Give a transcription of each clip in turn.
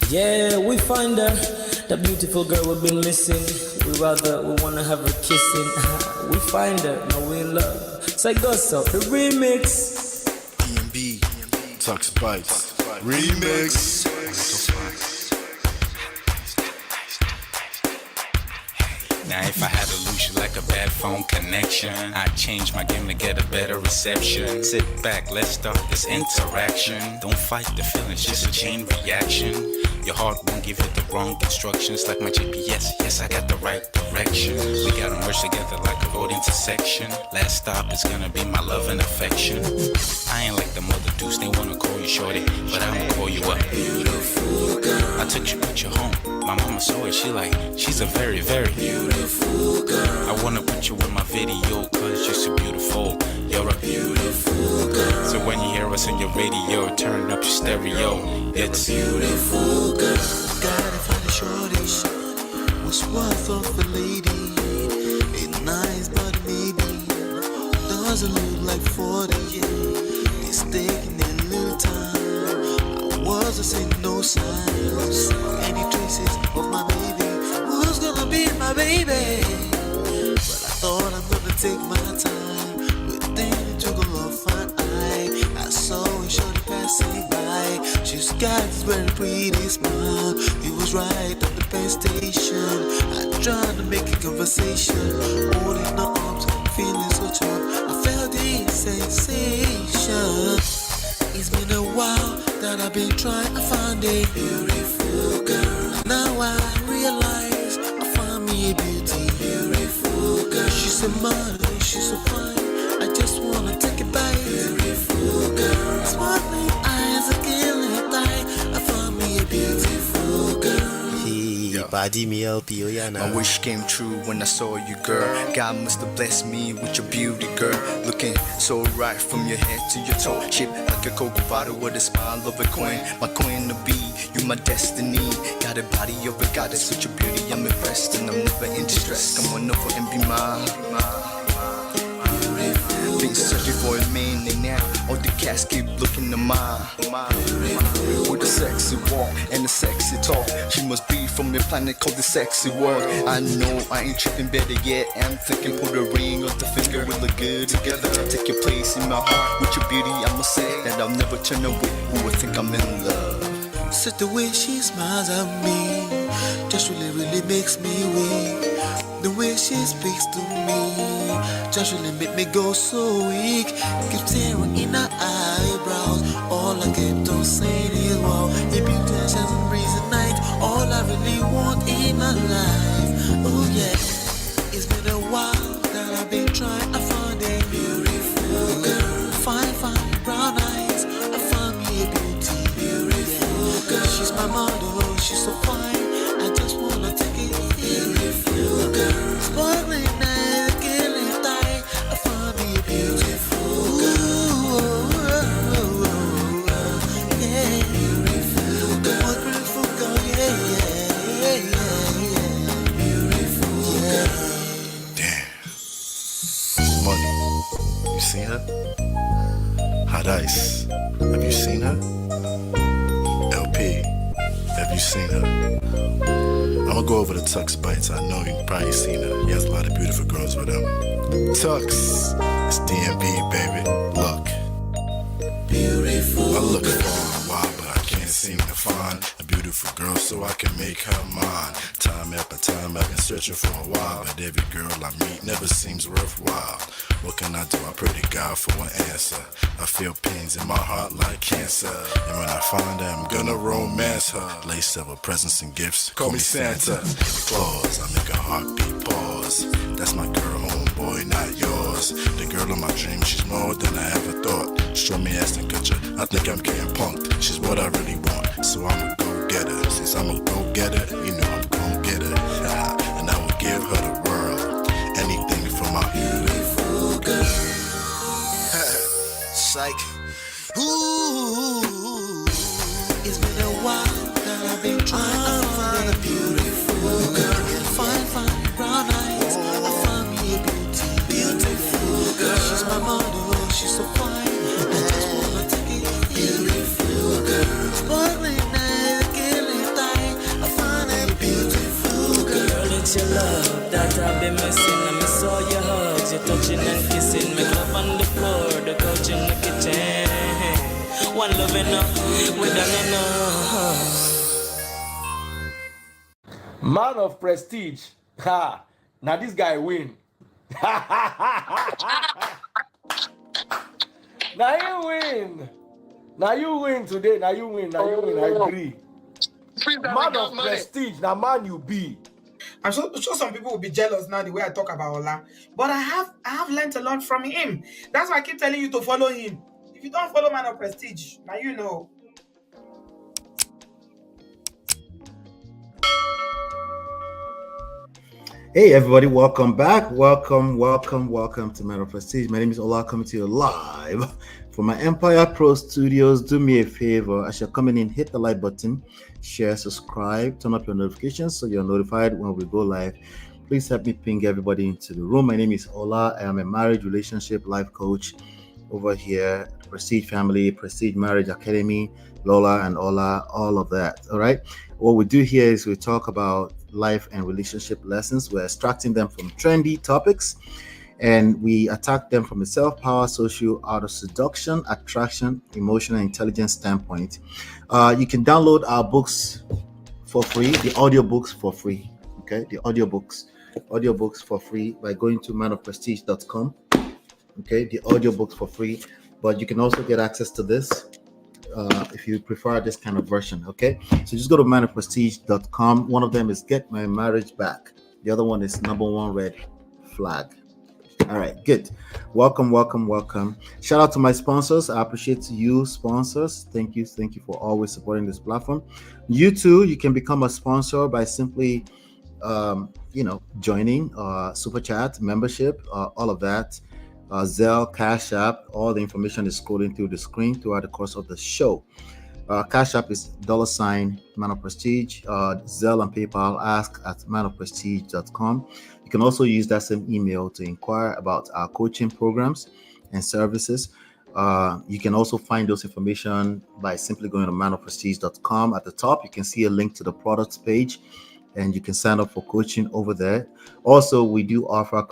Yeah, we find her, the beautiful girl we've been missing. We wanna have her kissing. We find her, now we in love. So I go so the remix. DMB, Tux Bites, remix. Now if I had to lose you like a bad phone connection, I'd change my game to get a better reception. Sit back, let's start this interaction. Don't fight the feelings, just a chain reaction. Your heart won't give you the wrong instructions. Like my GPS, yes I got the right direction. We gotta merge together like a road intersection. Last stop is gonna be my love and affection. I ain't like the mother dudes, they wanna call you shorty, but I'ma call you a beautiful girl. I took your picture home, my mama saw it, she's a very, very beautiful girl. I wanna put you in my video, cause you're so beautiful. You're a beautiful girl. So when you hear us on your radio, turn up your stereo. It's a beautiful girl. Gotta find a shorty, what's worth of a lady. Ain't nice but maybe doesn't look like 40. It's taking a little time. I wasn't seeing no signs, any traces of my baby. Who's gonna be my baby? But I thought I'm gonna take my time. Within it took a long fine eye. I saw a shorty passing by. She's got this very pretty smile. It was right at the bus station. I tried to make a conversation, holding her arms, feeling so tough. I felt this sensation. It's been a while that I've been trying to find a beautiful girl. Now I realize I found me a beautiful girl. She's a model, she's so fine. I just wanna take it back. Beautiful girl, sparkling eyes, a killing thigh. I found me a beautiful girl. My wish came true when I saw you, girl. God must have blessed me with your beauty, girl. Looking so right from your head to your toe. Shaped like a cocoa bottle with a smile of a queen. My queen to be, you my destiny. Got a body of a goddess with your beauty. I'm impressed and I'm never in distress. Come on over and be mine. Been searching for a man and now all the cats keep looking to mine. With a sexy walk and a sexy talk, she must be from a planet called the sexy world. I know I ain't tripping, better yet I'm thinking put a ring on the finger. We look good together. Take your place in my heart with your beauty. I'ma say that I'll never turn away. Who would think I'm in love? Such the way she smiles at me just really makes me weak. The way she speaks to me just really make me go so weak. Keep tearing in her eyebrows. All I kept on saying is wow. Your beauty shines and breeze at night. All I really want in my life. Oh yeah. It's been a while that I've been trying to find a beautiful girl. Fine brown eyes. I found me a beautiful girl. She's my model, she's so fine. I just wanna take it. Beautiful girl, sparkling eyes, killing thigh. I found me a beautiful girl. Yeah, beautiful girl, beautiful girl. Yeah. Beautiful girl. Damn. Money. You seen her? Hot Ice. Have you seen her? LP. Have you seen her? I'ma go over to Tux Bites. I know you've probably seen her. He has a lot of beautiful girls with him. Tux, it's DMB, baby. Look. Beautiful. I look for a while, but I can't seem to find a beautiful girl so I can make her mine. Time after time I've been searching for a while, but every girl I meet never seems worthwhile. What can I do? I pray to God for an answer. I feel pains in my heart like cancer, and when I find her, I'm gonna romance her. Lace up with presents and gifts. Call me Santa Claus. I make a heartbeat pause. That's my girl, homeboy, not yours. The girl of my dreams, she's more than I ever thought. Show me ass and culture. I think I'm getting punked. She's what I really want, so I'ma go get her. Since I'm a go getter, you know I'm gon' get her. And I will give her the world, anything for my beautiful girl. Psych. Ooh. It's been a while that I've been trying to find a beautiful girl. Fine brown eyes. I found me a beautiful girl. She's my model, she's so fine. I just wanna take it. Beautiful girl, sparkling eyes, killing thigh. touching and kissing, make love on the floor, the couch in the kitchen. One love enough, we done enough. Man of prestige. Ha! Now this guy win. Now you win. Now you win today. Now you win. Now you win. I agree. Man of prestige. Now man you be. I'm sure some people will be jealous now the way I talk about Ola. But I have learned a lot from him. That's why I keep telling you to follow him. If you don't follow Man of Prestige, now you know. Hey everybody, welcome back. Welcome to Man of Prestige. My name is Ola, coming to you live from my Empire Pro Studios. Do me a favor, as you're coming in, hit the like button, share, subscribe, turn up your notifications so you're notified when we go live. Please help me ping everybody into the room. My name is Ola. I am a marriage, relationship, life coach over here at Prestige Family, Prestige Marriage Academy, Lola and Ola, all of that. All right. What we do here is we talk about life and relationship lessons. We're extracting them from trendy topics and we attack them from a self-power, social, art of seduction, attraction, emotional intelligence standpoint. You can download our books for free, the audiobooks for free. Okay, the audiobooks for free by going to manofprestige.com. Okay, the audiobooks for free, but you can also get access to this if you prefer this kind of version. Okay, so just go to manofprestige.com. One of them is Get My Marriage Back. The other one is Number One Red Flag. All right, good. Welcome. Shout out to my sponsors. I appreciate you, sponsors. Thank you for always supporting this platform. You too, you can become a sponsor by simply joining super chat, membership, all of that. Zelle, Cash App, all the information is scrolling through the screen throughout the course of the show. Cash App is $ Man of Prestige. Zelle and PayPal, ask at manofprestige.com. You can also use that same email to inquire about our coaching programs and services. You can also find those information by simply going to manofprestige.com. At the top, you can see a link to the products page, and you can sign up for coaching over there. Also, we do offer a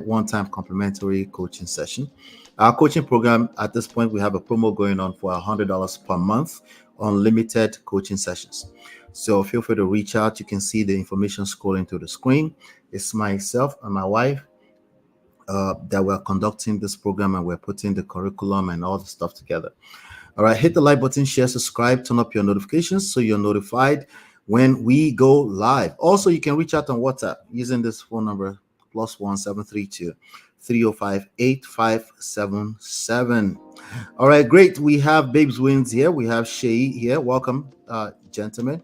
one-time complimentary coaching session. Our coaching program, at this point, we have a promo going on for $100 per month, unlimited coaching sessions. So feel free to reach out. You can see the information scrolling through the screen. It's myself and my wife that we're conducting this program, and we're putting the curriculum and all the stuff together. All right, hit the like button, share, subscribe, turn up your notifications so you're notified when we go live. Also, you can reach out on WhatsApp using this phone number, +1 732 305 8577. All right, great. We have Babes Wins here. We have Shay here. Welcome, gentlemen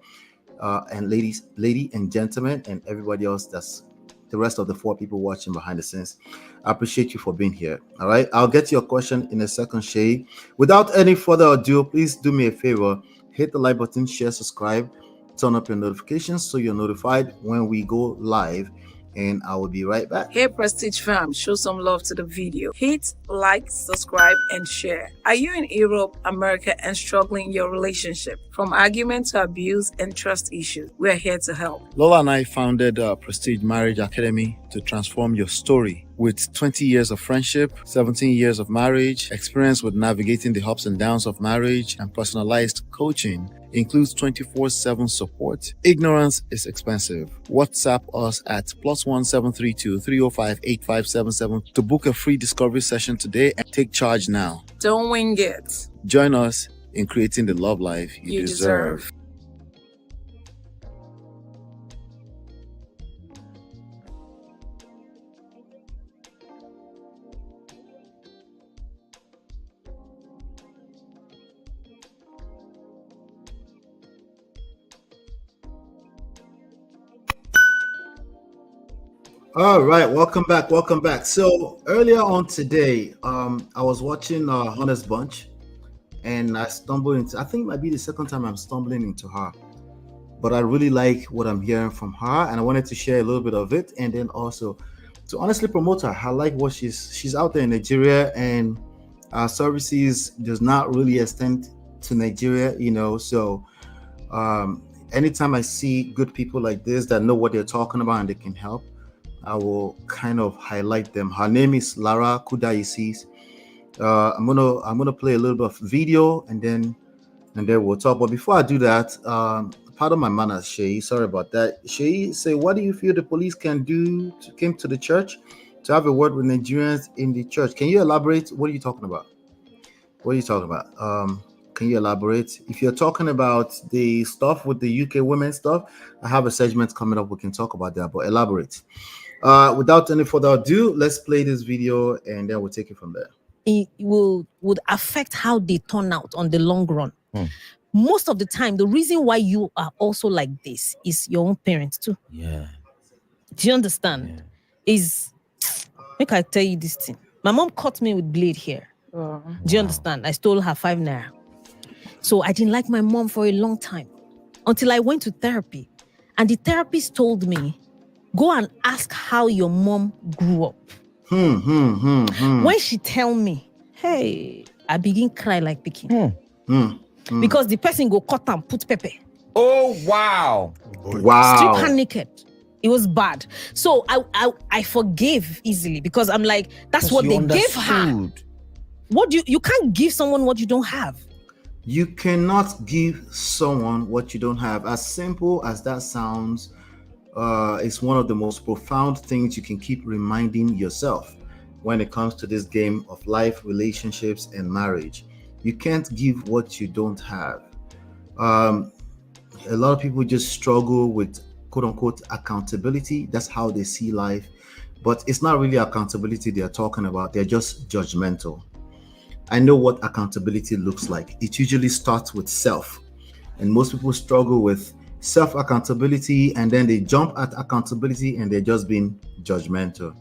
and lady and gentlemen, and everybody else. That's the rest of the 4 people watching behind the scenes. I appreciate you for being here. All right, I'll get to your question in a second, Shay. Without any further ado, please do me a favor. Hit the like button, share, subscribe, turn up your notifications so you're notified when we go live, and I will be right back. Hey Prestige fam, show some love to the video. Hit like, subscribe, and share. Are you in Europe, America, and struggling in your relationship? From argument to abuse and trust issues, we are here to help. Lola and I founded Prestige Marriage Academy to transform your story. With 20 years of friendship, 17 years of marriage, experience with navigating the ups and downs of marriage, and personalized coaching, includes 24/7 support. Ignorance is expensive. WhatsApp us at +1 732 305 8577 to book a free discovery session today and take charge now. Don't wing it. Join us in creating the love life you deserve. All right, welcome back. So earlier on today, I was watching Honest Bunch, and I stumbled into, I think it might be the second time I'm stumbling into her, but I really like what I'm hearing from her, and I wanted to share a little bit of it, and then also to honestly promote her. I like what she's out there in Nigeria, and our services does not really extend to Nigeria, so anytime I see good people like this that know what they're talking about and they can help, I will kind of highlight them. Her name is Lara Kudayisi. I'm gonna play a little bit of video and then we'll talk. But before I do that, pardon my manners, Shay. Sorry about that. Shay, say, what do you feel the police can do to came to the church to have a word with Nigerians in the church? Can you elaborate? What are you talking about? What are you talking about? Can you elaborate? If you're talking about the stuff with the UK women stuff, I have a segment coming up. We can talk about that, but elaborate. Without any further ado, let's play this video and then we'll take it from there. It would affect how they turn out on the long run. Most of the time, the reason why you are also like this is your own parents too. Yeah. Do you understand? Is make I tell you this thing. My mom caught me with blade here. Do you understand? I stole her 5 naira. So I didn't like my mom for a long time until I went to therapy. And the therapist told me, go and ask how your mom grew up. When she tell me, hey, I begin cry like pikin. Because the person go cut and put pepper. Oh, wow. Wow. Strip her naked. It was bad. So I forgave easily because I'm like, that's what they gave her. What you can't give someone what you don't have. You cannot give someone what you don't have. As simple as that sounds, it's one of the most profound things you can keep reminding yourself when it comes to this game of life, relationships, and marriage. You can't give what you don't have. A lot of people just struggle with quote unquote accountability. That's how they see life. But it's not really accountability they're talking about. They're just judgmental. I know what accountability looks like. It usually starts with self. And most people struggle with self-accountability and then they jump at accountability and they're just being judgmental.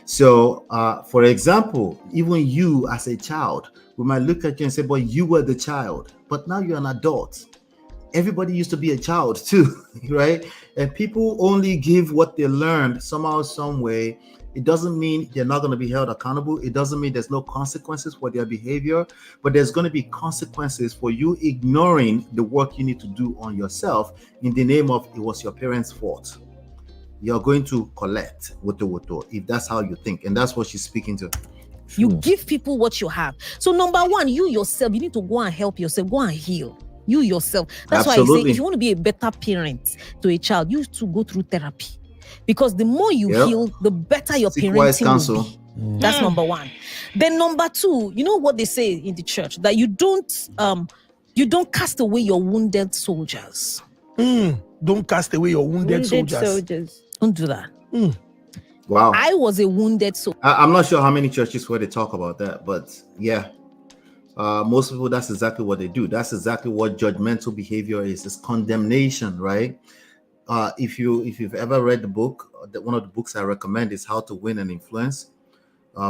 So, for example, even you as a child, we might look at you and say, but you were the child, but now you're an adult. Everybody used to be a child too, right? And people only give what they learned somehow, some way. It doesn't mean they're not going to be held accountable. It doesn't mean there's no consequences for their behavior, but there's going to be consequences for you ignoring the work you need to do on yourself in the name of it was your parents' fault. You're going to collect woto if that's how you think. And that's what she's speaking to. You give people what you have. So number one, you yourself, you need to go and help yourself, go and heal. You yourself. That's why I say if you want to be a better parent to a child, you have to go through therapy. Because the more you heal, the better your parenting will be. That's number one. Then number two, you know what they say in the church? That you don't cast away your wounded soldiers. Don't cast away your wounded soldiers. Don't do that. Wow. I was a wounded soldier. I'm not sure how many churches where they talk about that, but yeah. Most people, that's exactly what they do. That's exactly what judgmental behavior is. It's condemnation, right? If you've ever read the book, one of the books I recommend is How to Win and Influence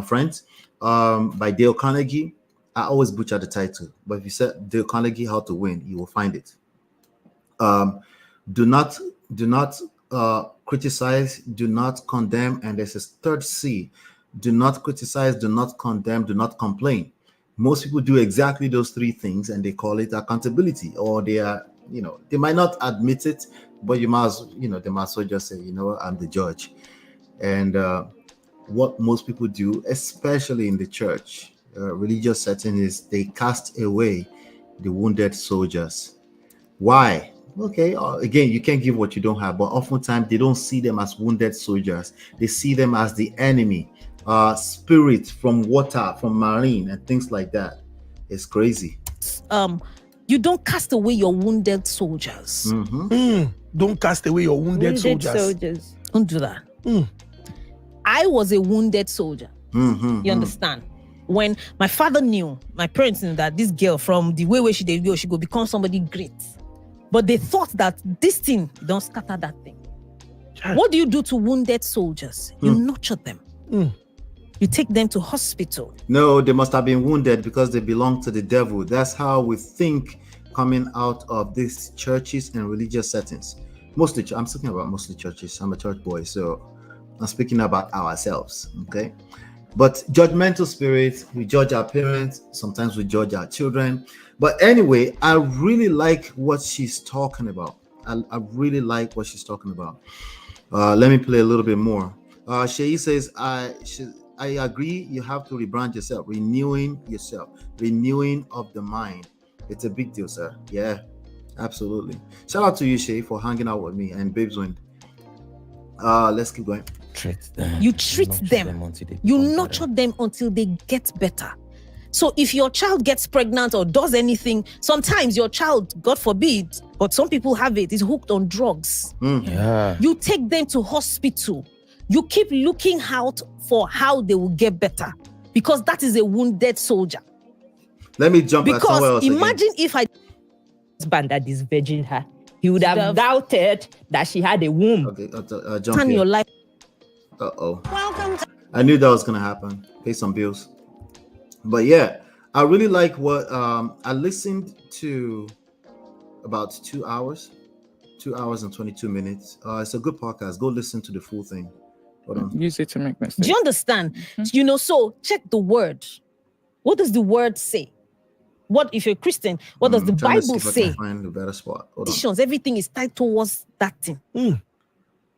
Friends by Dale Carnegie. I always butcher the title, but if you said Dale Carnegie How to Win, you will find it. Do not criticize, do not condemn, and there's a third C. Do not criticize, do not condemn, do not complain. Most people do exactly those three things and they call it accountability, or they are, they might not admit it, but they might as well just say, I'm the judge. And what most people do, especially in the church, religious setting, is they cast away the wounded soldiers. Why? Okay, again, you can't give what you don't have, but oftentimes they don't see them as wounded soldiers. They see them as the enemy, spirit from water, from marine, and things like that. It's crazy. You don't cast away your wounded soldiers. Don't cast away your wounded soldiers. Don't do that. I was a wounded soldier. You understand? When my father knew, my parents knew that this girl, from the way she did go, she go become somebody great. But they thought that this thing, don't scatter that thing. What do you do to wounded soldiers? You nurture them. You take them to hospital. No, they must have been wounded because they belong to the devil. That's how we think coming out of these churches and religious settings. Mostly, I'm speaking about mostly churches. I'm a church boy, so I'm speaking about ourselves, okay? But judgmental spirits, we judge our parents, sometimes we judge our children. But anyway, I really like what she's talking about. I really like what she's talking about. Let me play a little bit more. Shay says, I agree. You have to rebrand yourself, renewing of the mind. It's a big deal, sir. Yeah, absolutely. Shout out to you, Shay, for hanging out with me and Babes Wind. Let's keep going. You treat them. You nurture them until they get better. So if your child gets pregnant or does anything, sometimes your child, God forbid, but some people have it, is hooked on drugs. Yeah. You take them to hospital. You keep looking out for how they will get better, because that is a wounded soldier. Let me jump at somewhere else. Because imagine again. if I husband that disvirgined her, he would have doubted that she had a womb. Okay, jump turn here. your life. Welcome. I knew that was gonna happen. Pay some bills. But yeah, I really like what I listened to about 2 hours and 22 minutes. It's a good podcast. Go listen to the full thing. Hold on. Use it to make mistakes. Do you understand? You know, so check the word. What does the word say? What if you're a Christian? What does the Bible say? Find a better spot. Everything is tied towards that thing.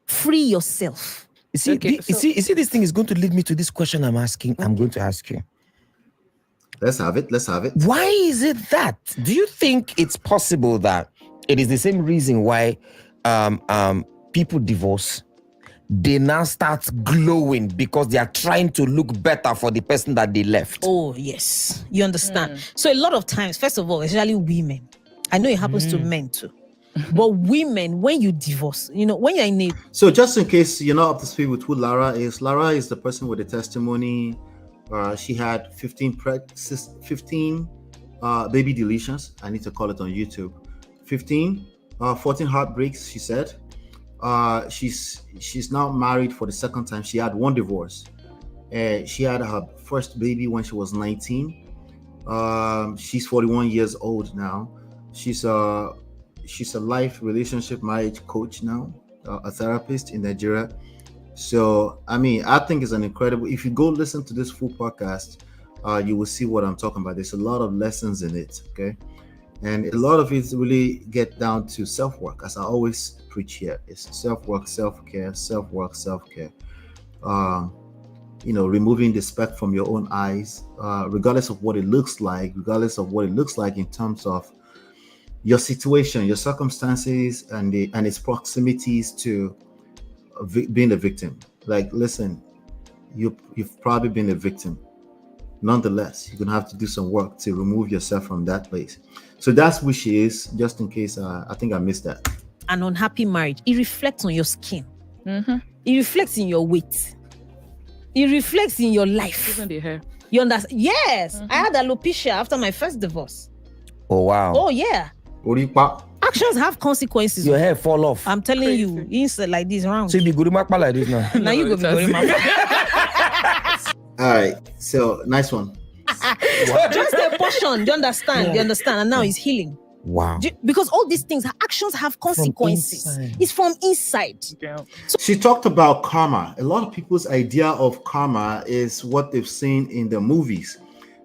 Free yourself. You see, you see, this thing is going to lead me to this question I'm going to ask you. Let's have it. Why is it that? Do you think it's possible that it is the same reason why people divorce? They now start glowing because they are trying to look better for the person that they left. Oh, yes. You understand? So a lot of times, first of all, especially women, I know it happens to men too, but women, when you divorce, you know, when you're in a... So just in case you're not up to speed with who Lara is the person with the testimony. She had 15 baby deletions. I need to call it on YouTube. 14 heartbreaks, she said. She's now married for the second time. She had one divorce. She had her first baby when she was 19. She's 41 years old now. She's a life relationship marriage coach now, a therapist in Nigeria. So I mean, I think it's an incredible. If you go listen to this full podcast, you will see what I'm talking about. There's a lot of lessons in it, okay, and a lot of it really get down to self-work, as I always preach here. It's self-work, self-care, self-work, self-care. Removing the speck from your own eyes, regardless of what it looks like, in terms of your situation, your circumstances, and its proximities to being a victim. Like, listen, you've probably been a victim. Nonetheless, you're gonna have to do some work to remove yourself from that place. So that's who she is. Just in case, I think I missed that. An unhappy marriage, it reflects on your skin. It reflects in your weight. It reflects in your life. Even the hair. You understand? Yes, I had alopecia after my first divorce. Oh wow. Oh yeah. Actions have consequences. Your hair fall off. I'm telling you, inside like this round. So you be good like this now. Now you go be good. All right, so nice one. Just a portion. Do you understand? You understand? And now he's healing. Wow. Because all these things, actions have consequences. It's from inside. Yeah. She talked about karma. A lot of people's idea of karma is what they've seen in the movies.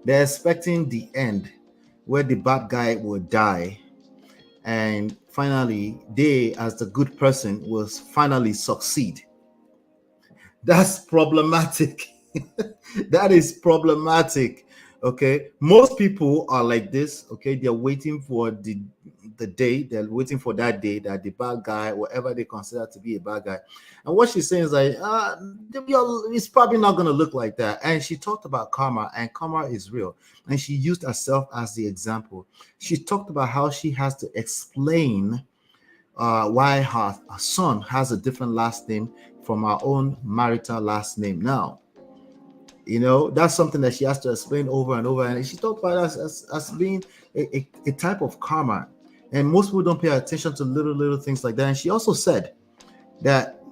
They're expecting the end where the bad guy will die, and finally they, as the good person, will finally succeed. That's problematic. That is problematic. Okay, most people are like this. Okay, they're waiting for the day. They're waiting for that day that the bad guy, whatever they consider to be a bad guy, and what she's saying is like, it's probably not going to look like that. And she talked about karma, and karma is real. And she used herself as the example. She talked about how she has to explain why her son has a different last name from her own marital last name now. You know, that's something that she has to explain over and over. And she talked about it as being a type of karma. And most people don't pay attention to little things like that. And she also said that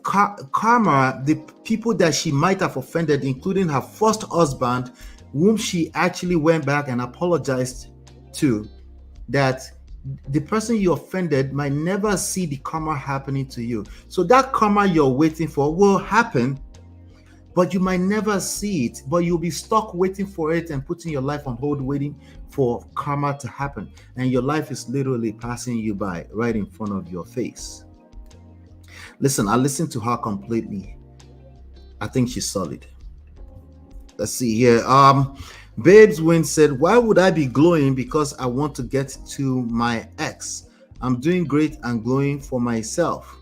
karma, the people that she might have offended, including her first husband, whom she actually went back and apologized to, that the person you offended might never see the karma happening to you. So that karma you're waiting for will happen, but you might never see it, but you'll be stuck waiting for it and putting your life on hold, waiting for karma to happen. And your life is literally passing you by right in front of your face. Listen, I listened to her completely. I think she's solid. Let's see here. Babes Win said, why would I be glowing because I want to get to my ex? I'm doing great and glowing for myself.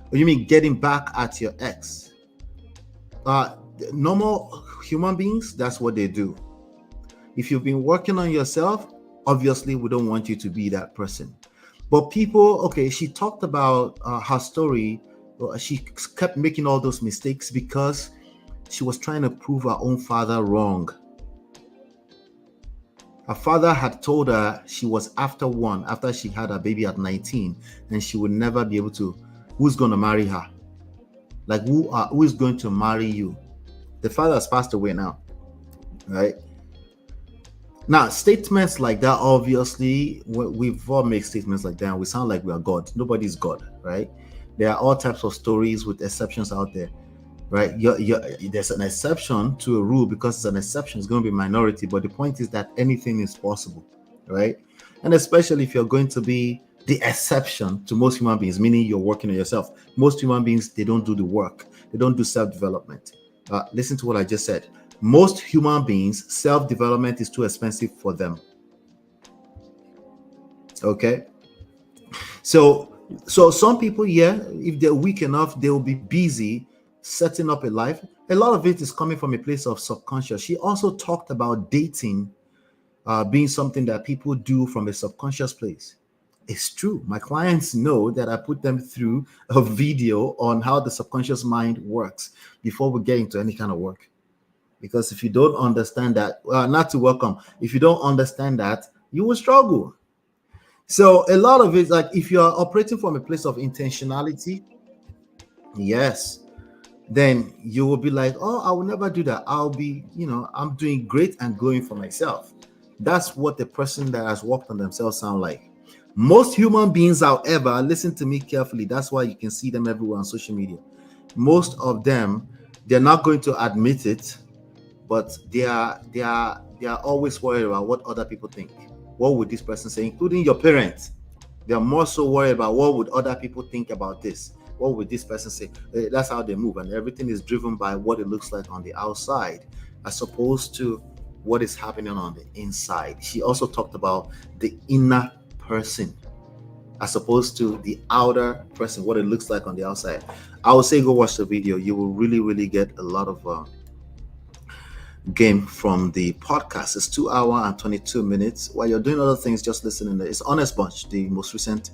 What you mean getting back at your ex? Normal human beings, that's what they do. If you've been working on yourself, obviously we don't want you to be that person. But people, okay, she talked about her story. She kept making all those mistakes because she was trying to prove her own father wrong. Her father had told her she was after she had her baby at 19, and she would never be able to. Who's going to marry her? Like, who is going to marry you? The father has passed away now, right? Now, statements like that, obviously, we've all made statements like that, and we sound like we are God. Nobody's God, right? There are all types of stories with exceptions out there, right? There's an exception to a rule because it's an exception. It's going to be minority, but the point is that anything is possible, right? And especially if you're going to be the exception to most human beings, meaning you're working on yourself. Most human beings, they don't do the work. They don't do self-development. Listen to what I just said. Most human beings, self-development is too expensive for them. Okay? So some people, yeah, if they're weak enough, they will be busy setting up a life. A lot of it is coming from a place of subconscious. She also talked about dating being something that people do from a subconscious place. It's true. My clients know that I put them through a video on how the subconscious mind works before we get into any kind of work. Because if you don't understand that, not to welcome, if you don't understand that, you will struggle. So a lot of it, like if you're operating from a place of intentionality, yes, then you will be like, oh, I will never do that. I'll be, I'm doing great and going for myself. That's what the person that has worked on themselves sound like. Most human beings, however, listen to me carefully. That's why you can see them everywhere on social media. Most of them, they're not going to admit it, but they are always worried about what other people think. What would this person say, including your parents? They are more so worried about what would other people think about this. What would this person say? That's how they move, and everything is driven by what it looks like on the outside, as opposed to what is happening on the inside. She also talked about the inner person, as opposed to the outer person, what it looks like on the outside. I would say go watch the video. You will really, really get a lot of game from the podcast. It's 2 hours and 22 minutes. While you're doing other things, just listening. It's Honest Bunch, the most recent.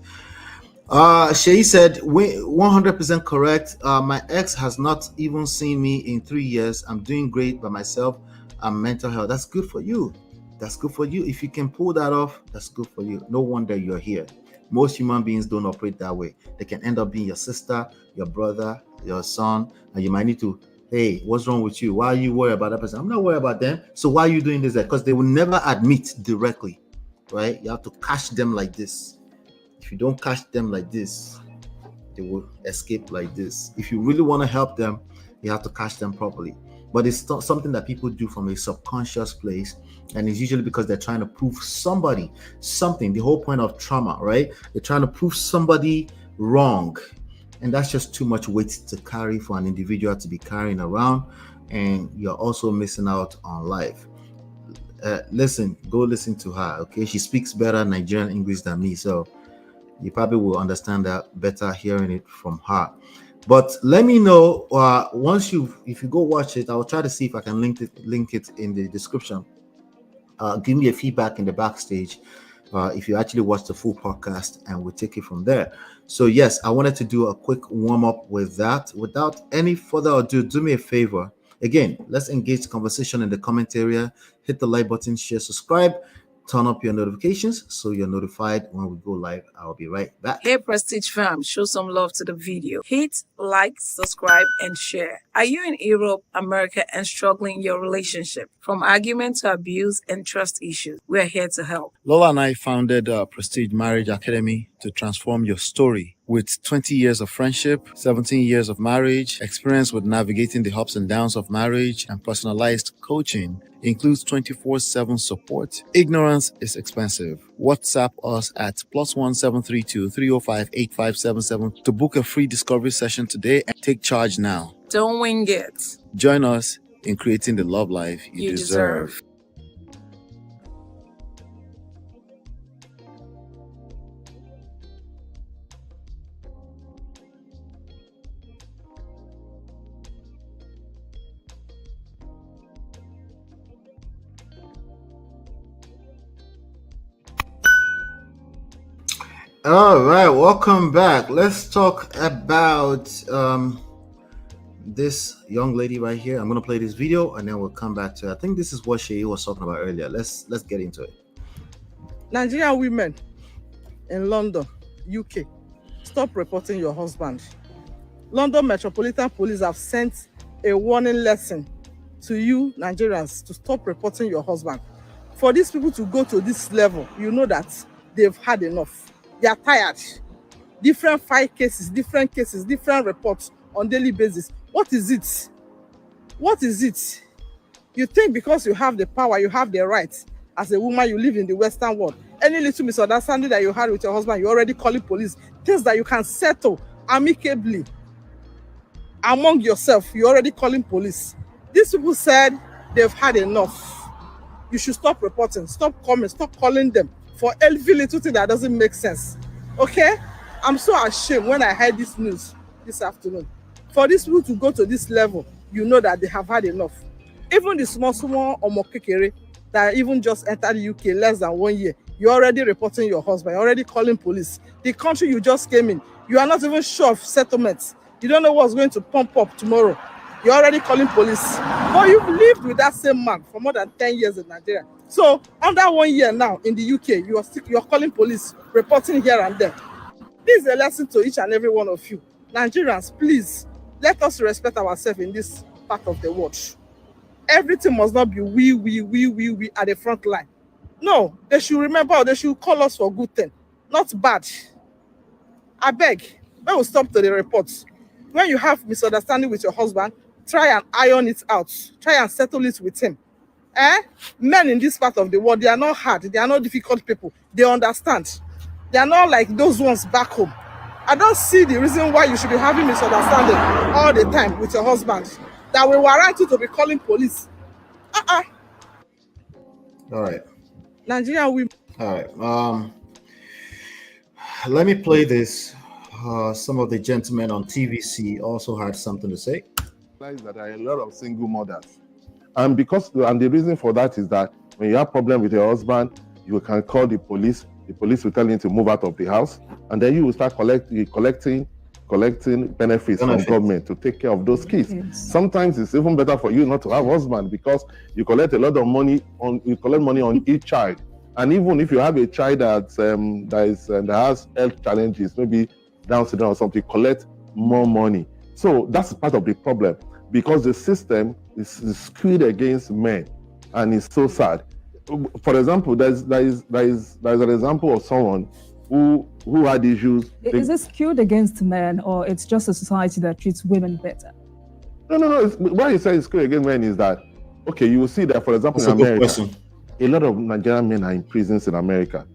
Shay said, 100% correct. My ex has not even seen me in 3 years. I'm doing great by myself. I'm mental health. That's good for you. That's good for you. If you can pull that off, that's good for you. No wonder you're here. Most human beings don't operate that way. They can end up being your sister, your brother, your son, and you might need to, hey, what's wrong with you? Why are you worried about that person? I'm not worried about them. So why are you doing this? Because they will never admit directly, right? You have to catch them like this. If you don't catch them like this, they will escape like this. If you really want to help them, you have to catch them properly. But it's not something that people do from a subconscious place, and it's usually because they're trying to prove somebody something. The whole point of trauma, right? They're trying to prove somebody wrong, and that's just too much weight to carry for an individual to be carrying around, and you're also missing out on life. Listen, go listen to her, okay? She speaks better Nigerian English than me, so you probably will understand that better hearing it from her. But let me know if you go watch it. I'll try to see if I can link it in the description. Give me a feedback in the backstage if you actually watch the full podcast, and we'll take it from there. So yes, I wanted to do a quick warm-up with that. Without any further ado, do me a favor. Again, let's engage the conversation in the comment area. Hit the like button, share, subscribe. Turn up your notifications so you're notified when we go live. I'll be right back. Hey Prestige fam, show some love to the video. Hit like, subscribe, and share. Are you in Europe, America, and struggling in your relationship? From argument to abuse and trust issues, we're here to help. Lola and I founded Prestige Marriage Academy to transform your story With 20 years of friendship, 17 years of marriage, experience with navigating the ups and downs of marriage, and personalized coaching, includes 24/7 support. Ignorance is expensive. WhatsApp us at +1 732 305 8577 to book a free discovery session today and take charge now. Don't wing it. Join us in creating the love life you deserve. All right, welcome back. Let's talk about this young lady right here. I'm gonna play this video and then we'll come back to it. I think this is what she was talking about earlier. Let's get into it. Nigerian women in London, UK, stop reporting your husband. London Metropolitan Police have sent a warning lesson to you Nigerians to stop reporting your husband. For these people to go to this level, you know that they've had enough. They are tired. Different file cases, different reports on daily basis. What is it? What is it? You think because you have the power, you have the rights, as a woman, you live in the Western world. Any little misunderstanding that you had with your husband, you're already calling police. Things that you can settle amicably among yourself, you're already calling police. These people said they've had enough. You should stop reporting, stop coming, stop calling them for every little thing that doesn't make sense. Okay? I'm so ashamed when I heard this news this afternoon. For these people to go to this level, you know that they have had enough. Even the small Omokri that even just entered the UK less than 1 year, you're already reporting your husband, you're already calling police. The country you just came in, you are not even sure of settlements. You don't know what's going to pump up tomorrow. You're already calling police. But you've lived with that same man for more than 10 years in Nigeria. So under 1 year now in the UK, you're calling police, reporting here and there. This is a lesson to each and every one of you. Nigerians, please, let us respect ourselves in this part of the world. Everything must not be we at the front line. No, they should remember, they should call us for good thing, not bad. I beg, when we stop to the reports. When you have misunderstanding with your husband, try and iron it out. Try and settle it with him. Men in this part of the world, they are not hard. They are not difficult people. They understand. They are not like those ones back home. I don't see the reason why you should be having misunderstanding all the time with your husband that will warrant you to be calling police. All right. Nigerian women. All right. Let me play this. Some of the gentlemen on TVC also had something to say. That there are a lot of single mothers. And the reason for that is that when you have problem with your husband, you can call the police. The police will tell you to move out of the house, and then you will start collecting benefits from government to take care of those kids. Yes. Sometimes it's even better for you not to have a husband because you collect a lot of money on each child. And even if you have a child that has health challenges, maybe Down syndrome or something, collect more money. So that's part of the problem because the system is skewed against men, and it's so sad. For example, there is an example of someone who had issues. Is it skewed against men, or it's just a society that treats women better? No. Why you say it's skewed against men is that, okay, you will see that, for example, in America, a lot of Nigerian men are in prisons in America.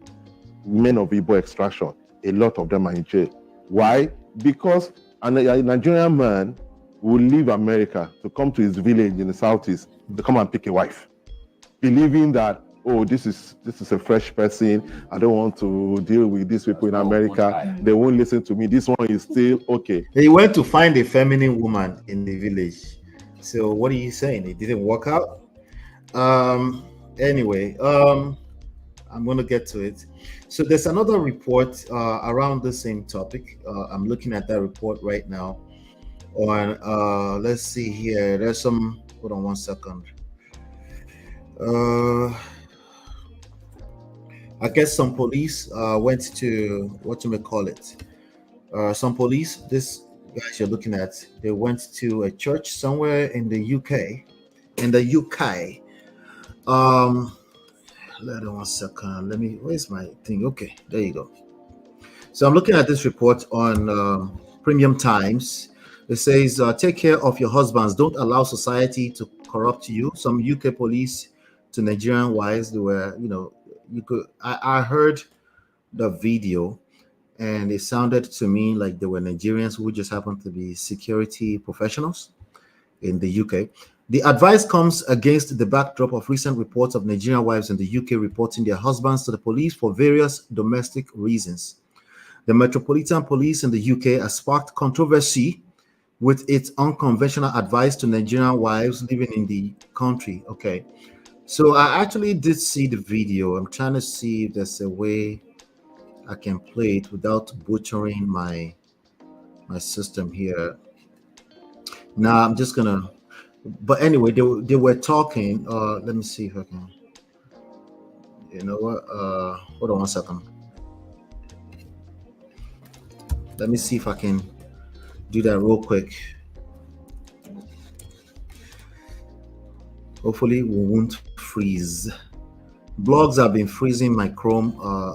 Men of Igbo extraction, a lot of them are in jail. Why? Because a Nigerian man will leave America to come to his village in the southeast to come and pick a wife, believing that, oh, this is a fresh person. I don't want to deal with these people in America. They won't listen to me. This one is still okay. He went to find a feminine woman in the village. So what are you saying? It didn't work out? Anyway, I'm going to get to it. So there's another report around the same topic. I'm looking at that report right now. On let's see here. There's some. Hold on 1 second. I guess some police went to some police. This guys you're looking at. They went to a church somewhere in the UK. Hold on 1 second. Where's my thing? Okay, there you go. So I'm looking at this report on Premium Times. It says, take care of your husbands. Don't allow society to corrupt you. Some UK police to Nigerian wives, they were, I heard the video and it sounded to me like they were Nigerians who just happened to be security professionals in the UK. The advice comes against the backdrop of recent reports of Nigerian wives in the UK reporting their husbands to the police for various domestic reasons. The Metropolitan Police in the UK has sparked controversy with its unconventional advice to Nigerian wives living in the country. Okay, so I actually did see the video. I'm trying to see if there's a way I can play it without butchering my system here. Now I'm just gonna. But anyway, they were talking. Let me see if I can. You know what? Hold on one second. Let me see if I can do that real quick. Hopefully we won't freeze. Blogs have been freezing my Chrome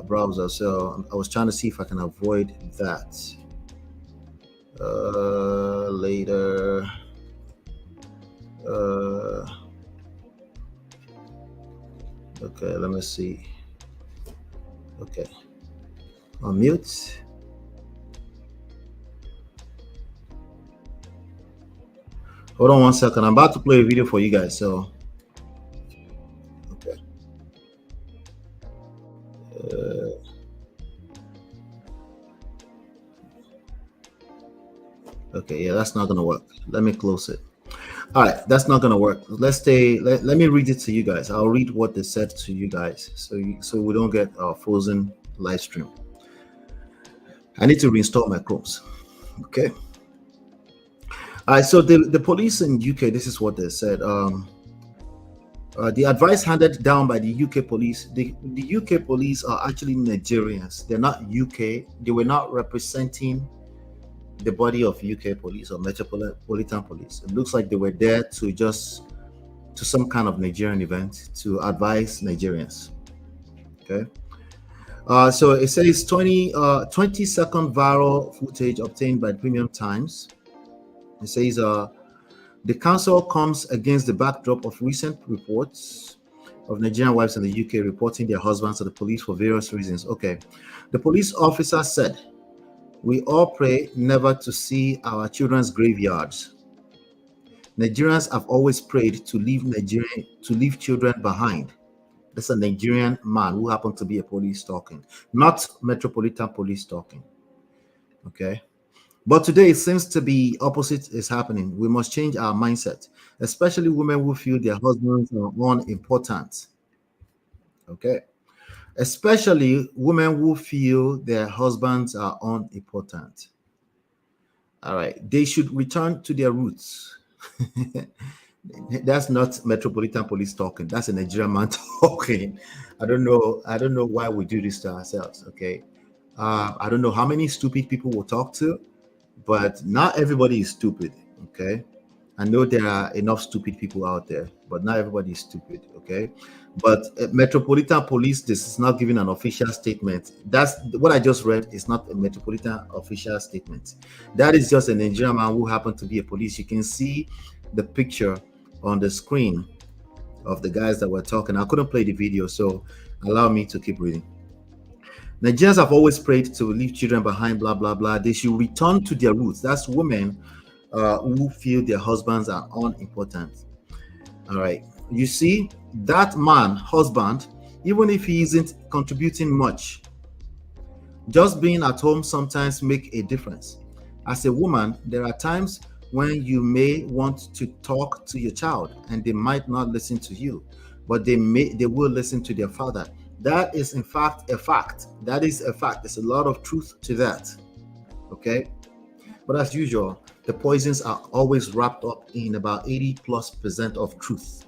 browser, so I was trying to see if I can avoid that. Later. Okay, let me see. Okay. Unmute. Hold on one second. I'm about to play a video for you guys. So, okay. Okay, yeah, that's not gonna work. Let me close it. All right, that's not gonna work. Let's stay. Let me read it to you guys. I'll read what they said to you guys, so we don't get a frozen live stream. I need to reinstall my Chromes. Okay. All right, so the police in UK, this is what they said. The advice handed down by the UK police, the UK police are actually Nigerians. They're not UK. They were not representing the body of UK police or Metropolitan Police. It looks like they were there to some kind of Nigerian event to advise Nigerians. Okay. So it says 20-second viral footage obtained by Premium Times. It says the council comes against the backdrop of recent reports of Nigerian wives in the UK reporting their husbands to the police for various reasons. Okay. The police officer said, "We all pray never to see our children's graveyards. Nigerians have always prayed to leave children behind." That's a Nigerian man who happened to be a police talking, not Metropolitan Police talking. Okay. But today it seems to be opposite is happening. We must change our mindset, especially women who feel their husbands are unimportant. Okay. Especially women who feel their husbands are unimportant. All right. They should return to their roots. That's not Metropolitan Police talking. That's a Nigerian man talking. I don't know why we do this to ourselves. Okay. I don't know how many stupid people we'll talk to, but not everybody is stupid. Okay. I know there are enough stupid people out there, but not everybody is stupid. Okay. But Metropolitan Police, this is not giving an official statement. That's what I just read is not a Metropolitan official statement. That is just a Nigerian man who happened to be a police. You can see the picture on the screen of the guys that were talking. I couldn't play the video, so allow me to keep reading. Nigerians have always prayed to leave children behind, blah, blah, blah. They should return to their roots. That's women who feel their husbands are unimportant. All right. You see, that man, husband, even if he isn't contributing much, just being at home sometimes make a difference. As a woman, there are times when you may want to talk to your child and they might not listen to you, but they will listen to their father. That is in fact a fact. That is a fact. There's a lot of truth to that. Okay. But as usual, the poisons are always wrapped up in about 80+% of truth.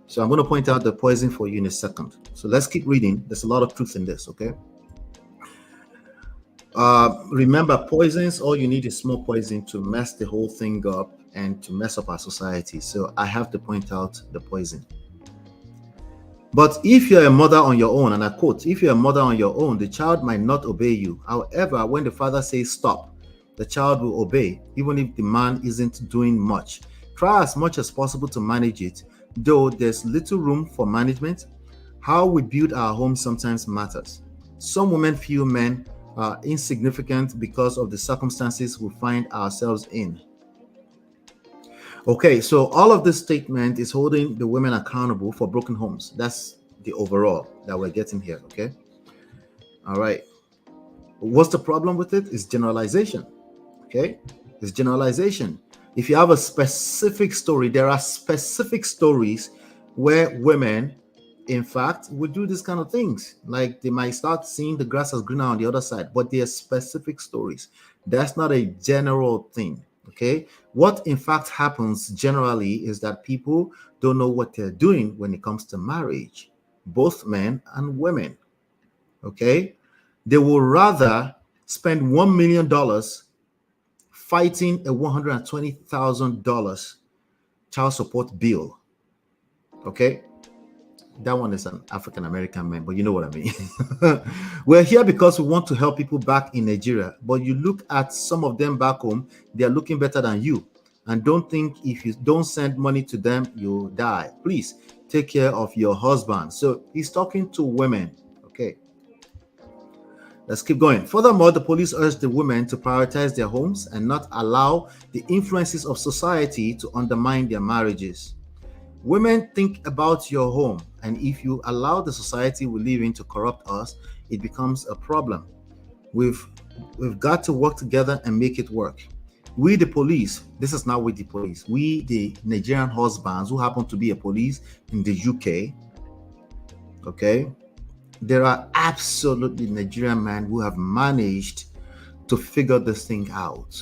So I'm going to point out the poison for you in a second. So let's keep reading. There's a lot of truth in this. Okay. Remember, poisons, all you need is small poison to mess the whole thing up and to mess up our society. So I have to point out the poison. But if you're a mother on your own, and I quote, if you're a mother on your own, the child might not obey you. However, when the father says stop, the child will obey, even if the man isn't doing much. Try as much as possible to manage it, though there's little room for management. How we build our home sometimes matters. Some women feel men are insignificant because of the circumstances we find ourselves in. Okay, so all of this statement is holding the women accountable for broken homes. That's the overall that we're getting here, okay? All right. What's the problem with it? It's generalization, okay? It's generalization. If you have a specific story, there are specific stories where women, in fact, would do these kind of things. Like they might start seeing the grass as greener on the other side, but they are specific stories. That's not a general thing. Okay, what in fact happens generally is that people don't know what they're doing when it comes to marriage, both men and women. Okay, they will rather spend $1 million fighting a $120,000 child support bill. Okay, that one is an African American man, but you know what I mean. We're here because we want to help people back in Nigeria, but you look at some of them back home, they are looking better than you. And don't think if you don't send money to them, you'll die. Please take care of your husband. So he's talking to women. Okay, let's keep going. Furthermore, the police urge the women to prioritize their homes and not allow the influences of society to undermine their marriages. Women, think about your home, and if you allow the society we live in to corrupt us, it becomes a problem. We've got to work together and make it work. We, the police, this is not with the police, we, the Nigerian husbands who happen to be a police in the UK, okay, there are absolutely Nigerian men who have managed to figure this thing out.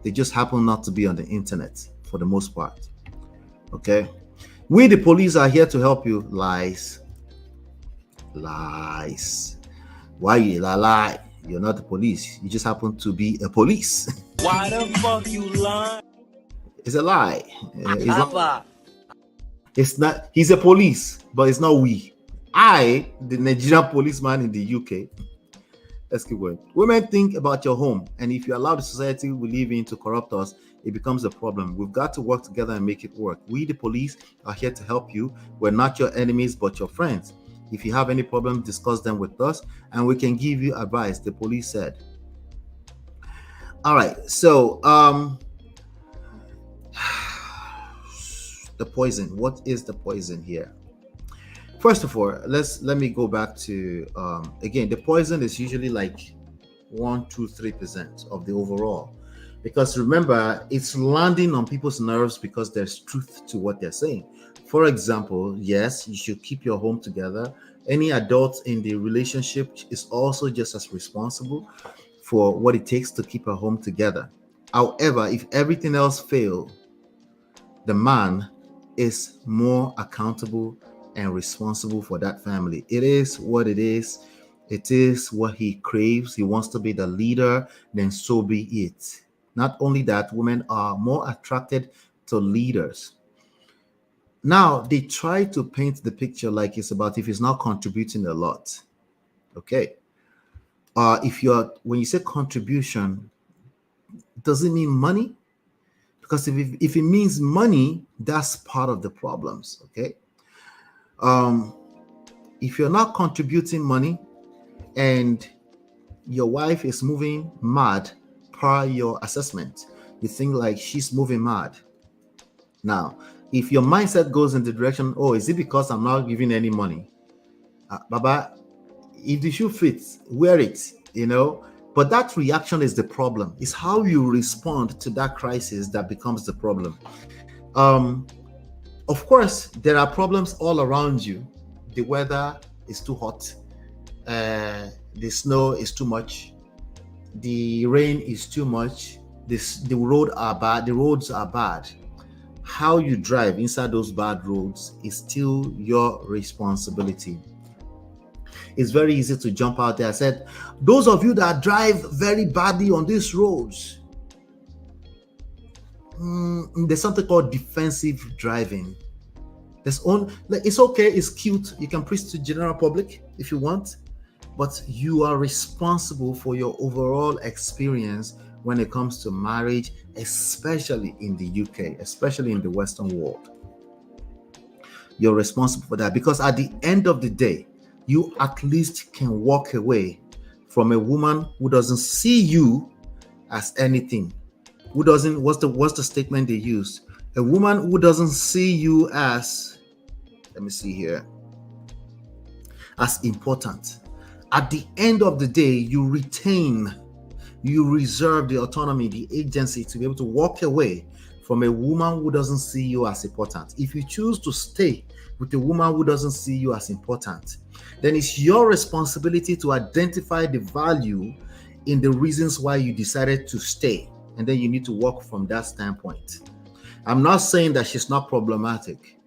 They just happen not to be on the internet for the most part, okay? We, the police, are here to help you. Lies. Lies. Why you lie? You're not the police. You just happen to be a police. Why the fuck you lie? It's a lie. It's not. He's a police, but it's not we. I, the Nigerian policeman in the UK. Let's keep going. Women, think about your home, and if you allow the society we live in to corrupt us, it becomes a problem. We've got to work together and make it work. We, the police, are here to help you. We're not your enemies, but your friends. If you have any problems, discuss them with us, and we can give you advice, the police said. All right, so the poison. What is the poison here? First of all, let me go back to again, the poison is usually like 1-3% of the overall. Because remember, it's landing on people's nerves because there's truth to what they're saying. For example, yes, you should keep your home together. Any adult in the relationship is also just as responsible for what it takes to keep a home together. However, if everything else fails, the man is more accountable and responsible for that family. It is what it is. It is what he craves. He wants to be the leader, then so be it. Not only that, women are more attracted to leaders. Now, they try to paint the picture like it's about if he's not contributing a lot. Okay. When you say contribution, does it mean money? Because if it means money, that's part of the problems. Okay. If you're not contributing money and your wife is moving mad per your assessment, you think like she's moving mad. Now, if your mindset goes in the direction, oh, is it because I'm not giving any money? Baba, if the shoe fits, wear it, you know. But that reaction is the problem. It's how you respond to that crisis that becomes the problem. Of course, there are problems all around you. The weather is too hot. The snow is too much. The rain is too much. The roads are bad. How you drive inside those bad roads is still your responsibility. It's very easy to jump out there. I said, those of you that drive very badly on these roads, there's something called defensive driving. It's okay, it's cute. You can preach to general public if you want, but you are responsible for your overall experience when it comes to marriage, especially in the UK, especially in the Western world. You're responsible for that, because at the end of the day, you at least can walk away from a woman who doesn't see you as anything. Who doesn't, what's the statement they used? A woman who doesn't see you as, let me see here, as important. At the end of the day, you reserve the autonomy, the agency to be able to walk away from a woman who doesn't see you as important. If you choose to stay with a woman who doesn't see you as important, then it's your responsibility to identify the value in the reasons why you decided to stay. And then you need to walk from that standpoint. I'm not saying that she's not problematic.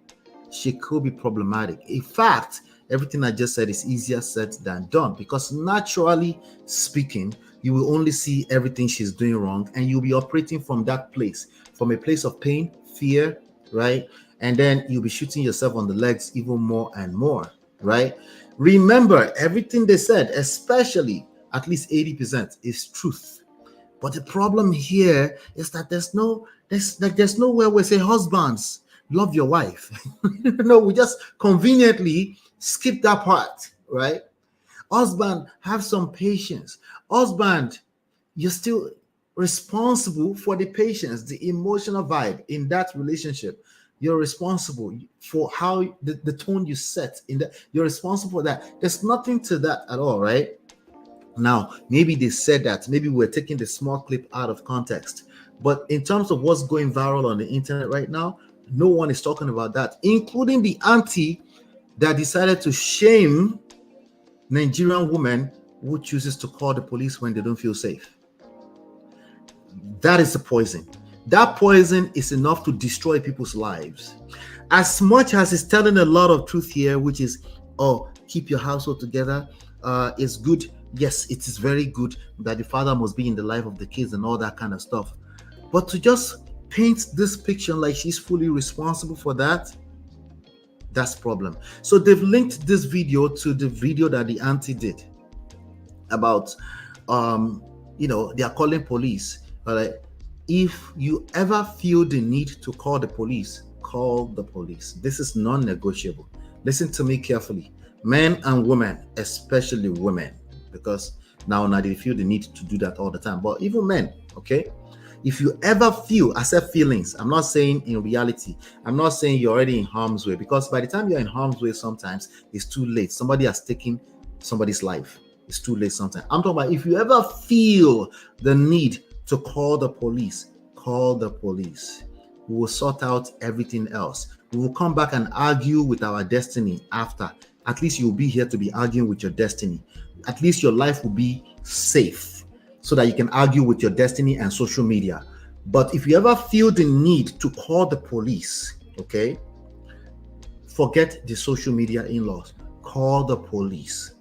She could be problematic. In fact, everything I just said is easier said than done, because naturally speaking, you will only see everything she's doing wrong, and you'll be operating from that place, from a place of pain, fear, right? And then you'll be shooting yourself on the legs even more and more, right? Remember, everything they said, especially at least 80%, is truth. But the problem here is that there's nowhere we say, husbands, love your wife. No, we just conveniently skip that part, right? Husband, have some patience. Husband, you're still responsible for the patience, the emotional vibe in that relationship. You're responsible for how the tone you set in that. You're responsible for that. There's nothing to that at all, right? Now, maybe they said that. Maybe we're taking the small clip out of context. But in terms of what's going viral on the internet right now, no one is talking about that, including the auntie that decided to shame Nigerian women who chooses to call the police when they don't feel safe. That is the poison. That poison is enough to destroy people's lives. As much as it's telling a lot of truth here, which is, oh, keep your household together, it's good. Yes, it is very good that the father must be in the life of the kids and all that kind of stuff. But to just paint this picture like she's fully responsible for that, that's problem. So they've linked this video to the video that the auntie did about, they are calling police. But if you ever feel the need to call the police, call the police. This is non-negotiable. Listen to me carefully. Men and women, especially women, because now they feel the need to do that all the time. But even men, okay? If you ever feel, I said feelings, I'm not saying in reality. I'm not saying you're already in harm's way, because by the time you're in harm's way, sometimes it's too late. Somebody has taken somebody's life. It's too late sometimes. I'm talking about if you ever feel the need to call the police, call the police. We will sort out everything else. We will come back and argue with our destiny after. At least you'll be here to be arguing with your destiny. At least your life will be safe so that you can argue with your destiny and social media. But if you ever feel the need to call the police, okay, forget the social media in-laws. Call the police.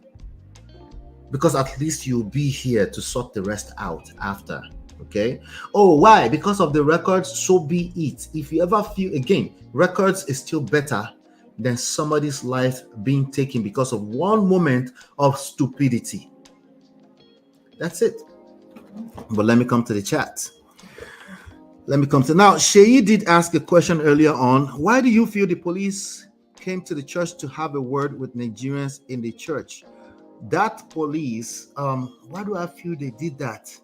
Because at least you'll be here to sort the rest out after. Okay. Oh, why? Because of the records, so be it. If you ever feel, again, records is still better than somebody's life being taken because of one moment of stupidity. That's it. But let me come to the chat. Now, Sheyi did ask a question earlier on. Why do you feel the police came to the church to have a word with Nigerians in the church? That police, why do I feel they did that?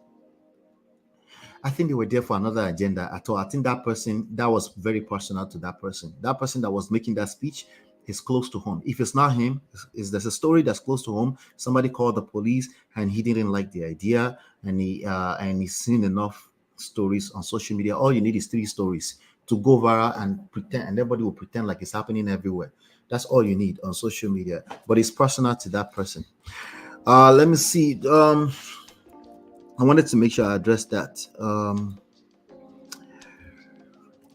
I think they were there for another agenda at all. I think that person, that was very personal to that person. That person that was making that speech is close to home. If it's not him, there's a story that's close to home. Somebody called the police and he didn't like the idea, and he's seen enough stories on social media. All you need is 3 stories to go viral and pretend, and everybody will pretend like it's happening everywhere. That's all you need on social media. But it's personal to that person. Let me see. I wanted to make sure I addressed that.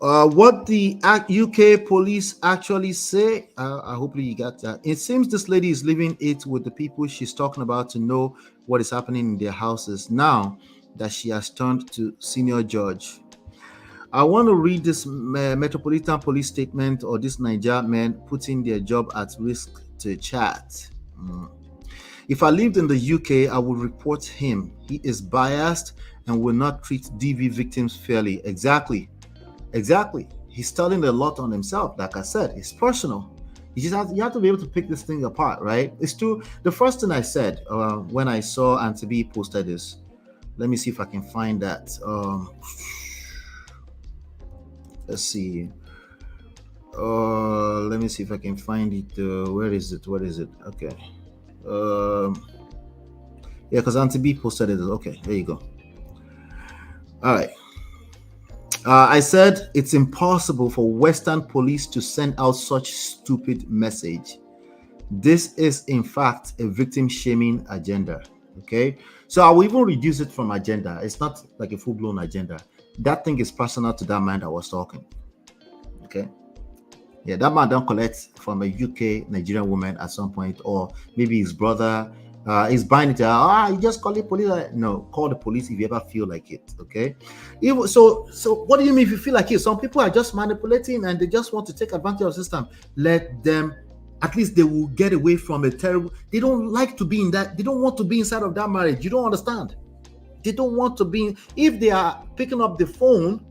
What the UK police actually say, hopefully you got that. It seems this lady is leaving it with the people she's talking about to know what is happening in their houses now that she has turned to senior judge. I want to read this Metropolitan Police statement, or this Niger man putting their job at risk to chat. If I lived in the UK, I would report him. He is biased and will not treat DV victims fairly. Exactly. He's telling a lot on himself. Like I said, it's personal. You have to be able to pick this thing apart, right? It's true. The first thing I said when I saw Auntie B posted this, let me see if I can find that. Let's see. Let me see if I can find it. Where is it? Okay. Yeah, because Auntie B posted it. Okay, there you go. All right. I said it's impossible for Western police to send out such stupid message. This is, in fact, a victim-shaming agenda. Okay, so I will even reduce it from agenda. It's not like a full-blown agenda. That thing is personal to that man that was talking. Okay, yeah, that man don't collect from a UK Nigerian woman at some point, or maybe his brother is buying it. You just call the police. No, call the police if you ever feel like it. Okay, so what do you mean if you feel like it? Some people are just manipulating and they just want to take advantage of the system. Let them. At least they will get away from a terrible. They don't like to be in that. They don't want to be inside of that marriage. You don't understand. They don't want to be. If they are picking up the phone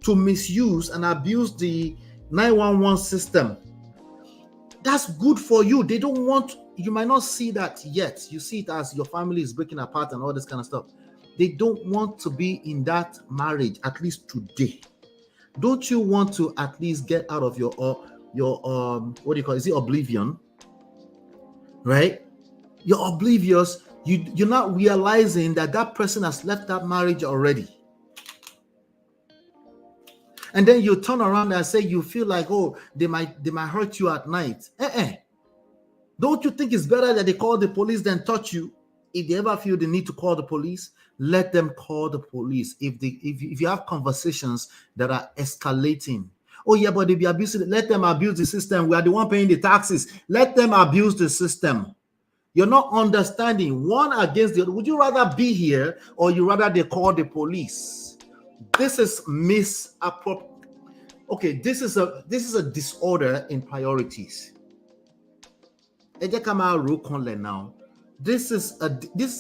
to misuse and abuse the 911 system, that's good for you. They don't want. You might not see that yet. You see it as your family is breaking apart and all this kind of stuff. They don't want to be in that marriage, at least today. Don't you want to at least get out of your what do you call it? Is it oblivion? Right? You're oblivious. You're not realizing that person has left that marriage already. And then you turn around and say you feel like, oh, they might hurt you at night. Don't you think it's better that they call the police than touch you? If they ever feel the need to call the police, let them call the police. If you have conversations that are escalating, oh yeah, but they be abusing it. Let them abuse the system. We are the one paying the taxes. Let them abuse the system. You're not understanding one against the other. Would you rather be here or you rather they call the police? This is misappropriate. Okay, this is a disorder in priorities. Now, this is a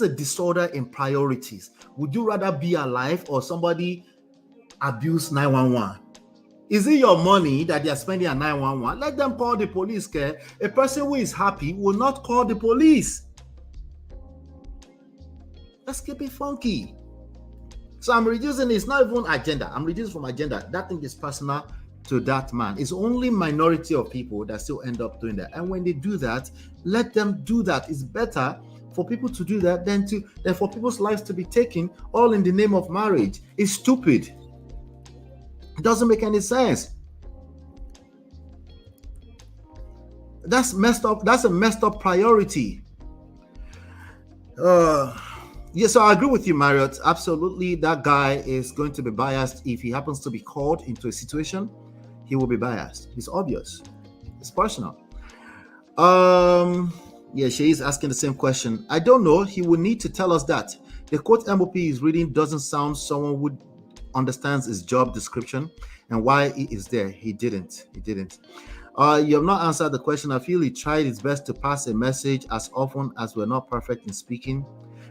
disorder in priorities. Would you rather be alive or somebody abuse 911? Is it your money that they are spending on 911? Let them call the police, okay? A person who is happy will not call the police. Let's keep it funky. So I'm reducing, it's not even agenda. I'm reducing from agenda. That thing is personal to that man. It's only minority of people that still end up doing that. And when they do that, let them do that. It's better for people to do that than for people's lives to be taken all in the name of marriage. It's stupid. It doesn't make any sense. That's messed up. That's a messed up priority. Yeah, so I agree with you, Marriott. Absolutely, that guy is going to be biased. If he happens to be called into a situation, he will be biased. It's obvious. It's personal. Yeah, she is asking the same question. I don't know. He will need to tell us that. The quote MOP is reading doesn't sound someone would understands his job description and why he is there. He didn't. You have not answered the question. I feel he tried his best to pass a message as often as we're not perfect in speaking.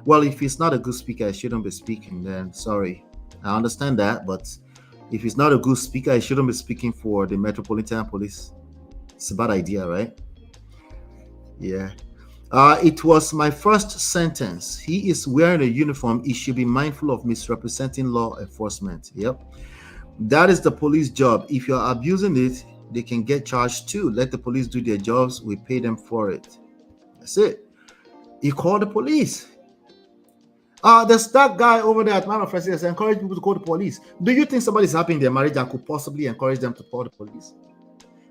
Well, if he's not a good speaker, he shouldn't be speaking, then sorry. I understand that, but if he's not a good speaker, he shouldn't be speaking for the Metropolitan Police. It's a bad idea, right? Yeah. It was my first sentence. He is wearing a uniform. He should be mindful of misrepresenting law enforcement. Yep. That is the police job. If you're abusing it, they can get charged too. Let the police do their jobs. We pay them for it. That's it. You call the police. There's that guy over there at Man of Presidents encourage people to call the police. Do you think somebody's happy in their marriage and could possibly encourage them to call the police?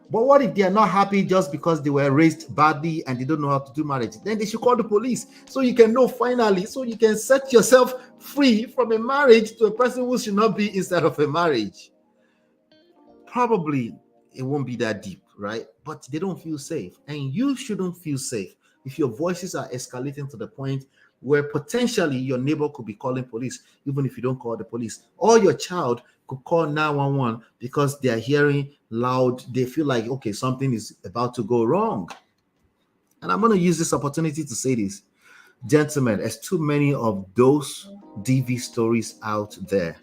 But what if they are not happy just because they were raised badly and they don't know how to do marriage? Then they should call the police so you can know finally, so you can set yourself free from a marriage to a person who should not be inside of a marriage. Probably it won't be that deep, right? But they don't feel safe, and you shouldn't feel safe if your voices are escalating to the point where potentially your neighbor could be calling police, even if you don't call the police, or your child could call 911 because they're hearing loud. They feel like, okay, something is about to go wrong. And I'm going to use this opportunity to say this. Gentlemen, there's too many of those DV stories out there.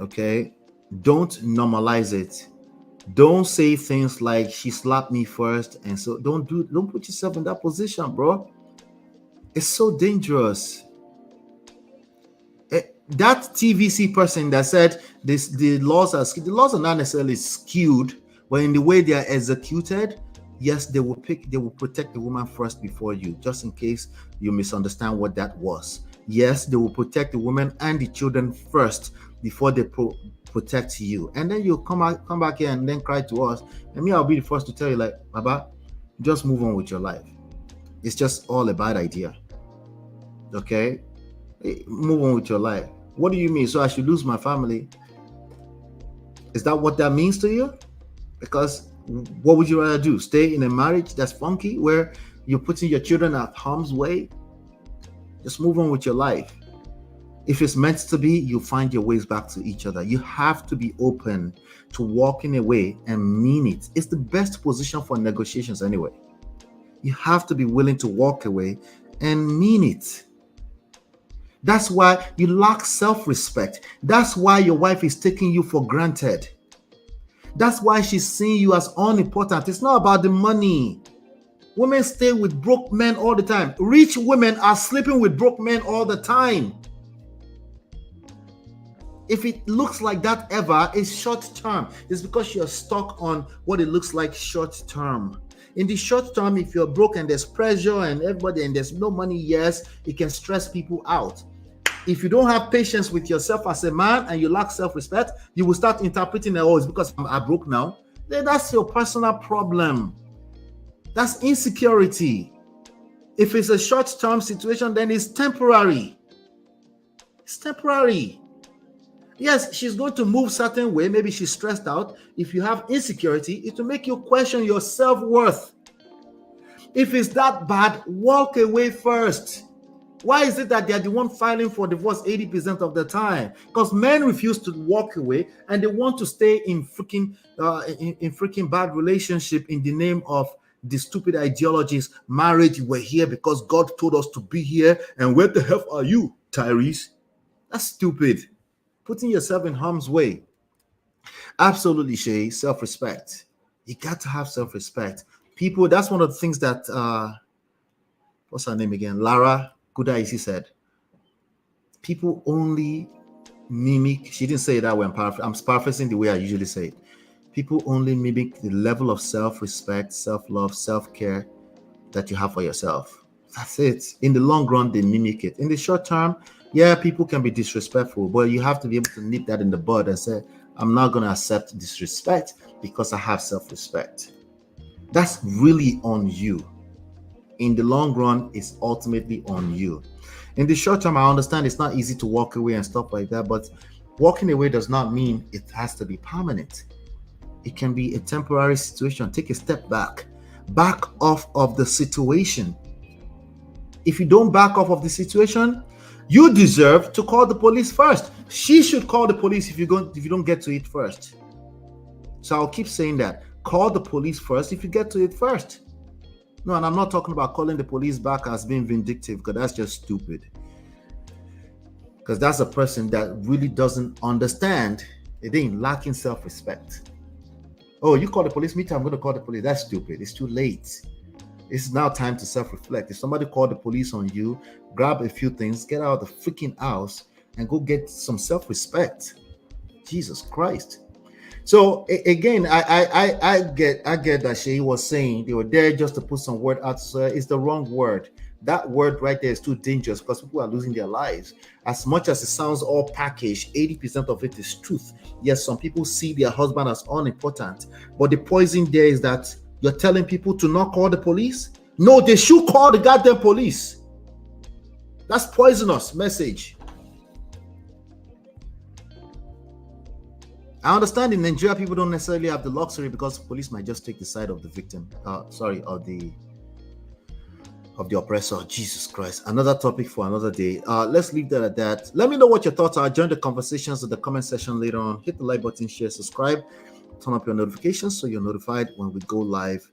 Okay? Don't normalize it. Don't say things like she slapped me first, and so don't put yourself in that position, bro. It's so dangerous. That TVC person that said the laws are not necessarily skewed, but in the way they are executed, yes, they will protect the woman first before you, just in case you misunderstand what that was. Yes, they will protect the woman and the children first before they protect you. And then you come back here and then cry to us. And me, I'll be the first to tell you, like, Baba, just move on with your life. It's just all a bad idea. Okay? Move on with your life. What do you mean? So I should lose my family? Is that what that means to you? Because what would you rather do? Stay in a marriage that's funky where you're putting your children at harm's way? Just move on with your life. If it's meant to be, you find your ways back to each other. You have to be open to walking away and mean it. It's the best position for negotiations anyway. You have to be willing to walk away and mean it. That's why you lack self-respect. That's why your wife is taking you for granted. That's why she's seeing you as unimportant. It's not about the money. Women stay with broke men all the time. Rich women are sleeping with broke men all the time. If it looks like that ever, it's short term. It's because you're stuck on what it looks like short term. In the short term, if you're broke and there's pressure and everybody and there's no money, yes, it can stress people out. If you don't have patience with yourself as a man and you lack self-respect, you will start interpreting that, oh, it's because I'm broke now. Then that's your personal problem. That's insecurity. If it's a short-term situation, then it's temporary. It's temporary. Yes, she's going to move certain way. Maybe she's stressed out. If you have insecurity, it will make you question your self-worth. If it's that bad, walk away first. Why is it that they're the one filing for divorce 80% of the time? Because men refuse to walk away and they want to stay in freaking bad relationship in the name of the stupid ideologies. Marriage, we're here because God told us to be here. And where the hell are you, Tyrese? That's stupid. Putting yourself in harm's way. Absolutely, Shay. Self-respect. You got to have self-respect. People, that's one of the things that, what's her name again? Lara Kudayisi said. People only mimic, she didn't say it that way, I'm paraphrasing the way I usually say it. People only mimic the level of self-respect, self-love, self-care that you have for yourself. That's it. In the long run, they mimic it. In the short term, yeah, people can be disrespectful, but you have to be able to nip that in the bud and say, I'm not going to accept disrespect because I have self-respect. That's really on you. In the long run, it's ultimately on you. In the short term, I understand it's not easy to walk away and stuff like that, but walking away does not mean it has to be permanent. It can be a temporary situation. Take a step back. Back off of the situation. If you don't back off of the situation, you deserve to call the police first. She should call the police if you don't get to it first. So I'll keep saying that. Call the police first if you get to it first. No, and I'm not talking about calling the police back as being vindictive, because that's just stupid. Because that's a person that really doesn't understand. It ain't lacking self-respect. Oh, you call the police, me too, I'm going to call the police. That's stupid. It's too late. It's now time to self-reflect. If somebody called the police on you, grab a few things, get out of the freaking house, and go get some self-respect. Jesus Christ. So again, I get that she was saying they were there just to put some word out. So it's the wrong word. That word right there is too dangerous because people are losing their lives. As much as it sounds all packaged, 80% of it is truth. Yes, some people see their husband as unimportant, but the poison there is that you're telling people to not call the police. No, they should call the goddamn police. That's poisonous message. I understand in Nigeria, people don't necessarily have the luxury because police might just take the side of the victim. Of of the oppressor. Jesus Christ. Another topic for another day. Let's leave that at that. Let me know what your thoughts are. Join the conversations in the comment section later on. Hit the like button, share, subscribe, turn up your notifications so you're notified when we go live.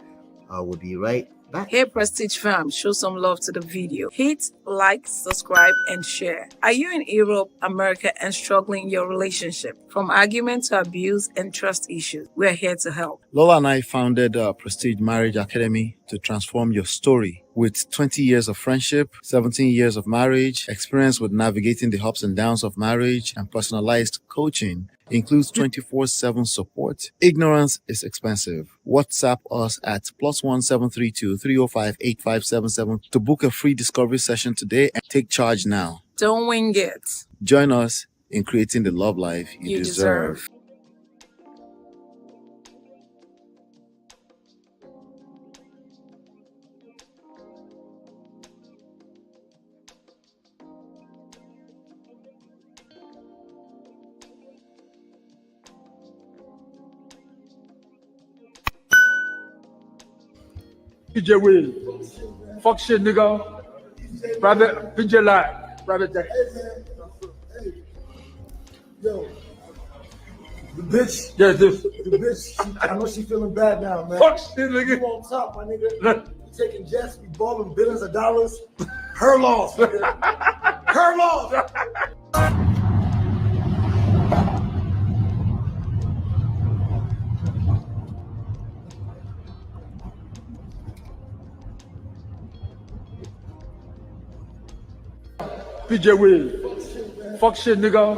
We'll be right back. Hey Prestige fam, show some love to the video. Hit like, subscribe, and share. Are you in Europe, America, and struggling in your relationship? From argument to abuse and trust issues, we're here to help. Lola and I founded Prestige Marriage Academy to transform your story. With 20 years of friendship, 17 years of marriage, experience with navigating the ups and downs of marriage, and personalized coaching, includes 24/7 support. Ignorance is expensive. WhatsApp us at +1 732 305 8577 to book a free discovery session today and take charge now. Don't wing it. Join us in creating the love life you deserve. PJ Will. Fuck shit, nigga. Private, PJ Live. Private Jack. Yo, the bitch. Yeah, this. The bitch. I know she feeling bad now, man. Fuck shit, nigga. You on top, my nigga. You taking jets, we balling billions of dollars. Her loss, nigga. Her loss. PJ Will. Fuck shit, nigga.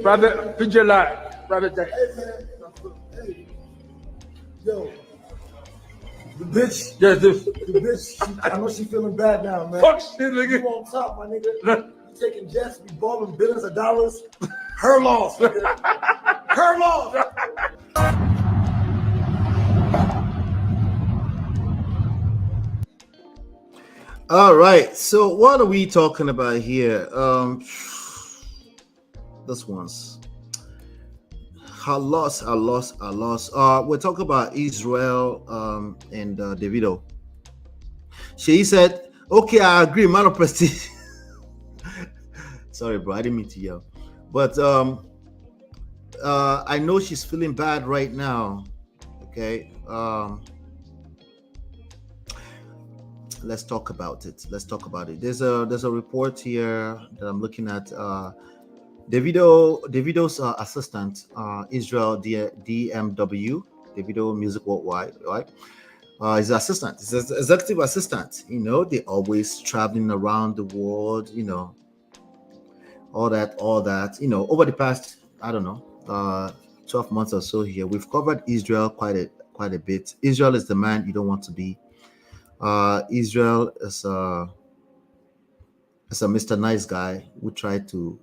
Private, PJ Live. Private Jack. Yo, the bitch. Yeah, this. The bitch. I know she feeling bad now, man. Fuck shit, nigga. You on top, my nigga. You taking jets, we balling billions of dollars. Her loss, nigga. Her loss. All right, so what are we talking about here? This one's a loss. We're talking about Israel and Davido. She said, okay, I agree, man of prestige. Sorry, bro, I didn't mean to yell. But I know she's feeling bad right now. Okay. Let's talk about it. There's a report here that I'm looking at. Davido's assistant, Israel DMW, Davido Music Worldwide, right? His assistant, his executive assistant. You know, they're always traveling around the world. You know, all that. You know, over the past, I don't know, 12 months or so here, we've covered Israel quite a bit. Israel is the man you don't want to be. Israel is a Mr. Nice Guy who tried to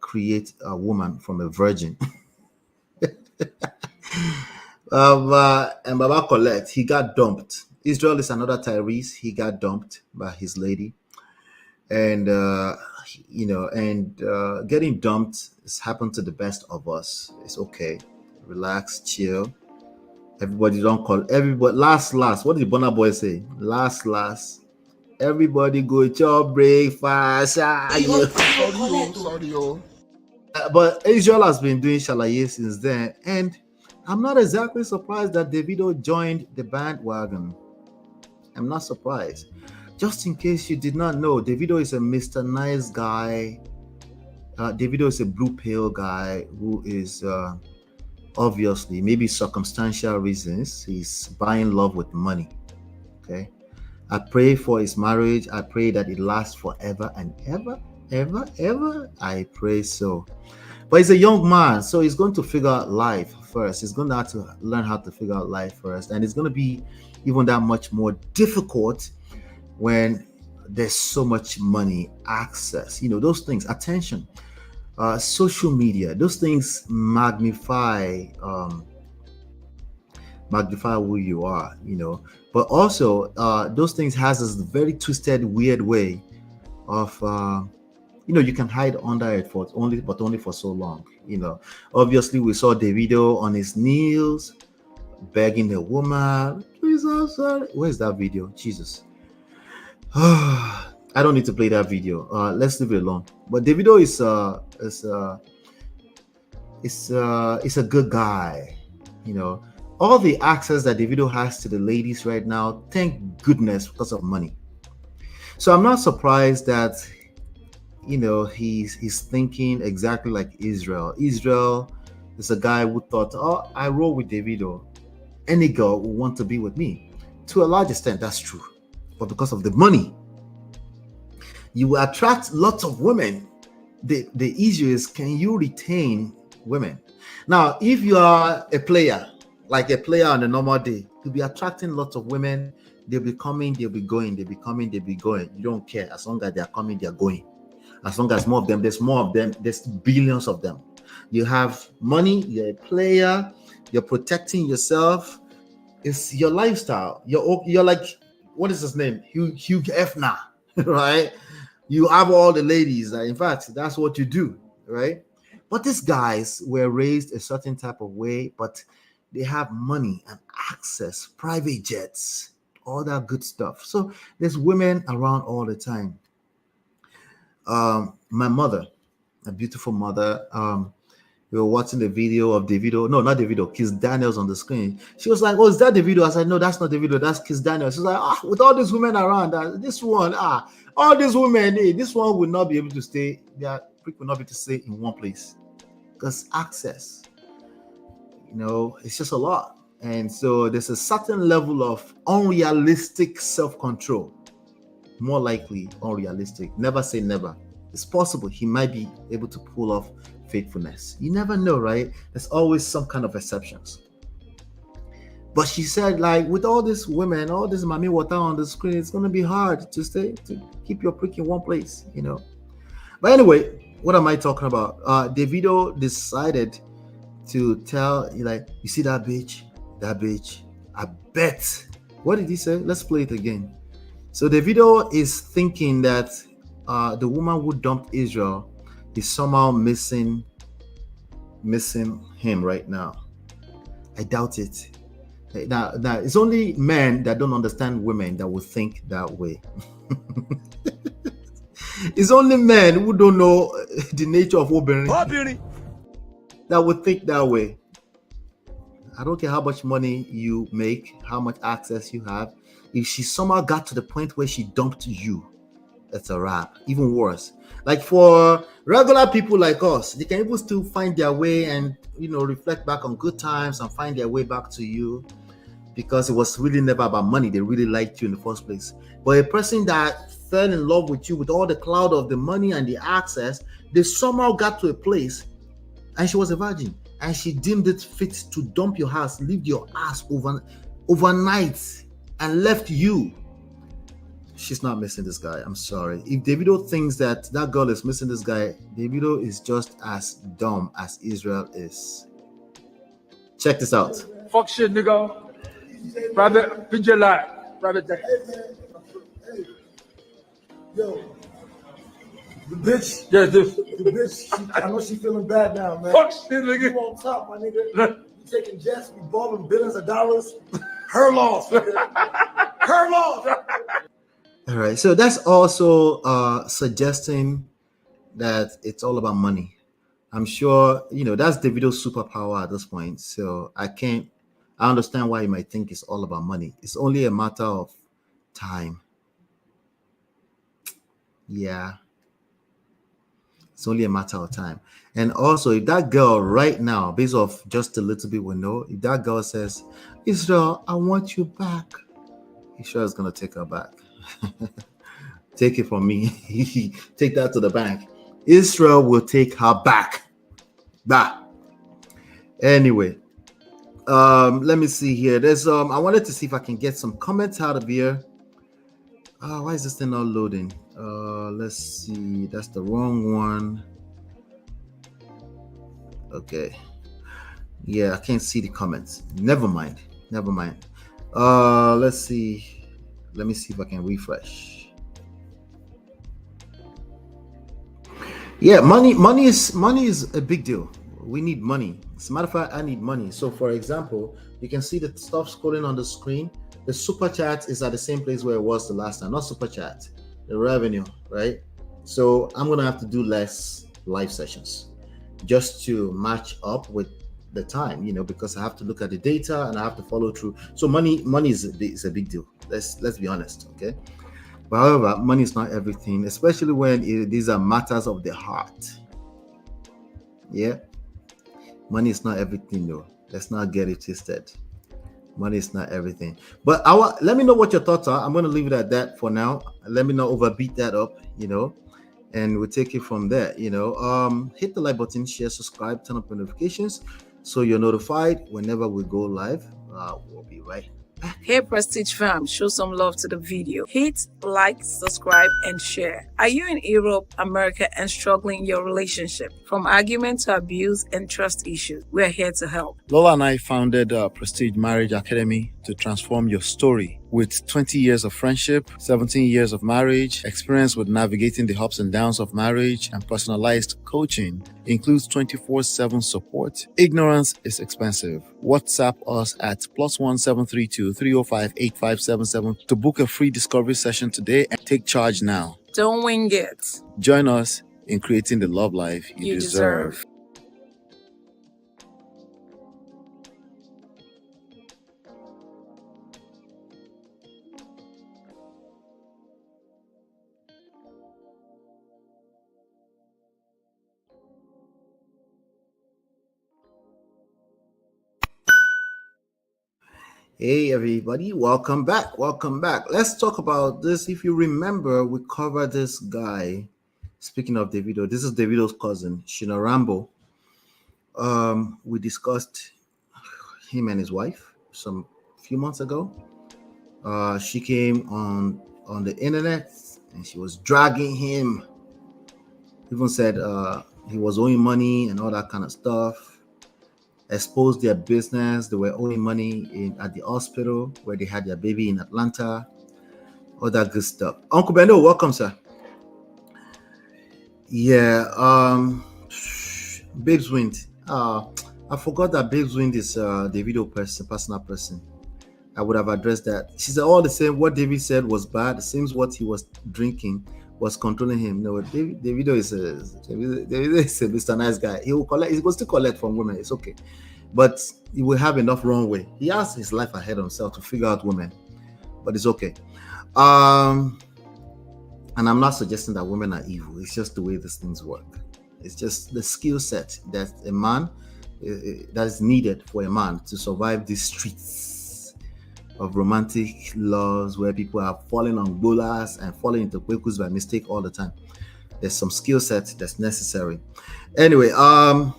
create a woman from a virgin. And Baba Colette, he got dumped. Israel is another Tyrese. He got dumped by his lady, and getting dumped has happened to the best of us. It's okay, relax, chill. Everybody don't call everybody last. What did the Bonner Boy say? Last. Everybody go chop breakfast. But Israel has been doing shalaye since then, and I'm not exactly surprised that Davido joined the bandwagon. I'm not surprised. Just in case you did not know, Davido is a Mr. Nice Guy. Davido is a blue pill guy who is obviously, maybe circumstantial reasons, he's buying love with money. Okay, I pray for his marriage. I pray that it lasts forever and ever. I pray so. But he's a young man, so he's going to figure out life first. He's going to have to learn how to figure out life first, and it's going to be even that much more difficult when there's so much money, access, you know, those things, attention, social media, those things magnify who you are, you know. But also those things has this very twisted, weird way of you know, you can hide under it for only for so long, you know. Obviously we saw Davido on his knees begging a woman, please, I'm sorry. Where's that video? Jesus. I don't need to play that video. Let's leave it alone. But Davido is a good guy. You know, all the access that Davido has to the ladies right now, thank goodness, because of money. So I'm not surprised that, you know, he's thinking exactly like Israel. Israel is a guy who thought, oh, I roll with Davido, any girl will want to be with me. To a large extent, that's true. But because of the money, you will attract lots of women. The issue is, can you retain women? Now, if you are a player, like a player on a normal day, you'll be attracting lots of women. They'll be coming, they'll be going, they'll be coming, they'll be going. You don't care. As long as they're coming, they're going. As long as more of them, there's more of them, there's billions of them. You have money, you're a player, you're protecting yourself. It's your lifestyle. You're like, what is his name? Hugh Hefner, right? You have all the ladies. In fact, that's what you do, right? But these guys were raised a certain type of way, but they have money and access, private jets, all that good stuff. So there's women around all the time. My mother, a beautiful mother, we were watching the video of Davido. No, not Davido, Kiss Daniels on the screen. She was like, oh, is that Davido? I said, no, that's not Davido, that's Kiss Daniels. She's like, with all these women around, this one, all these women, this one will not be able to stay, their prick will not be able to stay in one place. Because access, you know, it's just a lot. And so there's a certain level of unrealistic self-control. More likely unrealistic. Never say never. It's possible he might be able to pull off faithfulness. You never know, right? There's always some kind of exceptions. But she said, like, with all these women, all this mommy water on the screen, it's going to be hard to keep your prick in one place, you know. But anyway, what am I talking about? Davido decided to tell, like, you see that bitch? I bet. What did he say? Let's play it again. So Davido is thinking that the woman who dumped Israel is somehow missing him right now. I doubt it. Now it's only men that don't understand women that will think that way. It's only men who don't know the nature of women that would think that way. I don't care how much money you make, how much access you have. If she somehow got to the point where she dumped you, that's a wrap. Even worse. Like for regular people like us, they can even still find their way and, you know, reflect back on good times and find their way back to you because it was really never about money. They really liked you in the first place. But a person that fell in love with you with all the cloud of the money and the access, they somehow got to a place and she was a virgin and she deemed it fit to dump your house, leave your ass overnight and left you. She's not missing this guy. I'm sorry. If Davido thinks that girl is missing this guy, Davido is just as dumb as Israel is. Check this out. Fuck shit, nigga. Private picture live. Private deck. Hey. Yo. The bitch. Yeah, this. The bitch. I know she feeling bad now, man. Fuck shit, nigga. You on top, my nigga. You taking jets, you balling billions of dollars. Her loss, nigga. Her loss. All right, so that's also suggesting that it's all about money. I'm sure, you know, that's Davido's superpower at this point. So I understand why you might think it's all about money. It's only a matter of time. Yeah. It's only a matter of time. And also, if that girl right now, based off just a little bit we know, if that girl says, Israel, I want you back, Israel is going to take her back. Take it from me. Take that to the bank. Israel will take her back. Bah. Anyway, let me see here. There's I wanted to see if I can get some comments out of here. Why is this thing not loading? Let's see. That's the wrong one. Okay. Yeah, I can't see the comments. Never mind. Let's see. Let me see if I can refresh. Yeah, money is a big deal. We need money. As a matter of fact, I need money. So for example, you can see the stuff scrolling on the screen. the super chat is at the same place where it was the last time. Not super chat, the revenue, right? So I'm gonna have to do less live sessions just to match up with the time, because I have to look at the data and I have to follow through. So money is a big deal. Let's be honest, okay? But however, money is not everything, especially when these are matters of the heart. Yeah, money is not everything, though. Let's not get it twisted. Money is not everything. But let me know what your thoughts are. I'm going to leave it at that for now. Let me not overbeat that up, and we'll take it from there. Hit the like button, share, subscribe, turn up notifications so you're notified whenever we go live. We'll be right back. Hey Prestige fam, show some love to the video. Hit like, subscribe, and share. Are you in Europe, America, and struggling in your relationship? From argument to abuse and trust issues, we're here to help. Lola and I founded Prestige Marriage Academy to transform your story. With 20 years of friendship, 17 years of marriage, experience with navigating the ups and downs of marriage, and personalized coaching, includes 24/7 support. Ignorance is expensive. WhatsApp us at +1 732 305 8577 to book a free discovery session today and take charge now. Don't wing it. Join us in creating the love life you deserve. Hey everybody, welcome back. Let's talk about this. If you remember, we covered this guy. Speaking of Davido, this is Davido's cousin, Sina Rambo. We discussed him and his wife some few months ago. She came on the internet and she was dragging him. Even said he was owing money and all that kind of stuff. Exposed their business. They were owing money at the hospital where they had their baby in Atlanta. All that good stuff. Uncle Bendo, welcome, sir. Yeah, Babes Wind. I forgot that Babes Wind is Davido personal person. I would have addressed that. She said all the same. What David said was bad. It seems what he was drinking was controlling him. No, Davido is a Mr. Nice guy. He will collect. He will still collect from women. It's okay, but he will have enough runway. He has his life ahead of himself to figure out women, but it's okay. And I'm not suggesting that women are evil. It's just the way these things work. It's just the skill set that a man that is needed for a man to survive these streets of romantic loves where people are falling on bolas and falling into kwekus by mistake all the time. There's some skill set that's necessary. Anyway, I'm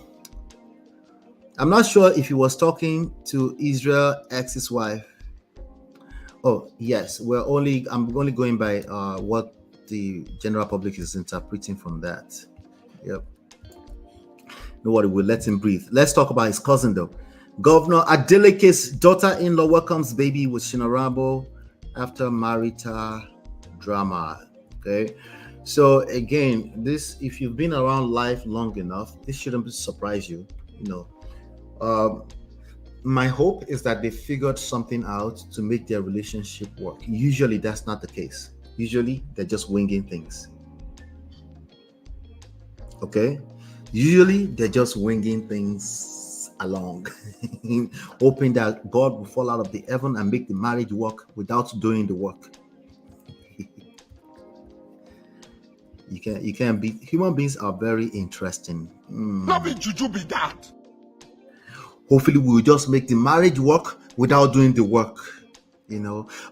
not sure if he was talking to Israel ex his wife. Oh yes, I'm only going by what the general public is interpreting from that. Yep. Nobody will let him breathe. Let's talk about his cousin though. Governor Adeleke's daughter-in-law welcomes baby with Sina Rambo after marital drama. Okay, so again, this, if you've been around life long enough, this shouldn't surprise you. My hope is that they figured something out to make their relationship work. Usually, that's not the case. Usually, they're just winging things. Okay, usually they're just winging things along, hoping that God will fall out of the heaven and make the marriage work without doing the work. You can't be. Human beings are very interesting. Nothing juju be that. Hopefully, we'll just make the marriage work without doing the work.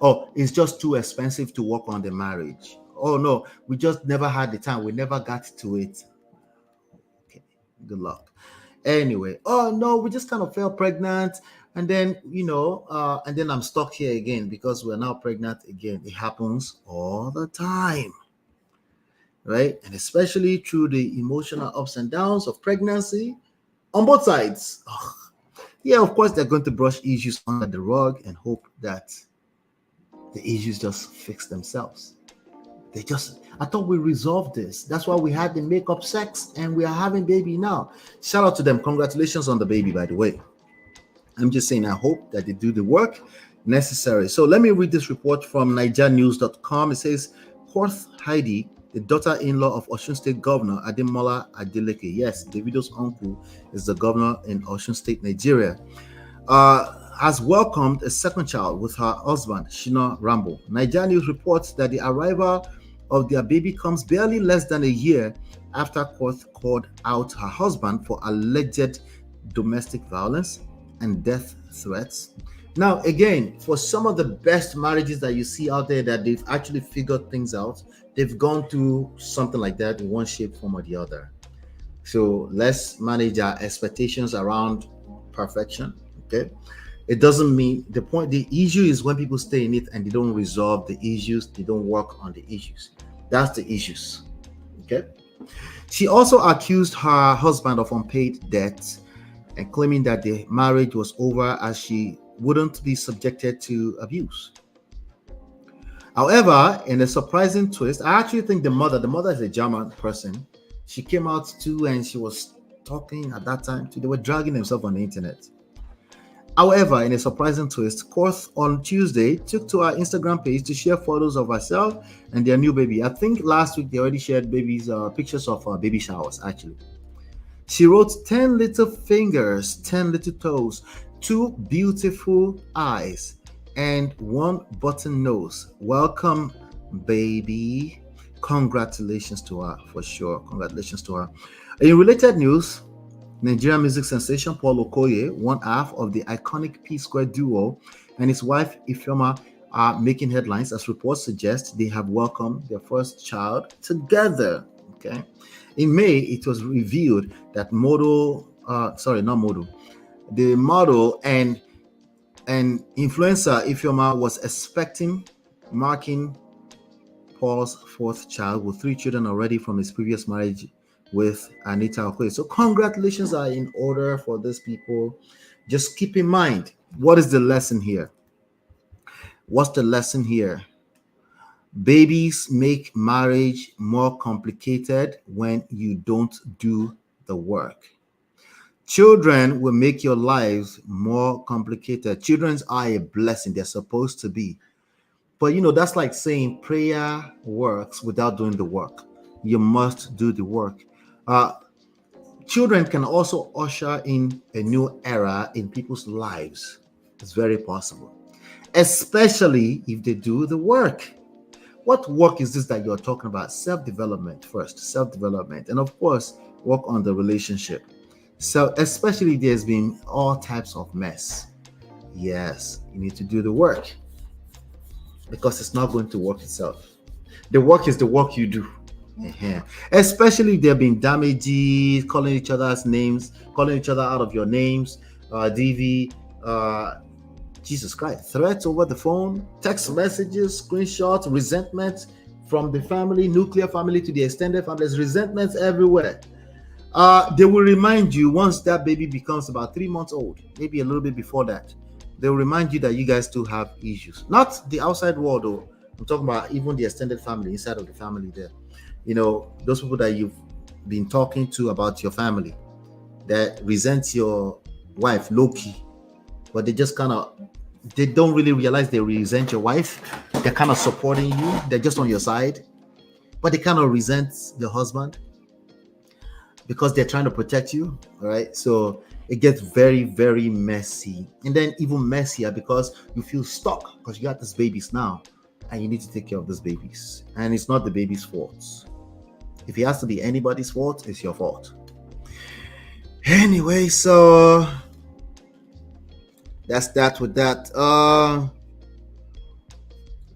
Oh, it's just too expensive to work on the marriage. Oh no, we just never had the time. We never got to it. Okay, good luck. Anyway, oh no, we just kind of fell pregnant, and then and then I'm stuck here again because we're now pregnant again. It happens all the time, right? And especially through the emotional ups and downs of pregnancy on both sides. Yeah, of course they're going to brush issues under the rug and hope that the issues just fix themselves. I thought we resolved this. That's why we had the makeup sex and we are having baby now. Shout out to them. Congratulations on the baby, by the way. I'm just saying, I hope that they do the work necessary. So let me read this report from NigerianNews.com. It says, Fourth Heidi, the daughter-in-law of Osun State Governor Ademola Adeleke, yes, Davido's uncle is the governor in Osun State, Nigeria, has welcomed a second child with her husband, Shina Rambo. Nigerian News reports that the arrival of their baby comes barely less than a year after court called out her husband for alleged domestic violence and death threats. Now, again, for some of the best marriages that you see out there that they've actually figured things out, they've gone through something like that in one shape, form, or the other. So let's manage our expectations around perfection. Okay. It doesn't mean the issue is when people stay in it and they don't resolve the issues, they don't work on the issues. That's the issues. Okay. She also accused her husband of unpaid debts and claiming that the marriage was over as she wouldn't be subjected to abuse. However, in a surprising twist, I actually think the mother is a German person. She came out too and she was talking at that time too. They were dragging themselves on the internet. However, in a surprising twist, Koth on Tuesday took to her Instagram page to share photos of herself and their new baby. I think last week they already shared pictures of baby showers, actually. She wrote 10 little fingers, 10 little toes, 2 beautiful eyes, and 1 button nose. Welcome, baby. Congratulations to her, for sure. Congratulations to her. In related news, Nigerian music sensation Paul Okoye, one half of the iconic P-Square duo, and his wife Ifeoma are making headlines as reports suggest they have welcomed their first child together. Okay. In May, it was revealed that the model and influencer Ifeoma was expecting, marking Paul's 4th child with 3 children already from his previous marriage with Anita Okoye. So congratulations are in order for these people. Just keep in mind, what is the lesson here? What's the lesson here? Babies make marriage more complicated when you don't do the work. Children will make your lives more complicated. Children are a blessing. They're supposed to be. But that's like saying prayer works without doing the work. You must do the work. Children can also usher in a new era in people's lives. It's very possible, especially if they do the work. What work is this that you're talking about? Self-development first, self-development, and of course, work on the relationship. So, especially there's been all types of mess. Yes, you need to do the work because it's not going to work itself. The work is the work you do. Especially there have been damages, calling each other's names, calling each other out of your names, DV, Jesus Christ, threats over the phone, text messages, screenshots, resentment from the family, nuclear family to the extended family. There's resentments everywhere. They will remind you once that baby becomes about 3 months old, maybe a little bit before that, they'll remind you that you guys still have issues. Not the outside world, though. I'm talking about even the extended family, inside of the family there. Those people that you've been talking to about your family that resent your wife low-key, but they don't really realize they resent your wife. They're kind of supporting you. They're just on your side, but they kind of resent your husband because they're trying to protect you. All right. So it gets very, very messy. And then even messier because you feel stuck because you got these babies now and you need to take care of these babies. And it's not the baby's fault. If it has to be anybody's fault, it's your fault. Anyway, so that's that with that.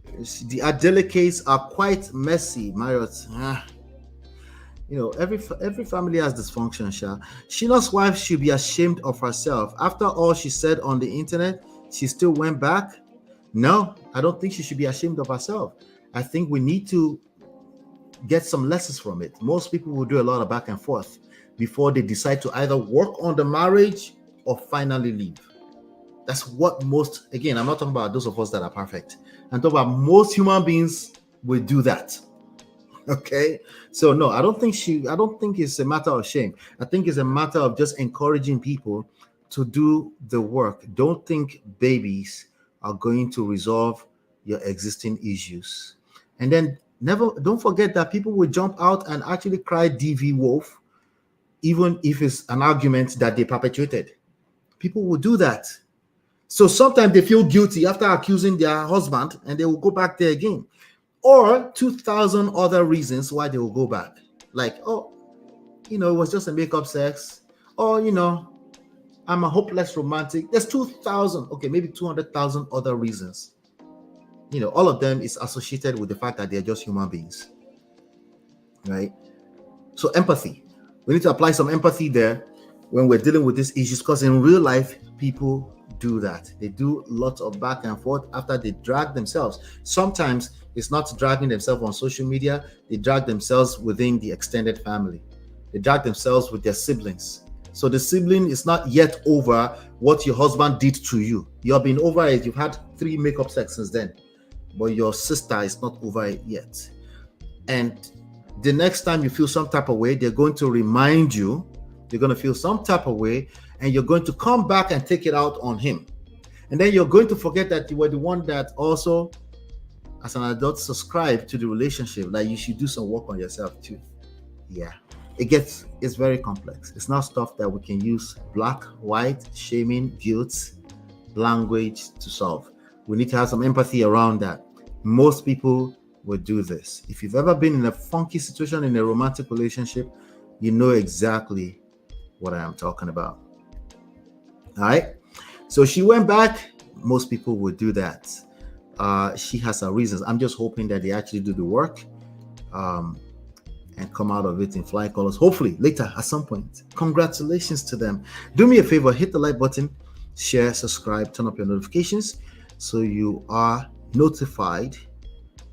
The Adelekes are quite messy, Marriott. Every family has dysfunction, Sha. Shina's wife should be ashamed of herself. After all she said on the internet, she still went back. No, I don't think she should be ashamed of herself. I think we need to get some lessons from it. Most people will do a lot of back and forth before they decide to either work on the marriage or finally leave. That's what again, I'm not talking about those of us that are perfect. I'm talking about most human beings will do that. Okay. So no, I don't think it's a matter of shame. I think it's a matter of just encouraging people to do the work. Don't think babies are going to resolve your existing issues. And then don't forget that people will jump out and actually cry DV wolf, even if it's an argument that they perpetuated. People will do that. So sometimes they feel guilty after accusing their husband and they will go back there again. Or 2,000 other reasons why they will go back. Like, oh, it was just a makeup sex. Or, I'm a hopeless romantic. There's 2,000, okay, maybe 200,000 other reasons. All of them is associated with the fact that they're just human beings, right? So empathy. We need to apply some empathy there when we're dealing with these issues, because in real life, people do that. They do lots of back and forth after they drag themselves. Sometimes it's not dragging themselves on social media. They drag themselves within the extended family. They drag themselves with their siblings. So the sibling is not yet over what your husband did to you. You've been over it. You've had 3 makeup sex since then, but your sister is not over it yet. And the next time you feel some type of way, they're going to remind you. You're going to feel some type of way, and you're going to come back and take it out on him. And then you're going to forget that you were the one that also, as an adult, subscribed to the relationship. Like, you should do some work on yourself too. Yeah. It's very complex. It's not stuff that we can use black, white, shaming, guilt, language to solve. We need to have some empathy around that. Most people will do this. If you've ever been in a funky situation in a romantic relationship, you know exactly what I am talking about. All right. So she went back. Most people would do that. She has her reasons. I'm just hoping that they actually do the work and come out of it in flying colors. Hopefully later at some point. Congratulations to them. Do me a favor, hit the like button, share, subscribe, turn up your notifications so you are notified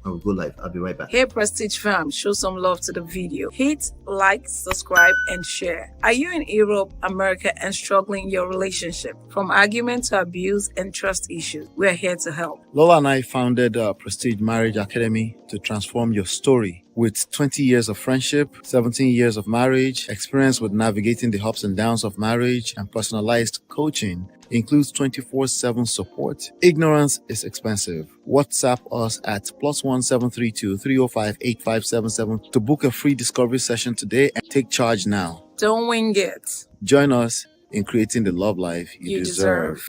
when we go live. I'll be right back. Hey Prestige fam, show some love to the video. Hit like, subscribe, and share. Are you in Europe, America, and struggling in your relationship? From argument to abuse and trust issues, we're here to help. Lola and I founded Prestige Marriage Academy to transform your story. With 20 years of friendship, 17 years of marriage, experience with navigating the ups and downs of marriage, and personalized coaching, includes 24/7 support. Ignorance is expensive. WhatsApp us at +1 732 305 8577 to book a free discovery session today and take charge now. Don't wing it. Join us in creating the love life you deserve.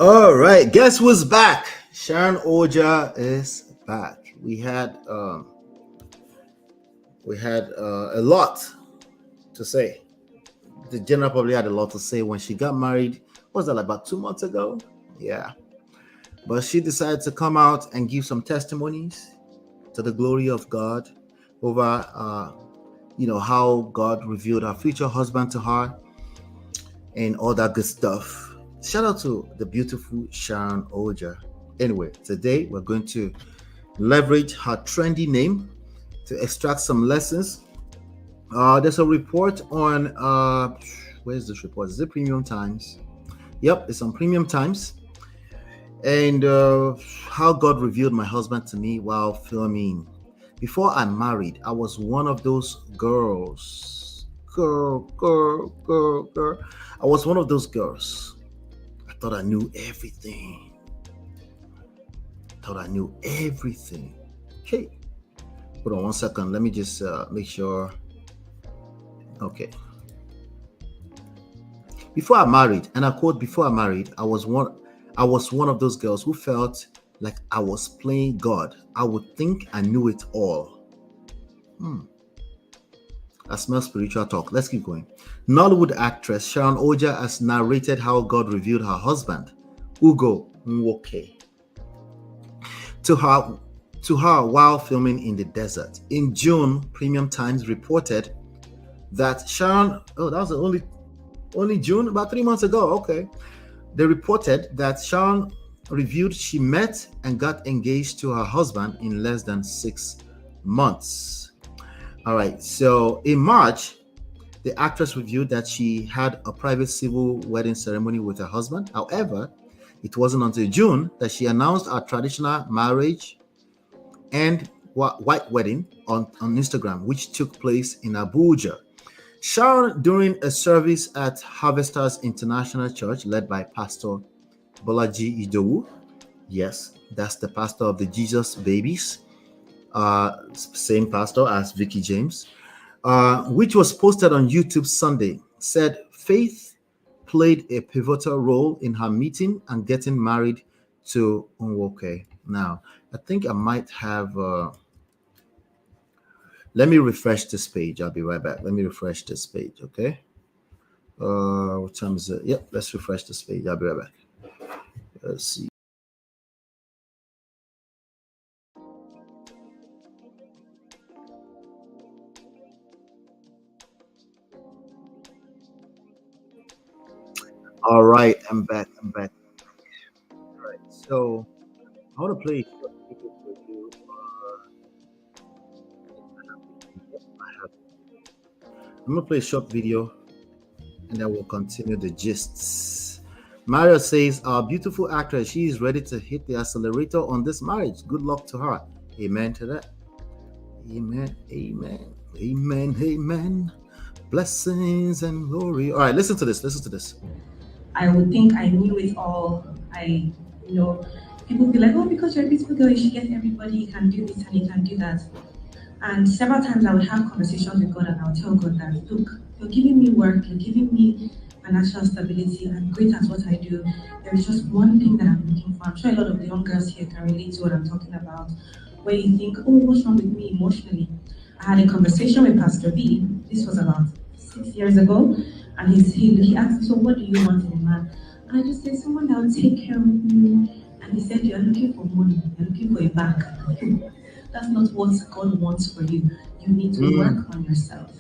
All right, guess who's back? Sharon Ooja is back. We had a lot to say. The general probably had a lot to say when she got married. What was that, like about 2 months ago? Yeah. But she decided to come out and give some testimonies to the glory of God over how God revealed her future husband to her and all that good stuff. Shout out to the beautiful Sharon Ooja. Anyway, today we're going to leverage her trendy name to extract some lessons. There's a report on where's this report? Is it Premium Times? Yep, it's on Premium Times. And how God revealed my husband to me while filming. Before I married, I was one of those girls. Girl. I was one of those girls. I thought I knew everything. Okay. Hold on 1 second. Let me just make sure. Okay. Before I married, and I quote, before I married, I was one of those girls who felt like I was playing God. I would think I knew it all. I smell spiritual talk. Let's keep going. Nollywood actress Sharon Ooja has narrated how God revealed her husband, Ugo Nwoke, to her while filming in the desert. In June, Premium Times reported that Sharon, that was only June, about 3 months ago. Okay. They reported that Sharon revealed she met and got engaged to her husband in less than 6 months. All right. So in March, The actress revealed that she had a private civil wedding ceremony with her husband. However, it wasn't until June that she announced her traditional marriage and white wedding on Instagram, which took place in Abuja. Sharon, during a service at Harvesters International Church led by Pastor Bolaji Idowu, yes, that's the pastor of the Jesus Babies, same pastor as Vicky James, which was posted on YouTube Sunday, said faith played a pivotal role in her meeting and getting married to Omokri. Now, I think I might have... let me refresh this page. I'll be right back. Let me refresh this page, okay? What time is it? Yep, let's refresh this page. I'll be right back. Let's see. All right, I'm back. All right, so I want to play a short video for you. I'm going to play a short video and then we'll continue the gists. Mario says, our beautiful actress, she is ready to hit the accelerator on this marriage. Good luck to her. Amen to that. Amen, amen, amen, amen. Blessings and glory. All right, listen to this. I would think I knew it all. People be like, oh, because you're a beautiful girl, you should get everybody, you can do this and you can do that. And several times I would have conversations with God and I would tell God that, look, you're giving me work, you're giving me financial stability, I'm great at what I do. There is just one thing that I'm looking for. I'm sure a lot of the young girls here can relate to what I'm talking about, where you think, oh, what's wrong with me emotionally? I had a conversation with Pastor B, this was about 6 years ago, and he asked me, so what do you want in a man? And I just said, someone that will take care of me. And he said, you're looking for money, you're looking for a bank. That's not what God wants for you. You need to work on yourself.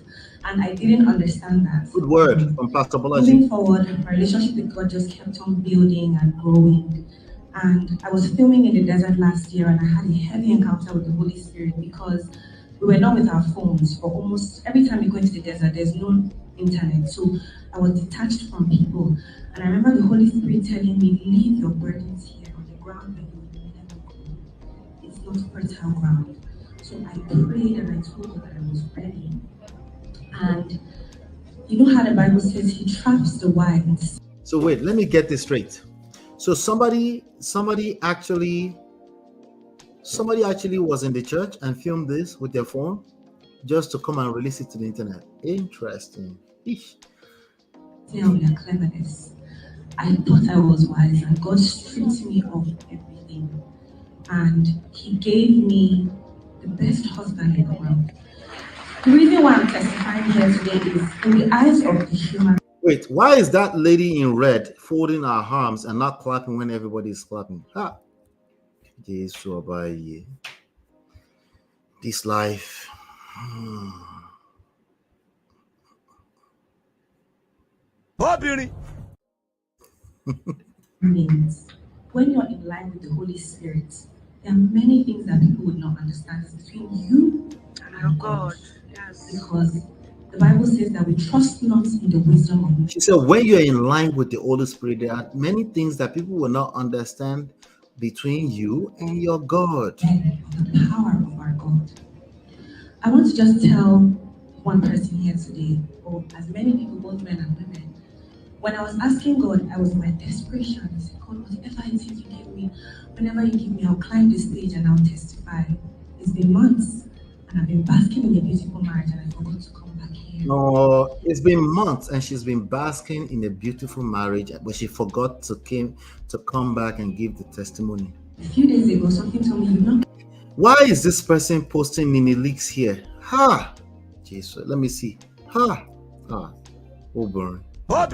And I didn't understand that. Good word from Pastor Bolaji. Moving forward, my relationship with God just kept on building and growing. And I was filming in the desert last year and I had a heavy encounter with the Holy Spirit because we were not with our phones for almost every time we go into the desert, there's no internet. So I was detached from people. And I remember the Holy Spirit telling me, leave your burdens here on the ground where you will never go. It's not fertile ground. So I prayed and I told God that I was ready. And you know how the Bible says he traps the wise. So wait, let me get this straight. So somebody actually was in the church and filmed this with their phone just to come and release it to the internet. Interesting. Eesh. Tell their cleverness. I thought I was wise and God stripped me of everything. And he gave me the best husband in the world. The reason why I'm testifying here today is in the eyes of the human. Wait, why is that lady in red folding her arms and not clapping when everybody is clapping? Ha! This life. Means when you're in line with the Holy Spirit, there are many things that people would not understand. It's between you and God. Yes. Because the Bible says that we trust not in the wisdom of men. She said, when you're in line with the Holy Spirit, there are many things that people will not understand between you and your God. The power of our God. I want to just tell one person here today, or as many people, both men and women, when I was asking God, I was in my desperation. I said, God, whatever it is you give me, whenever you give me, I'll climb the stage and I'll testify. It's been months, and I've been basking in a beautiful marriage, and I forgot to come back here. No, it's been months, and she's been basking in a beautiful marriage, but she forgot to come back and give the testimony. A few days ago, something told me, you know. Why is this person posting mini leaks here? Ha! Jesus, let me see. Ha! Oh, burn. Kept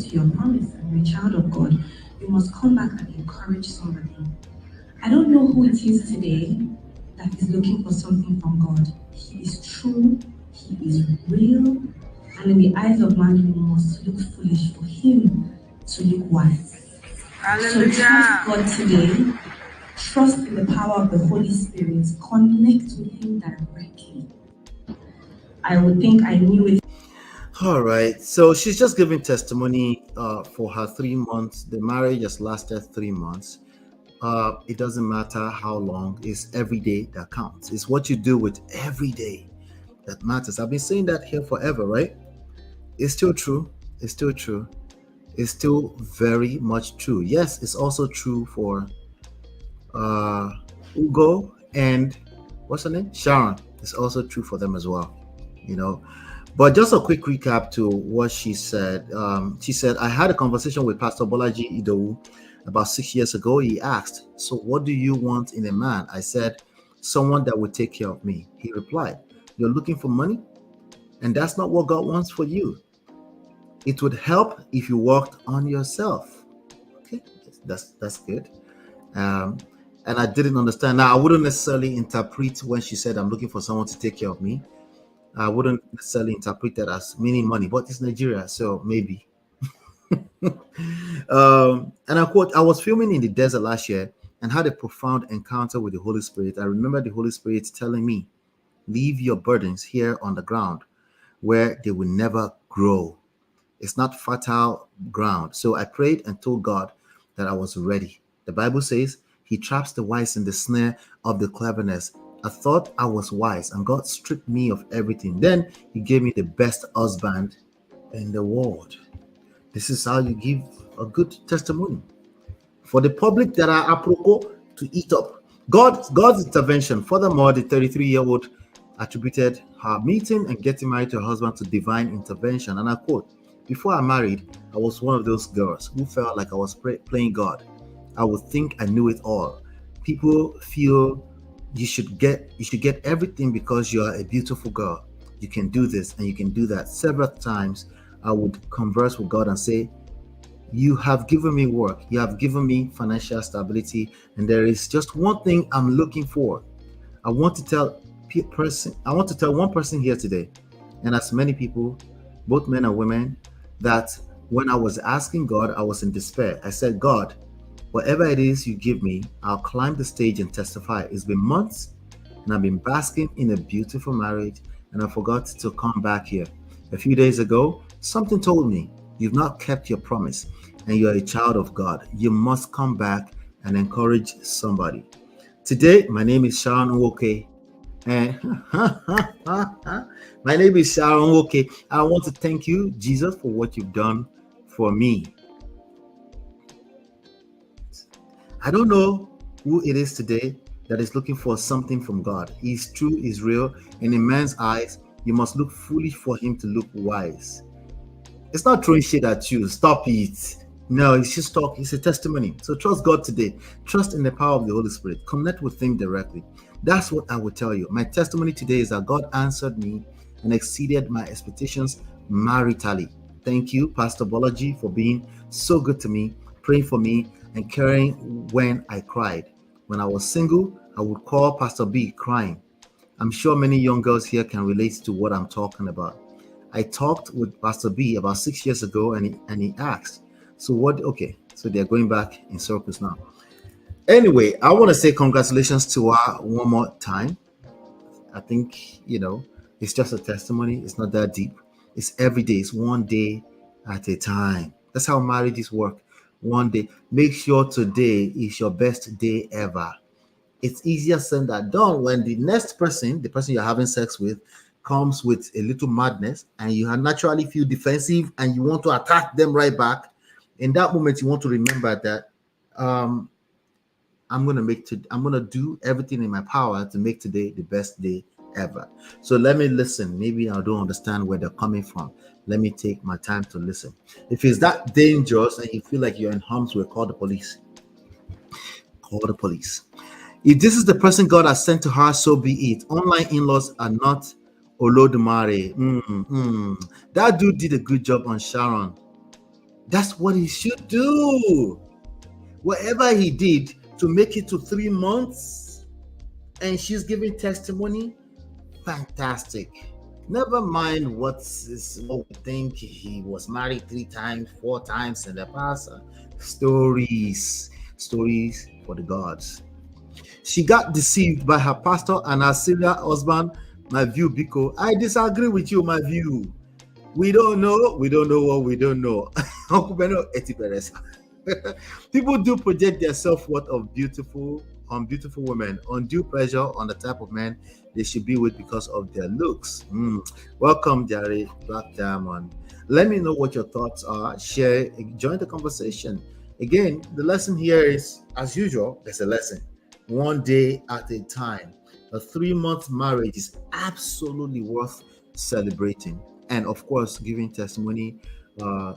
to your promise, and you're a child of God. You must come back and encourage somebody. I don't know who it is today that is looking for something from God. He is true, he is real, and in the eyes of man, you must look foolish for him to look wise. Hallelujah. So trust God today, trust in the power of the Holy Spirit, connect with him directly. I would think I knew it. All right. So she's just giving testimony for her 3 months. The marriage has lasted 3 months. It doesn't matter how long, it's every day that counts. It's what you do with every day that matters. I've been saying that here forever, right? It's still true. It's still true. It's still very much true. Yes, it's also true for Ugo and what's her name? Sharon. It's also true for them as well, you know. But just a quick recap to what she said. She said, I had a conversation with Pastor Bolaji Idowu about 6 years ago. He asked, so what do you want in a man? I said, someone that will take care of me. He replied, you're looking for money? And that's not what God wants for you. It would help if you worked on yourself. Okay, that's good. And I didn't understand. Now, I wouldn't necessarily interpret when she said, I'm looking for someone to take care of me. I wouldn't necessarily interpret that as meaning money, but it's Nigeria, so maybe. And I quote, I was filming in the desert last year and had a profound encounter with the Holy Spirit. I remember the Holy Spirit telling me, leave your burdens here on the ground where they will never grow. It's not fertile ground. So I prayed and told God that I was ready. The Bible says he traps the wise in the snare of the cleverness. I thought I was wise and God stripped me of everything. Then he gave me the best husband in the world. This is how you give a good testimony. For the public that are apropos to eat up. God's intervention. Furthermore, the 33-year-old attributed her meeting and getting married to her husband to divine intervention. And I quote, before I married, I was one of those girls who felt like I was playing God. I would think I knew it all. People feel you should get everything because you are a beautiful girl. You can do this and you can do that. Several times I would converse with God and say, you have given me work, you have given me financial stability, and there is just one thing I'm looking for. I want to tell one person here today, and as many people, both men and women, that when I was asking God, I was in despair. I said, God, whatever it is you give me, I'll climb the stage and testify. It's been months and I've been basking in a beautiful marriage and I forgot to come back here. A few days ago, something told me, you've not kept your promise and you're a child of God. You must come back and encourage somebody. Today, my name is Sharon Nwoke. And my name is Sharon Nwoke. I want to thank you, Jesus, for what you've done for me. I don't know who it is today that is looking for something from God. He's true, he's real, and in man's eyes, you must look foolish for him to look wise. It's not throwing shit at you. Stop it. No, it's just talk. It's a testimony. So trust God today. Trust in the power of the Holy Spirit. Connect with him directly. That's what I would tell you. My testimony today is that God answered me and exceeded my expectations maritally. Thank you, Pastor Bolaji, for being so good to me, praying for me, and caring when I cried. When I was single, I would call Pastor B crying. I'm sure many young girls here can relate to what I'm talking about. I talked with Pastor B about 6 years ago and he asked, so what? Okay, so they're going back in circles now. Anyway, I want to say congratulations to her one more time. I think, it's just a testimony. It's not that deep. It's every day. It's one day at a time. That's how marriages work. One day. Make sure today is your best day ever. It's easier said than done when the next person, the person you're having sex with, comes with a little madness and you naturally feel defensive and you want to attack them right back. In that moment, you want to remember that I'm gonna do everything in my power to make today the best day ever. So let me listen. Maybe I don't understand where they're coming from. Let me take my time to listen. If it's that dangerous and you feel like you're in harm's way, call the police. Call the police. If this is the person God has sent to her, so be it. Online in-laws are not Olodumare. That dude did a good job on Sharon. That's what he should do. Whatever he did to make it to 3 months and she's giving testimony, fantastic. Never mind what we think he was married 3 times, 4 times in the past. Stories for the gods. She got deceived by her pastor and her serial husband My view, Biko. I disagree with you, my view. We don't know. We don't know what we don't know. Uncle Beno, Eti Perez. People do project their self-worth of beautiful on beautiful women, undue pressure on the type of men they should be with because of their looks. Welcome, Jerry Black Diamond. Let me know what your thoughts are. Share, join the conversation. Again, the lesson here is, as usual, there's a lesson. One day at a time. A 3-month marriage is absolutely worth celebrating, and of course, giving testimony. I'm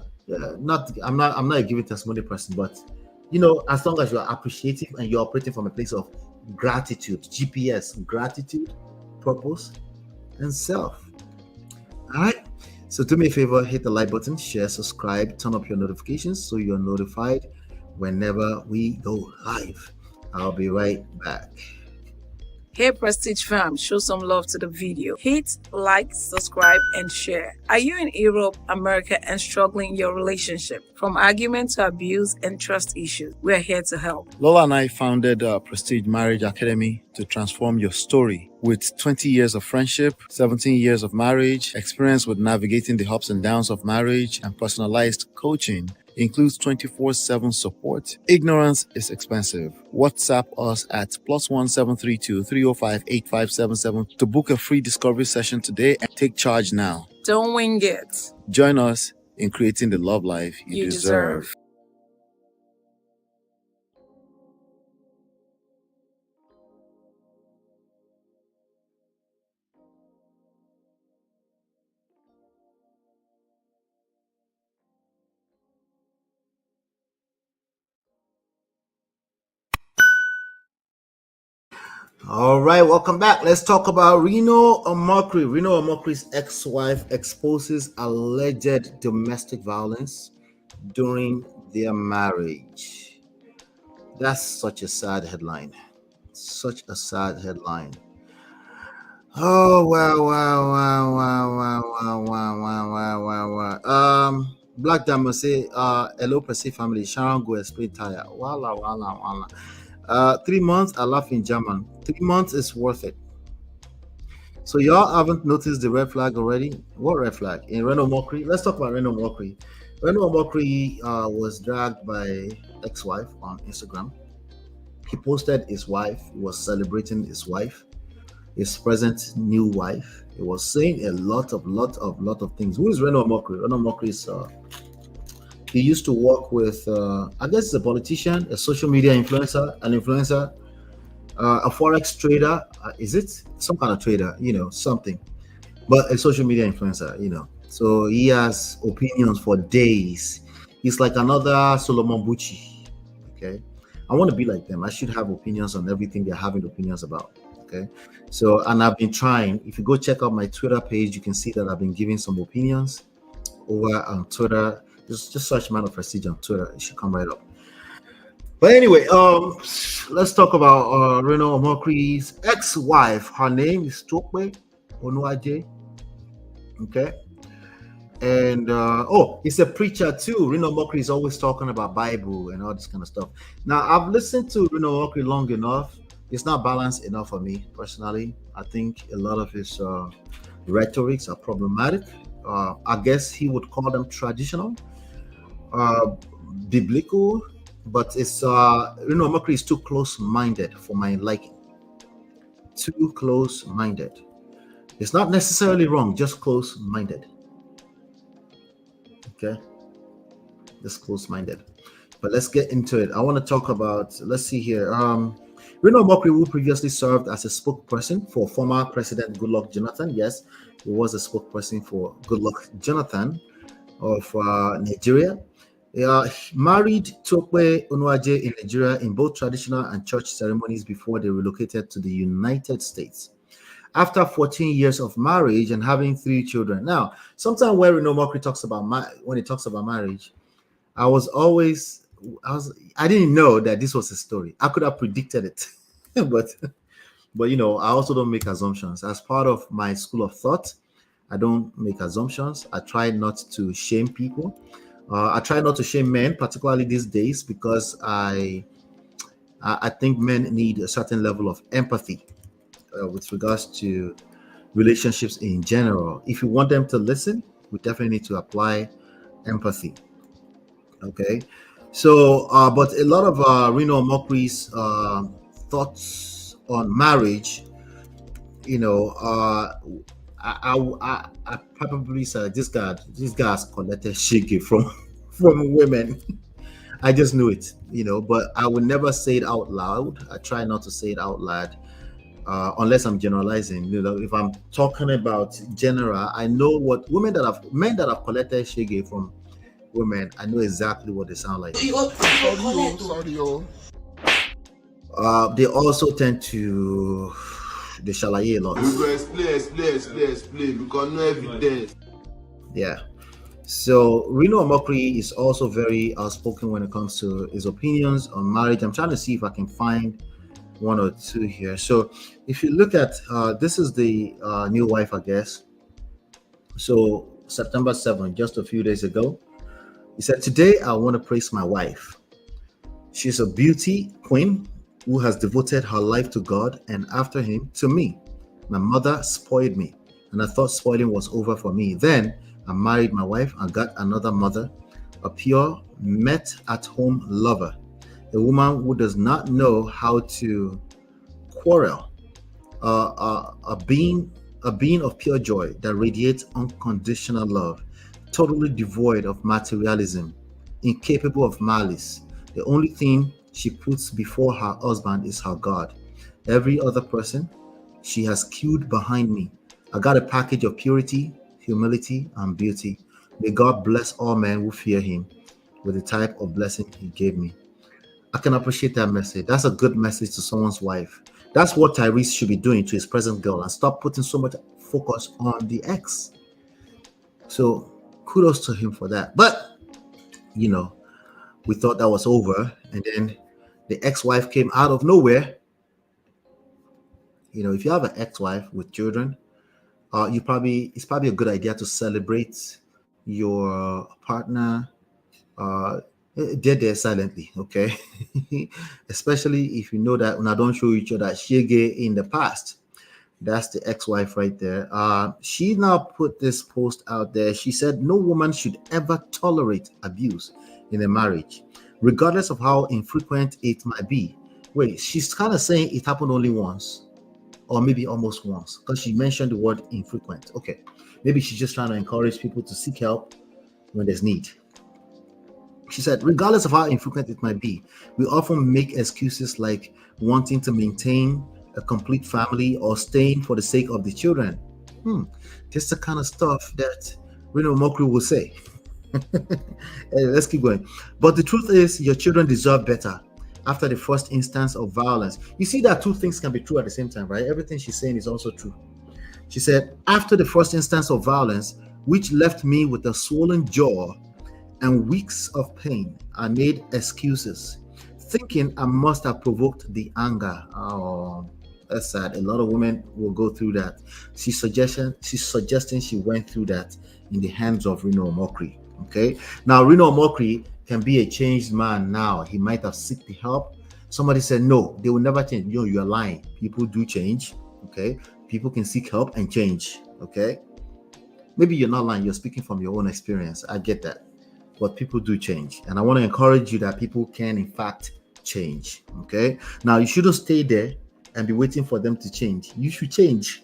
not a giving testimony person, but as long as you are appreciative and you're operating from a place of gratitude, GPS, gratitude, purpose, and self. All right. So do me a favor, hit the like button, share, subscribe, turn up your notifications so you're notified whenever we go live. I'll be right back. Hey Prestige fam, show some love to the video. Hit like, subscribe, and share. Are you in Europe, America, and struggling in your relationship? From argument to abuse and trust issues, we're here to help. Lola and I founded Prestige Marriage Academy to transform your story. With 20 years of friendship, 17 years of marriage, experience with navigating the ups and downs of marriage, and personalized coaching, includes 24/7 support. Ignorance is expensive. WhatsApp us at +1 732 305 8577 to book a free discovery session today and take charge now. Don't wing it. Join us in creating the love life you deserve. All right, welcome back. Let's talk about Reno Omokri. Reno Omokri's ex-wife exposes alleged domestic violence during their marriage. That's such a sad headline. Such a sad headline. Oh wow. Black Diamond say, hello, Percy family. Sharon go explain tire. Wala. 3 months, I laugh in German. 3 months is worth it. So y'all haven't noticed the red flag already? What red flag? In Reno Omokri? Let's talk about Reno Omokri. Reno Omokri was dragged by ex-wife on Instagram. He posted his wife. He was celebrating his wife, his present new wife. He was saying a lot of things. Who is Reno Omokri? Reno Omokri is he used to work with, I guess he's a politician, a social media influencer, an influencer, a forex trader. Is it some kind of trader? Something, but a social media influencer. So he has opinions for days. He's like another Solomon Bucci. Okay, I want to be like them. I should have opinions on everything they're having opinions about. Okay, so and I've been trying. If you go check out my Twitter page, you can see that I've been giving some opinions over on Twitter. Just search Man of Prestige on Twitter. It should come right up. But anyway, let's talk about Reno Omokri's ex-wife. Her name is Tokwe Onuaje. Okay. And he's a preacher too. Reno Omokri is always talking about Bible and all this kind of stuff. Now, I've listened to Reno Omokri long enough. It's not balanced enough for me personally. I think a lot of his rhetorics are problematic. I guess he would call them traditional, biblical, but it's Reno Omokri is too close-minded for my liking. Too close-minded. It's not necessarily wrong, just close-minded. Okay, just close-minded. But let's get into it. I want to talk about. Let's see here. Reno Omokri, who previously served as a spokesperson for former President Goodluck Jonathan. Yes, he was a spokesperson for Goodluck Jonathan of Nigeria. Married Tokwe Onuaje in Nigeria in both traditional and church ceremonies before they relocated to the United States. After 14 years of marriage and having 3 children. Now, sometimes when Reno Omokri talks about when he talks about marriage, I didn't know that this was a story. I could have predicted it, but I also don't make assumptions. As part of my school of thought, I don't make assumptions. I try not to shame people. I try not to shame men, particularly these days, because I think men need a certain level of empathy with regards to relationships in general. If you want them to listen, we definitely need to apply empathy. Okay. So, but a lot of Reno Omokri's thoughts on marriage, you know, I probably said this guy's collected shiggy from from women. I just knew it, you know, but I would never say it out loud. I try not to say it out loud unless I'm generalizing. You know, if I'm talking about general, I know what men that have collected shiggy from women. I know exactly what they sound like. They also tend to they shalaye a lot. Explain, because no evidence. Yeah. So Reno Omokri is also very outspoken when it comes to his opinions on marriage. I'm trying to see if I can find one or two here. So if you look at this is the new wife, I guess. So September 7th, just a few days ago, he said, "Today I want to praise my wife. She's a beauty queen who has devoted her life to God and after him to me. My mother spoiled me, and I thought spoiling was over for me. Then I married my wife and got another mother, a pure, met at home lover, a woman who does not know how to quarrel, a being of pure joy that radiates unconditional love, totally devoid of materialism, incapable of malice. The only thing she puts before her husband is her God. Every other person she has queued behind me. I got a package of purity, humility, and beauty. May God bless all men who fear him with the type of blessing he gave me." I can appreciate that message. That's a good message to someone's wife. That's what Tyrese should be doing to his present girl and stop putting so much focus on the ex. So kudos to him for that. But, you know, we thought that was over. And then the ex-wife came out of nowhere. You know, if you have an ex-wife with children, it's probably a good idea to celebrate your partner dead there silently, okay? Especially if you know that when I don't show each other shege in the past. That's the ex-wife right there. She now put this post out there. She said, "No woman should ever tolerate abuse in a marriage, regardless of how infrequent it might be." Wait, she's kind of saying it happened only once, or maybe almost once, because she mentioned the word infrequent. Okay, maybe she's just trying to encourage people to seek help when there's need. She said, "Regardless of how infrequent it might be, we often make excuses like wanting to maintain a complete family or staying for the sake of the children." Just the kind of stuff that Reno Omokri will say. Anyway, let's keep going. "But the truth is, your children deserve better after the first instance of violence." You see that two things can be true at the same time, right? Everything she's saying is also true. She said, "After the first instance of violence, which left me with a swollen jaw and weeks of pain, I made excuses, thinking I must have provoked the anger." Oh, that's sad. A lot of women will go through that. She's suggesting she went through that in the hands of Reno Omokri. Okay. Now Reno Omokri can be a changed man now. He might have sought the help. Somebody said, "No, they will never change." You are lying. People do change. Okay. People can seek help and change. Okay. Maybe you're not lying. You're speaking from your own experience. I get that. But people do change. And I want to encourage you that people can, in fact, change. Okay. Now, you shouldn't stay there and be waiting for them to change. You should change.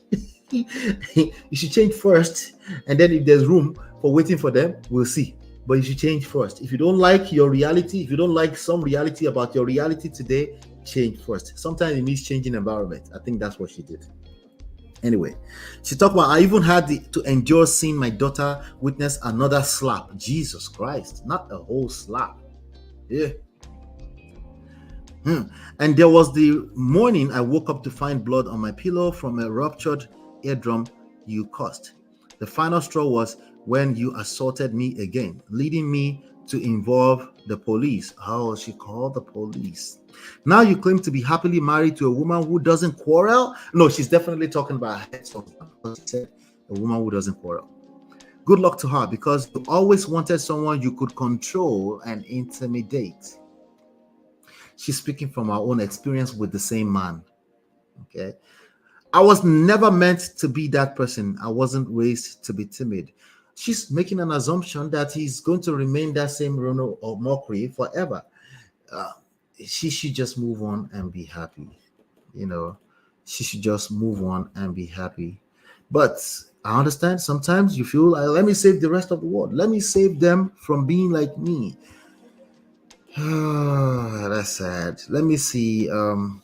You should change first. And then if there's room for waiting for them, we'll see. But you should change first. If you don't like your reality, if you don't like some reality about your reality today, change first. Sometimes it means changing environment. I think that's what she did. Anyway, she talked about, "I even had to endure seeing my daughter witness another slap." Jesus Christ, not a whole slap. Yeah. "And there was the morning I woke up to find blood on my pillow from a ruptured eardrum you caused. The final straw was when you assaulted me again, leading me to involve the police." Oh, she called the police. "Now you claim to be happily married to a woman who doesn't quarrel." No, she's definitely talking about her ex-husband. She said a woman who doesn't quarrel. "Good luck to her, because you always wanted someone you could control and intimidate." She's speaking from her own experience with the same man. Okay. I was never meant to be that person. I wasn't raised to be timid. She's making an assumption that he's going to remain that same Reno or Omokri forever. Uh, she should just move on and be happy. You know, she should just move on and be happy. But I understand sometimes you feel like, let me save the rest of the world. Let me save them from being like me. That's sad. Let me see. Hold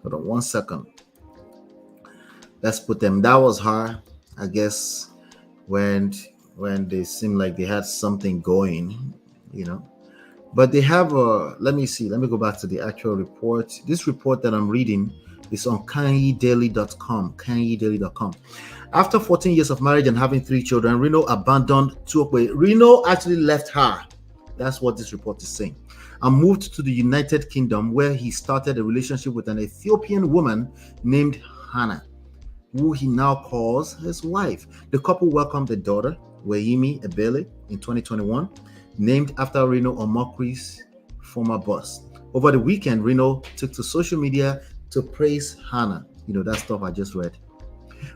on 1 second. Let's put them. That was her, I guess, when they seemed like they had something going, you know. But they have a. Let me see. Let me go back to the actual report. This report that I'm reading is on kanyedaily.com. Kanyedaily.com. After 14 years of marriage and having 3 children, Reno abandoned Tuokwe. Reno actually left her. That's what this report is saying. And moved to the United Kingdom, where he started a relationship with an Ethiopian woman named Hannah, who he now calls his wife. The couple welcomed a daughter, Wehimi Ebele, in 2021, named after Reno Omokri's former boss. Over the weekend, Reno took to social media to praise Hannah. You know, that stuff I just read.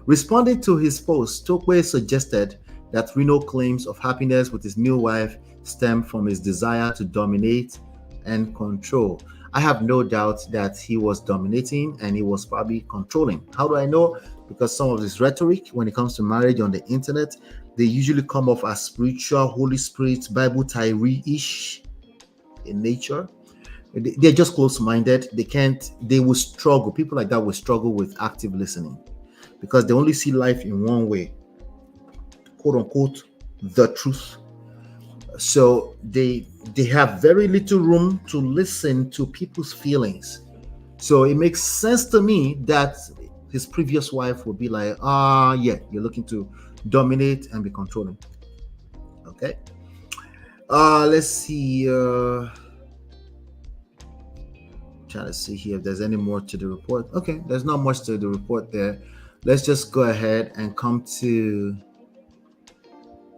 Responding to his post, Tokwe suggested that Reno claims of happiness with his new wife stem from his desire to dominate and control. I have no doubt that he was dominating and he was probably controlling. How do I know? Because some of this rhetoric, when it comes to marriage on the internet, they usually come off as spiritual, Holy Spirit, Bible Tyree-ish in nature. They're just close-minded. They will struggle. People like that will struggle with active listening because they only see life in one way, quote unquote, the truth. So they have very little room to listen to people's feelings. So it makes sense to me that his previous wife would be like, yeah, you're looking to dominate and be controlling. Okay. Let's see. Trying to see here if there's any more to the report. Okay, there's not much to the report there. Let's just go ahead and come to.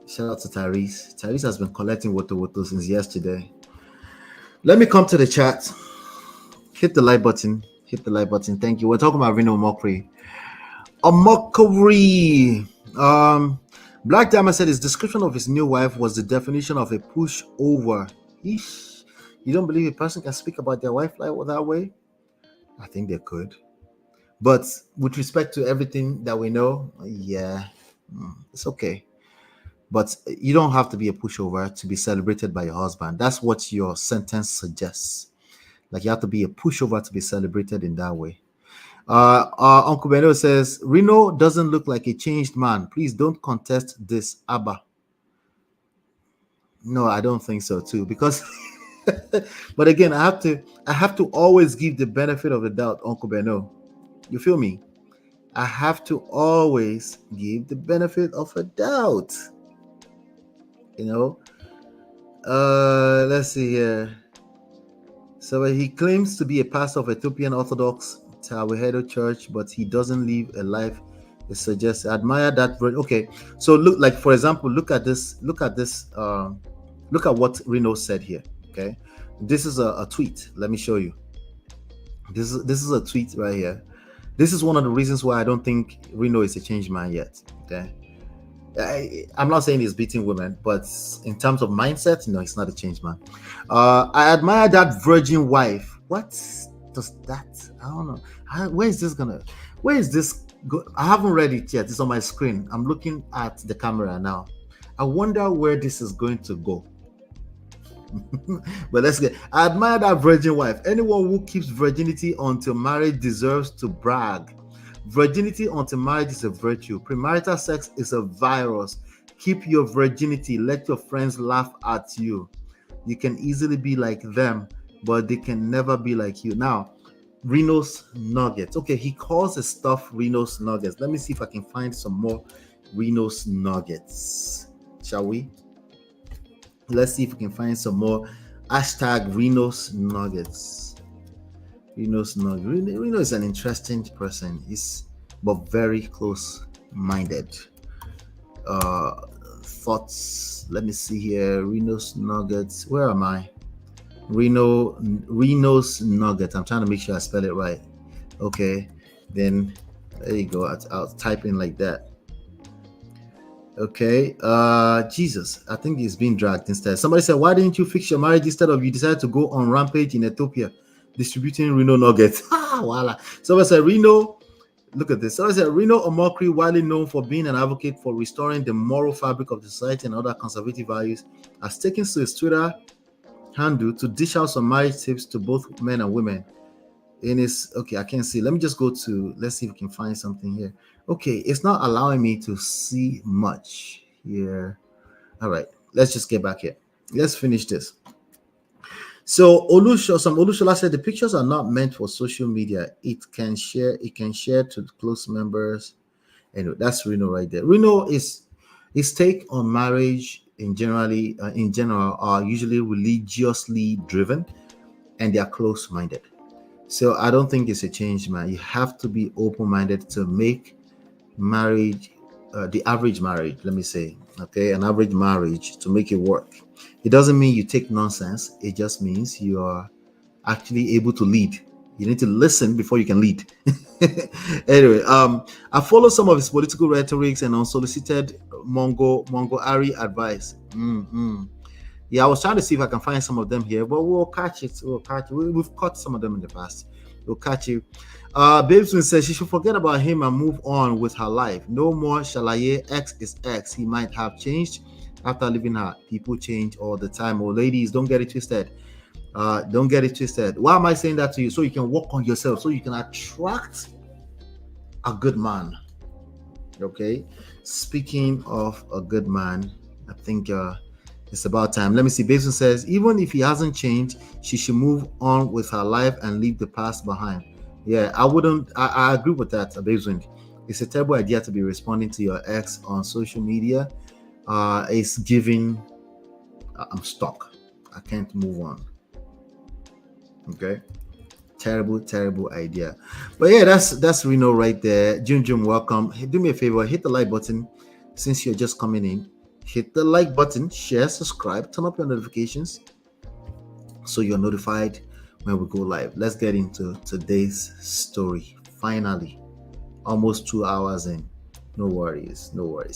Shout out to Tyrese. Tyrese has been collecting Woto since yesterday. Let me come to the chat. Hit the like button. Hit the like button. Thank you. We're talking about Reno Omokri. Omokri. Black Diamond said his description of his new wife was the definition of a pushover. Eesh. You don't believe a person can speak about their wife like that way? I think they could. But with respect to everything that we know, yeah, it's okay. But you don't have to be a pushover to be celebrated by your husband. That's what your sentence suggests. Like you have to be a pushover to be celebrated in that way. Uncle Beno says, Reno doesn't look like a changed man. Please don't contest this, Abba. No, I don't think so too. Because, but again, I have to always give the benefit of the doubt, Uncle Beno. You feel me? I have to always give the benefit of a doubt. You know, let's see here. So he claims to be a pastor of Ethiopian Orthodox Tawehedo Church, but he doesn't live a life. It suggests admire that. Okay, so look, like for example, look at this. Look at what Reno said here. Okay, this is a tweet. Let me show you. This is a tweet right here. This is one of the reasons why I don't think Reno is a changed man yet. Okay. I'm not saying he's beating women, but in terms of mindset, no, he's not a changed man. I admire that virgin wife. What does that? I don't know. Where is this go? I haven't read it yet. It's on my screen. I'm looking at the camera now. I wonder where this is going to go. But let's get. I admire that virgin wife. Anyone who keeps virginity until marriage deserves to brag. Virginity until marriage is a virtue. Premarital sex is a virus. Keep your virginity. Let your friends laugh at you. You can easily be like them, but they can never be like you. Now, Reno's nuggets. Okay, he calls his stuff Reno's nuggets. Let me see if I can find some more Reno's nuggets. Shall we? Let's see if we can find some more hashtag Reno's nuggets. Reno's nuggets. Reno is an interesting person. He's but very close-minded. Thoughts. Let me see here. Reno's nuggets. Where am I? Reno's nuggets. I'm trying to make sure I spell it right. Okay. Then there you go. I'll type in like that. Okay. Jesus, I think he's being dragged instead. Somebody said, why didn't you fix your marriage instead of you decided to go on rampage in Ethiopia distributing Reno nuggets? Voila. Somebody said, Reno, look at this. Somebody said, Reno Omokri, widely known for being an advocate for restoring the moral fabric of the society and other conservative values, has taken to his Twitter handle to dish out some marriage tips to both men and women. In his, okay, I can't see. Let me just go to, let's see if we can find something here. Okay, it's not allowing me to see much here. All right, let's just get back here. Let's finish this. So Olushola said the pictures are not meant for social media. It can share to close members. Anyway, that's Reno right there. Reno is his take on marriage in general are usually religiously driven, and they are close-minded. So I don't think it's a change, man. You have to be open-minded to make marriage, the average marriage, let me say, okay, an average marriage, to make it work. It doesn't mean you take nonsense. It just means you are actually able to lead. You need to listen before you can lead. Anyway, I follow some of his political rhetorics and unsolicited Mongo-Ari advice. Yeah, I was trying to see if I can find some of them here, but we'll catch it. We've caught some of them in the past. We'll catch you. Babeswin says she should forget about him and move on with her life. No more Shalaye, X is X. He might have changed after leaving her. People change all the time. Oh, ladies, don't get it twisted. Don't get it twisted. Why am I saying that to you? So you can work on yourself, so you can attract a good man. Okay. Speaking of a good man, I think it's about time. Let me see. Basin says, even if he hasn't changed, she should move on with her life and leave the past behind. Yeah, I wouldn't. I agree with that, Basin. It's a terrible idea to be responding to your ex on social media. It's giving, I'm stuck. I can't move on. Okay. Terrible idea. But yeah, that's Reno right there. Jun, welcome. Hey, do me a favor, hit the like button since you're just coming in. Hit the like button, share, subscribe, turn up your notifications so you're notified when we go live. Let's get into today's story. Finally, almost 2 hours in. No worries.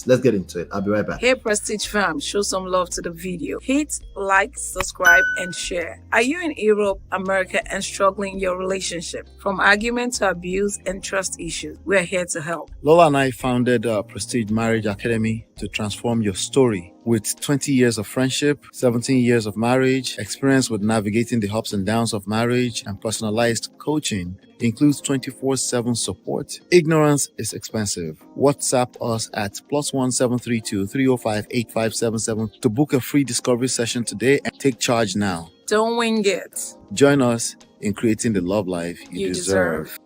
Let's get into it. I'll be right back. Hey Prestige fam, show some love to the video. Hit like, subscribe, and share. Are you in Europe, America, and struggling in your relationship? From argument to abuse and trust issues, we're here to help. Lola and I founded Prestige Marriage Academy to transform your story. With 20 years of friendship, 17 years of marriage, experience with navigating the ups and downs of marriage, and personalized coaching, includes 24/7 support. Ignorance is expensive. WhatsApp us at +1 732 305 8577 to book a free discovery session today and take charge now. Don't wing it. Join us in creating the love life you deserve.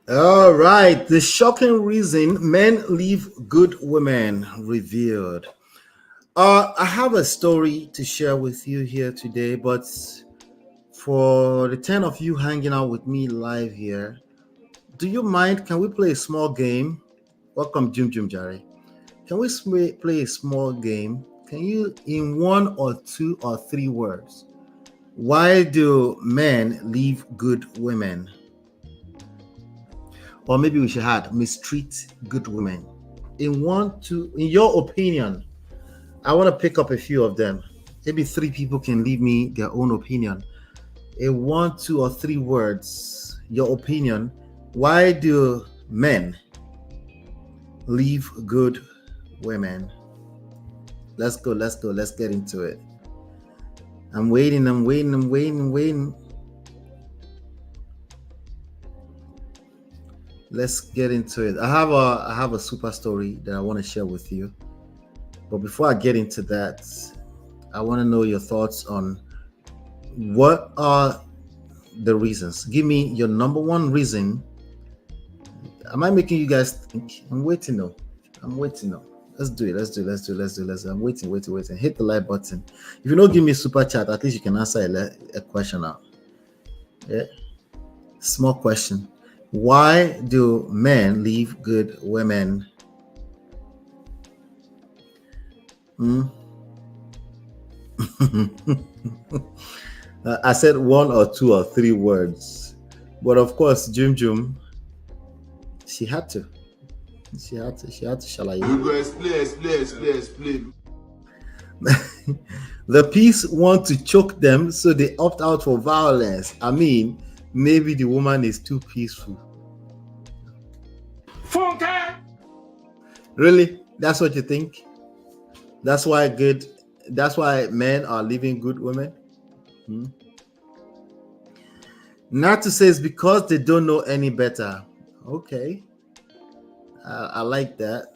All right, the shocking reason men leave good women revealed. I have a story to share with you here today, but for the 10 of you hanging out with me live here, do you mind? Can we play a small game? Welcome, Jim Jari. Can we play a small game? Can you, in 1 or 2 or 3 words, why do men leave good women? Or maybe we should add mistreat good women. In your opinion, I want to pick up a few of them. Maybe 3 people can leave me their own opinion. In 1, 2, or 3 words, your opinion, why do men leave good women? Let's go. Let's get into it. I'm waiting. Let's get into it. I have a super story that I want to share with you. But before I get into that, I want to know your thoughts on what are the reasons. Give me your number 1 reason. Am I making you guys think? I'm waiting though. Let's do it. I'm waiting. Hit the like button. If you don't give me super chat, at least you can answer a question now. Yeah. Small question. Why do men leave good women? I said one or two or three words, but of course, Jum, she had to. Shall I? You go explain. The peace want to choke them, so they opt out for violence. I mean, maybe the woman is too peaceful. Funke! Really? That's what you think? That's why men are leaving good women? Not to say it's because they don't know any better. Okay. I like that.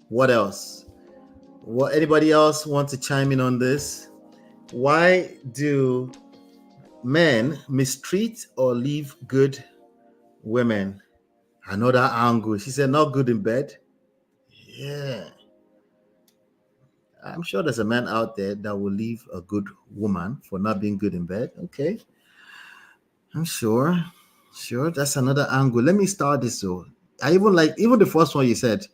What else? Anybody else want to chime in on this? Why do men mistreat or leave good women? Another angle. She said, not good in bed. Yeah. I'm sure there's a man out there that will leave a good woman for not being good in bed. Okay. I'm sure. That's another angle. Let me start this though. I even the first one you said,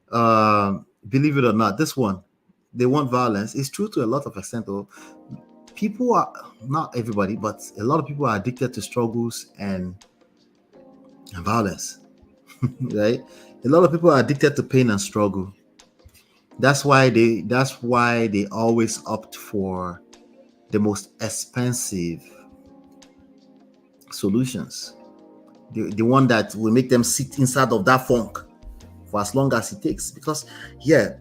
believe it or not, this one, they want violence. It's true to a lot of extent though. People are, not everybody, but a lot of people are addicted to struggles and violence. Right? A lot of people are addicted to pain and struggle. That's why they always opt for the most expensive solutions. The one that will make them sit inside of that funk for as long as it takes. Because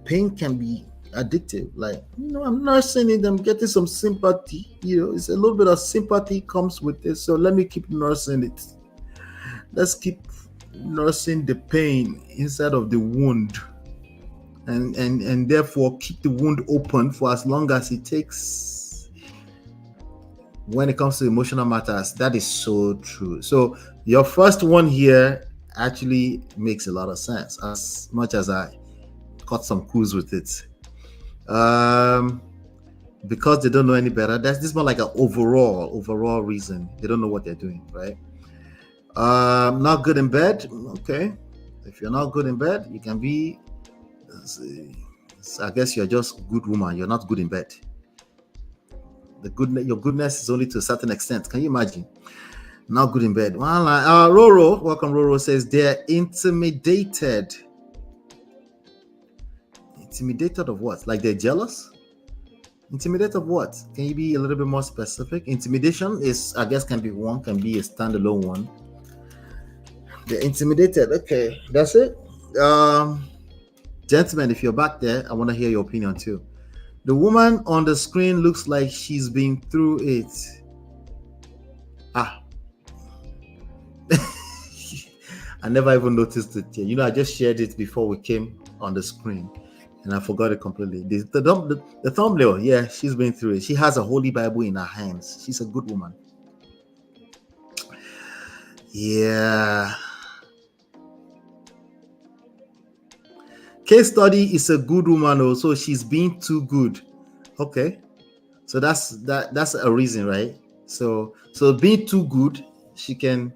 pain can be addictive. Like, I'm nursing it, I'm getting some sympathy. It's a little bit of sympathy comes with it. So let me keep nursing it. Let's keep nursing the pain inside of the wound. And therefore keep the wound open for as long as it takes. When it comes to emotional matters, that is so true. So your first one here actually makes a lot of sense, as much as I caught some clues with it. Because they don't know any better. This is more like an overall reason. They don't know what they're doing, right? Not good in bed. Okay. If you're not good in bed, you can be, I guess you're just a good woman. You're not good in bed. Your goodness is only to a certain extent. Can you imagine? Not good in bed. Well, Roro, welcome. Roro says they're intimidated. Intimidated of what? Like they're jealous? Intimidated of what? Can you be a little bit more specific? Intimidation is, I guess, can be a standalone one. They're intimidated. Okay, that's it. Gentlemen, if you're back there, I want to hear your opinion too. The woman on the screen looks like she's been through it. I never even noticed it. I just shared it before we came on the screen and I forgot it completely. The thumbnail, yeah, she's been through it. She has a Holy Bible in her hands. She's a good woman. Yeah. Case study is a good woman also. She's been too good. Okay. So that's a reason, right? So being too good, she can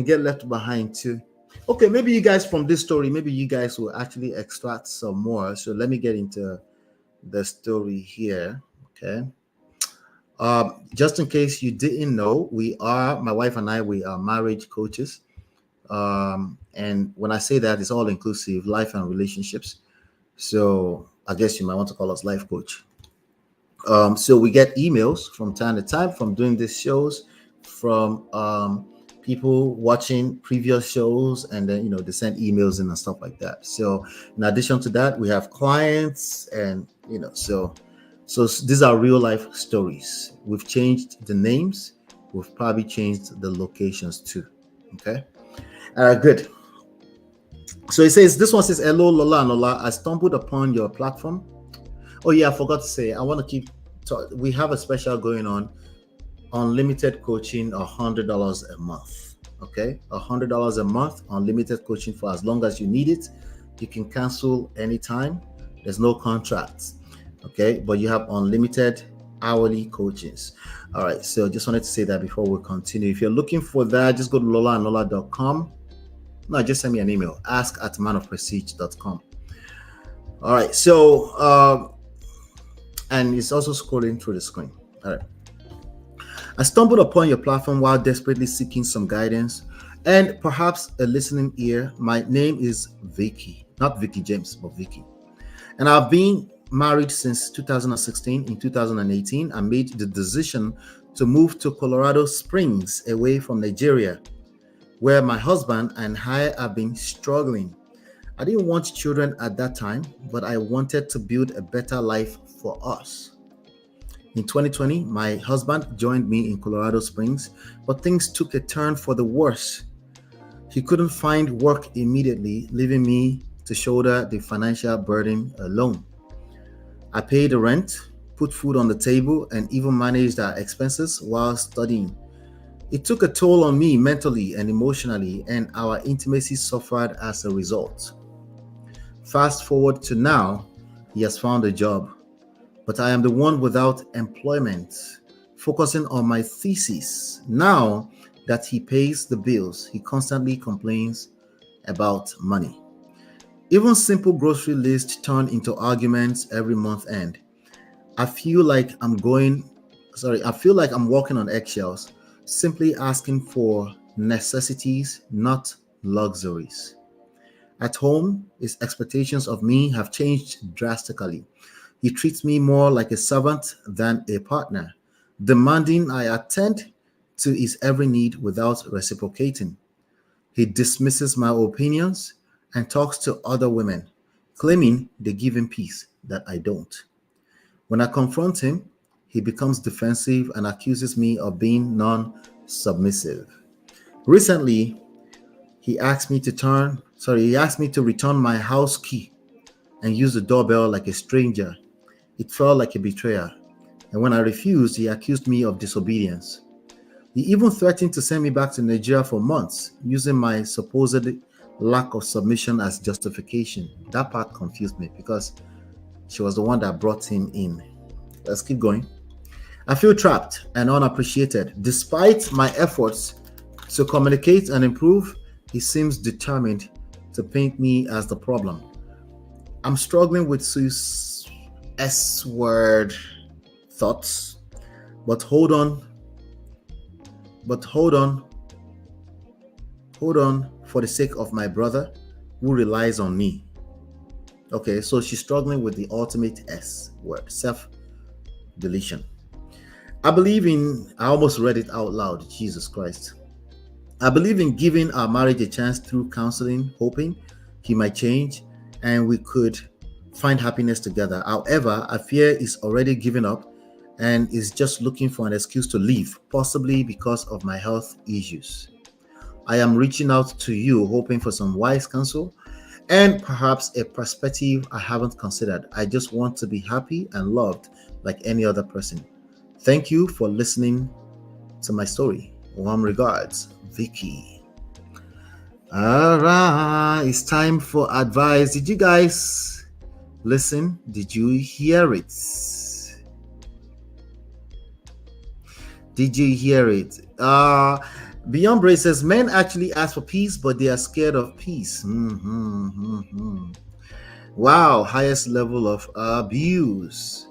get left behind too. Okay, maybe you guys from this story, maybe you guys will actually extract some more. So let me get into the story here. Okay. Just in case you didn't know, my wife and I, we are marriage coaches. And when I say that, it's all inclusive, life and relationships. So I guess you might want to call us life coach. So we get emails from time to time from doing these shows, from people watching previous shows, and then they send emails in and stuff like that. So in addition to that, we have clients, and so these are real life stories. We've changed the names, we've probably changed the locations too. Okay. Good. So it says, this one says, hello, Lola and Lola. I stumbled upon your platform. Oh yeah, I forgot to say, I want to we have a special going on, unlimited coaching, $100 a month. Okay, $100 a month, unlimited coaching for as long as you need it. You can cancel anytime. There's no contracts. Okay, but you have unlimited hourly coachings. All right, so just wanted to say that before we continue. If you're looking for that, just go to lola.com. No, just send me an email, ask@manofprestige.com. All right, so and it's also scrolling through the screen. All right. I stumbled upon your platform while desperately seeking some guidance and perhaps a listening ear. My name is Vicky, not Vicky James, but Vicky. And I've been married since 2016. In 2018, I made the decision to move to Colorado Springs, away from Nigeria, where my husband and I have been struggling. I didn't want children at that time, but I wanted to build a better life for us. In 2020, my husband joined me in Colorado Springs, but things took a turn for the worse. He couldn't find work immediately, leaving me to shoulder the financial burden alone. I paid the rent, put food on the table, and even managed our expenses while studying. It took a toll on me mentally and emotionally, and our intimacy suffered as a result. Fast forward to now, he has found a job, but I am the one without employment, focusing on my thesis. Now that he pays the bills, he constantly complains about money. Even simple grocery lists turn into arguments every month end. I feel like I'm walking on eggshells, simply asking for necessities, not luxuries. At home, his expectations of me have changed drastically. He treats me more like a servant than a partner, demanding I attend to his every need without reciprocating. He dismisses my opinions and talks to other women, claiming they give him peace that I don't. When I confront him, he becomes defensive and accuses me of being non-submissive. Recently, he asked me to return my house key and use the doorbell like a stranger. It felt like a betrayal. And when I refused, he accused me of disobedience. He even threatened to send me back to Nigeria for months, using my supposed lack of submission as justification. That part confused me because she was the one that brought him in. Let's keep going. I feel trapped and unappreciated. Despite my efforts to communicate and improve, he seems determined to paint me as the problem. I'm struggling with Sue's S-word thoughts, but hold on for the sake of my brother who relies on me. Okay, so she's struggling with the ultimate S word, self-deletion. I almost read it out loud, Jesus Christ. I believe in giving our marriage a chance through counseling, hoping he might change and we could find happiness together. However, I fear he's already given up and is just looking for an excuse to leave, possibly because of my health issues. I am reaching out to you, hoping for some wise counsel and perhaps a perspective I haven't considered. I just want to be happy and loved like any other person. Thank you for listening to my story. Warm regards, Vicky. All right, it's time for advice. Did you guys listen? Did you hear it? Did you hear it? Beyond Brace says, men actually ask for peace, but they are scared of peace. Wow, highest level of abuse.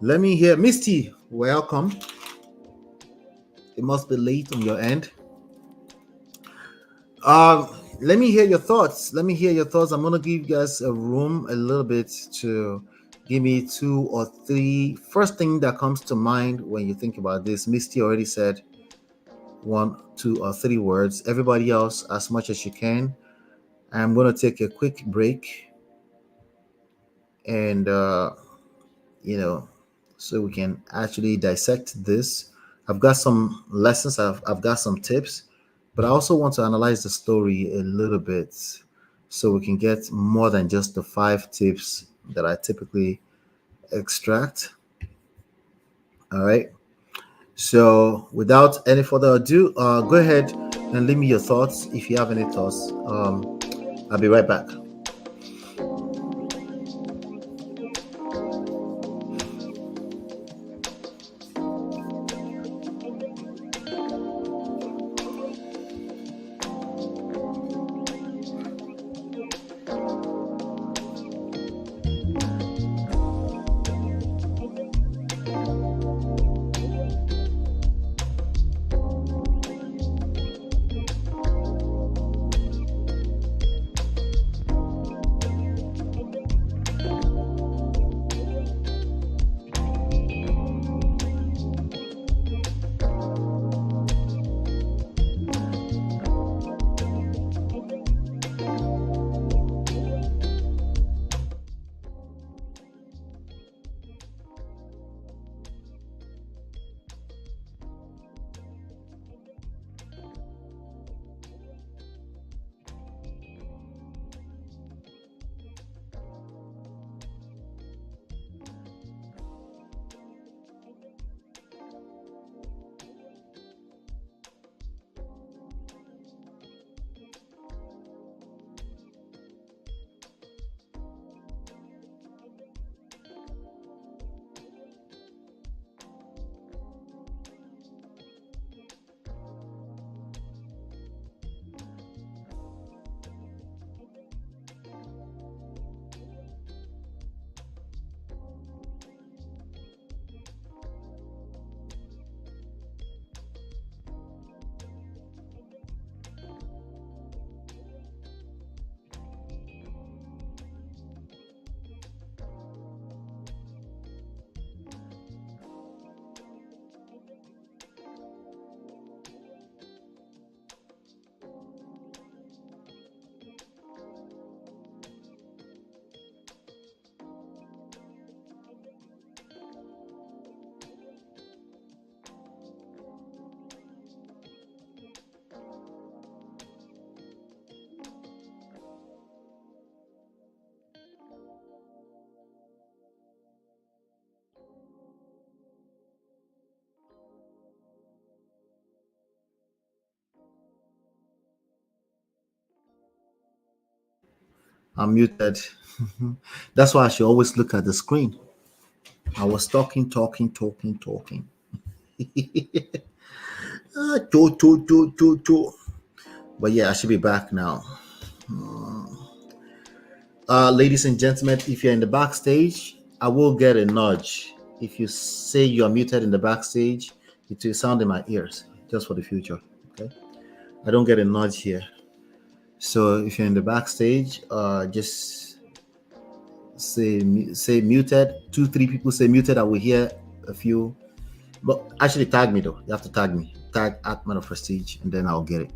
Let me hear. Misty, welcome. It must be late on your end. Let me hear your thoughts. I'm going to give you guys a little bit to give me 2 or 3. First thing that comes to mind when you think about this. Misty already said 1, 2, or 3 words. Everybody else, as much as you can. I'm going to take a quick break. And, so we can actually dissect this. I've got some lessons. I've got some tips. But I also want to analyze the story a little bit so we can get more than just the 5 tips that I typically extract. All right. So without any further ado, go ahead and leave me your thoughts if you have any thoughts. I'll be right back. I'm muted. That's why I should always look at the screen. I was talking. But yeah, I should be back now. Ladies and gentlemen, if you're in the backstage, I will get a nudge. If you say you're muted in the backstage, it will sound in my ears, just for the future. Okay, I don't get a nudge here. So if you're in the backstage, just say muted. 2-3 people say muted. I will hear a few. But actually, tag me though. You have to tag me. Tag at Man of Prestige, and then I'll get it.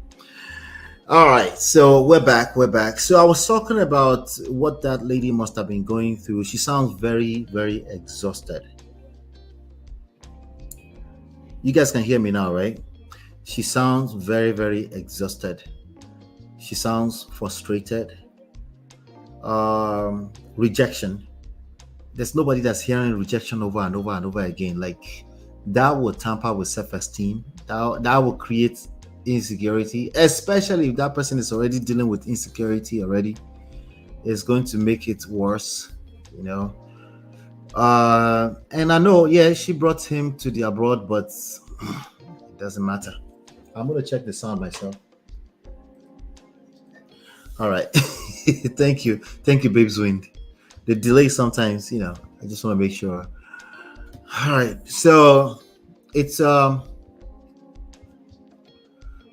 All right, so we're back. So I was talking about what that lady must have been going through. She sounds very, very exhausted. You guys can hear me now, right? She sounds very, very exhausted. She sounds frustrated. Rejection. There's nobody that's hearing rejection over and over and over again. Like, that will tamper with self-esteem. That will create insecurity, especially if that person is already dealing with insecurity already. It's going to make it worse, you know. And I know, yeah, she brought him to the abroad, but it doesn't matter. I'm gonna check the sound myself. All right. Thank you, Babes Wind. The delay sometimes, you know, I just want to make sure. All right, so it's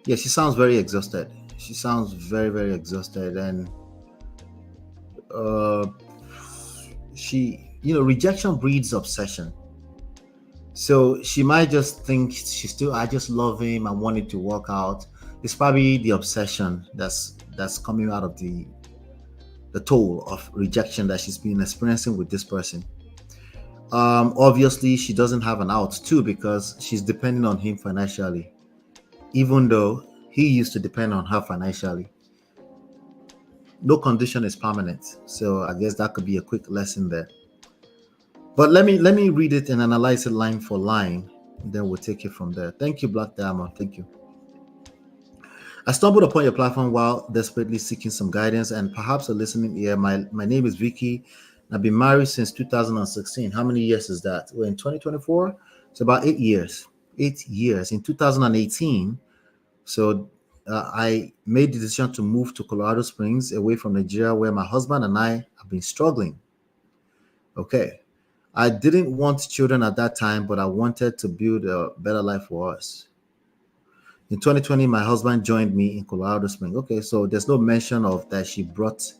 yeah, she sounds very exhausted. She sounds very, very exhausted, and she, you know, rejection breeds obsession. So she might just think I just love him, I want it to work out. It's probably the obsession that's coming out of the toll of rejection that she's been experiencing with this person. Obviously she doesn't have an out too, because she's depending on him financially, even though he used to depend on her financially. No condition is permanent, so I guess that could be a quick lesson there. But let me read it and analyze it line for line, and then we'll take it from there. Thank you, Black Diamond. Thank you. I stumbled upon your platform while desperately seeking some guidance and perhaps a listening ear. My name is Vicky. I've been married since 2016. How many years is that? We're in 2024. It's about 8 years. 8 years. In 2018, so I made the decision to move to Colorado Springs, away from Nigeria, where my husband and I have been struggling. Okay. I didn't want children at that time, but I wanted to build a better life for us. In 2020, my husband joined me in Colorado Springs. Okay, so there's no mention of that she brought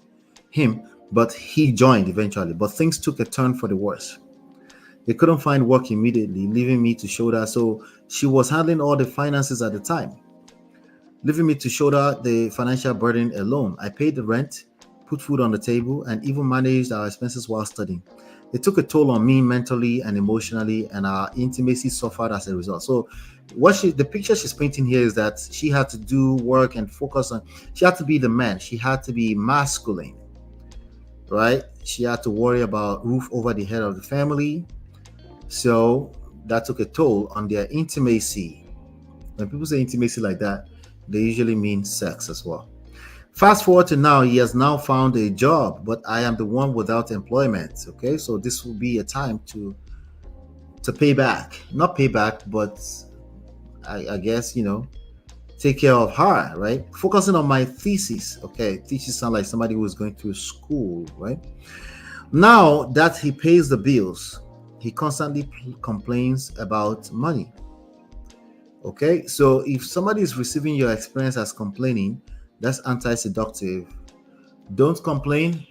him, but he joined eventually. But things took a turn for the worse. They couldn't find work immediately, leaving me to shoulder. So she was handling all the finances at the time, leaving me to shoulder the financial burden alone. I paid the rent, put food on the table, and even managed our expenses while studying. It took a toll on me mentally and emotionally, and our intimacy suffered as a result. So the picture she's painting here is that she had to do work and focus on, she had to be the man. She had to be masculine, right? She had to worry about roof over the head of the family. So that took a toll on their intimacy. When people say intimacy like that, they usually mean sex as well. Fast forward to now, he has now found a job, but I am the one without employment. Okay, so this will be a time to pay back. Not pay back, but I guess, you know, take care of her, right? Focusing on my thesis. Okay, thesis sound like somebody who is going through school, right? Now that he pays the bills, he constantly complains about money. Okay, so if somebody is receiving your experience as complaining, that's anti-seductive. Don't complain,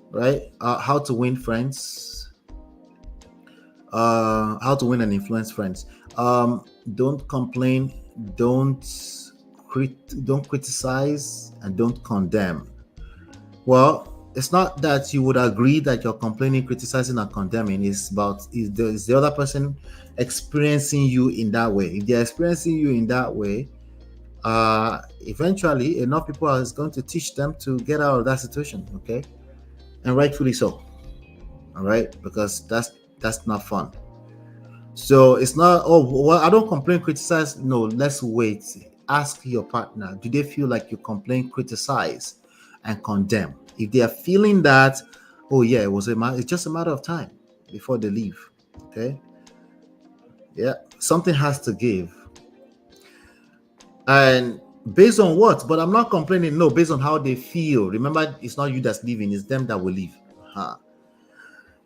right? How to win friends. How to win and influence friends. Don't complain. Don't criticize, and don't condemn. Well, it's not that you would agree that you're complaining, criticizing, and condemning. It's about is the other person experiencing you in that way. If they're experiencing you in that way, eventually enough people are going to teach them to get out of that situation. Okay, and rightfully so. All right, because that's not fun. So it's not, oh well, I don't complain, criticize. No, let's wait. Ask your partner, do they feel like you complain, criticize, and condemn? If they are feeling that, oh yeah, it's just a matter of time before they leave. Okay. Yeah, something has to give. And based on what? But I'm not complaining. No, based on how they feel. Remember, it's not you that's leaving, it's them that will leave.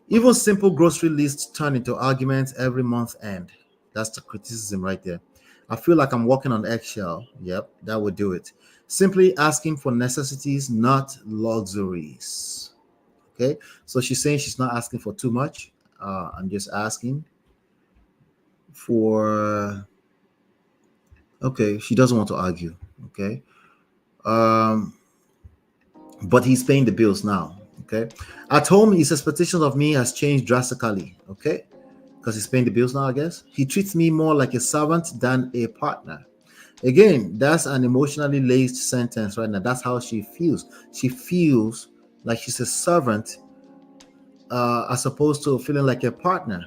Even simple grocery lists turn into arguments every month end. That's the criticism right there. I feel like I'm walking on eggshell. Yep, that would do it. Simply asking for necessities, not luxuries. Okay, so she's saying she's not asking for too much. I'm just asking for. Okay, she doesn't want to argue. Okay, but he's paying the bills now. Okay, at home, his expectations of me has changed drastically. Okay, because he's paying the bills now. I guess he treats me more like a servant than a partner. Again, that's an emotionally laced sentence right now. That's how she feels. She feels like she's a servant, as opposed to feeling like a partner.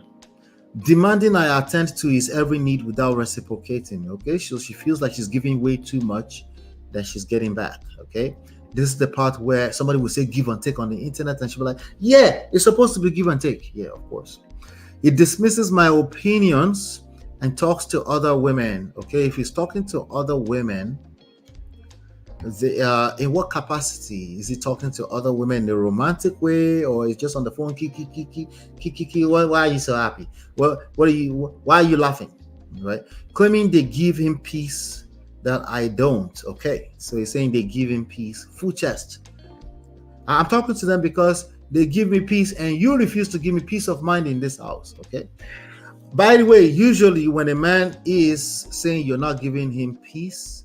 Demanding I attend to his every need without reciprocating. Okay, so she feels like she's giving way too much than she's getting back. Okay, this is the part where somebody will say give and take on the internet, and she'll be like, yeah, it's supposed to be give and take. Yeah, of course. It dismisses my opinions and talks to other women. Okay, if he's talking to other women, in what capacity is he talking to other women? In a romantic way, or is just on the phone? Kiki. Why are you so happy? Well, why are you laughing? Right? Claiming they give him peace that I don't. Okay, so he's saying they give him peace. Full chest. I'm talking to them because they give me peace, and you refuse to give me peace of mind in this house. Okay. By the way, usually when a man is saying you're not giving him peace,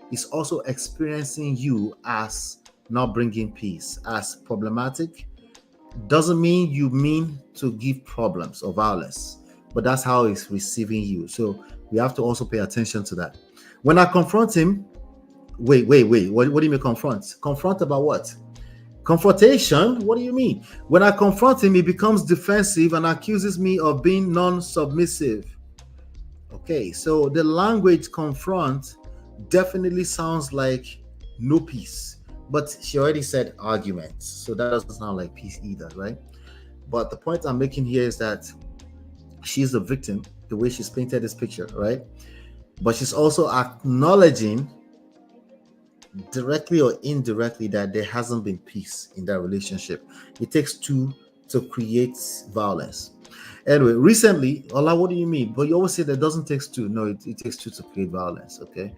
he's also experiencing you as not bringing peace, as problematic. Doesn't mean you mean to give problems or violence, but that's how he's receiving you. So we have to also pay attention to that. When I confront him, wait. What do you mean confront? Confront about what? Confrontation? What do you mean? When I confront him, he becomes defensive and accuses me of being non-submissive. Okay, so the language confront definitely sounds like no peace, but she already said arguments, so that doesn't sound like peace either, right? But the point I'm making here is that she's the victim, the way she's painted this picture, right? But she's also acknowledging directly or indirectly that there hasn't been peace in that relationship. It takes two to create violence. Anyway, recently, Ola, what do you mean? But you always say that doesn't take two. No, it takes two to create violence. Okay,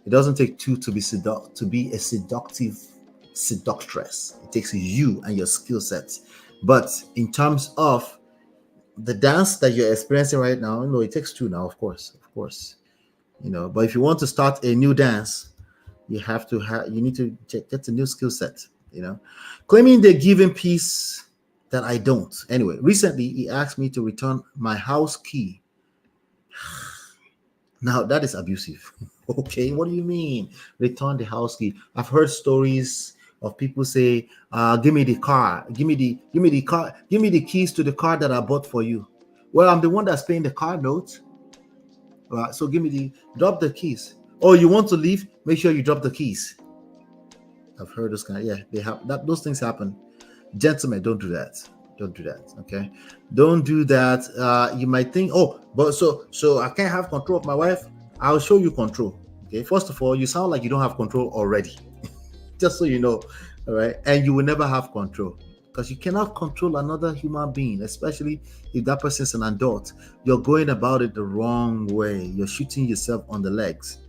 it doesn't take two to be a seductive seductress. It takes you and your skill sets. But in terms of the dance that you're experiencing right now, no, it takes two now. Of course. But if you want to start a new dance, you need to get a new skill set. Claiming they give him peace that I don't. Anyway, recently he asked me to return my house key. Now that is abusive. Okay, what do you mean? Return the house key. I've heard stories of people say, give me the car, give me the car, give me the keys to the car that I bought for you. Well, I'm the one that's paying the car note. So drop the keys. Oh, you want to leave? Make sure you drop the keys. I've heard those those things happen. Gentlemen, don't do that. Don't do that. Okay, don't do that. You might think, but so I can't have control of my wife. I'll show you control. Okay, first of all, you sound like you don't have control already. Just so you know, all right. And you will never have control because you cannot control another human being, especially if that person is an adult. You're going about it the wrong way. You're shooting yourself on the legs.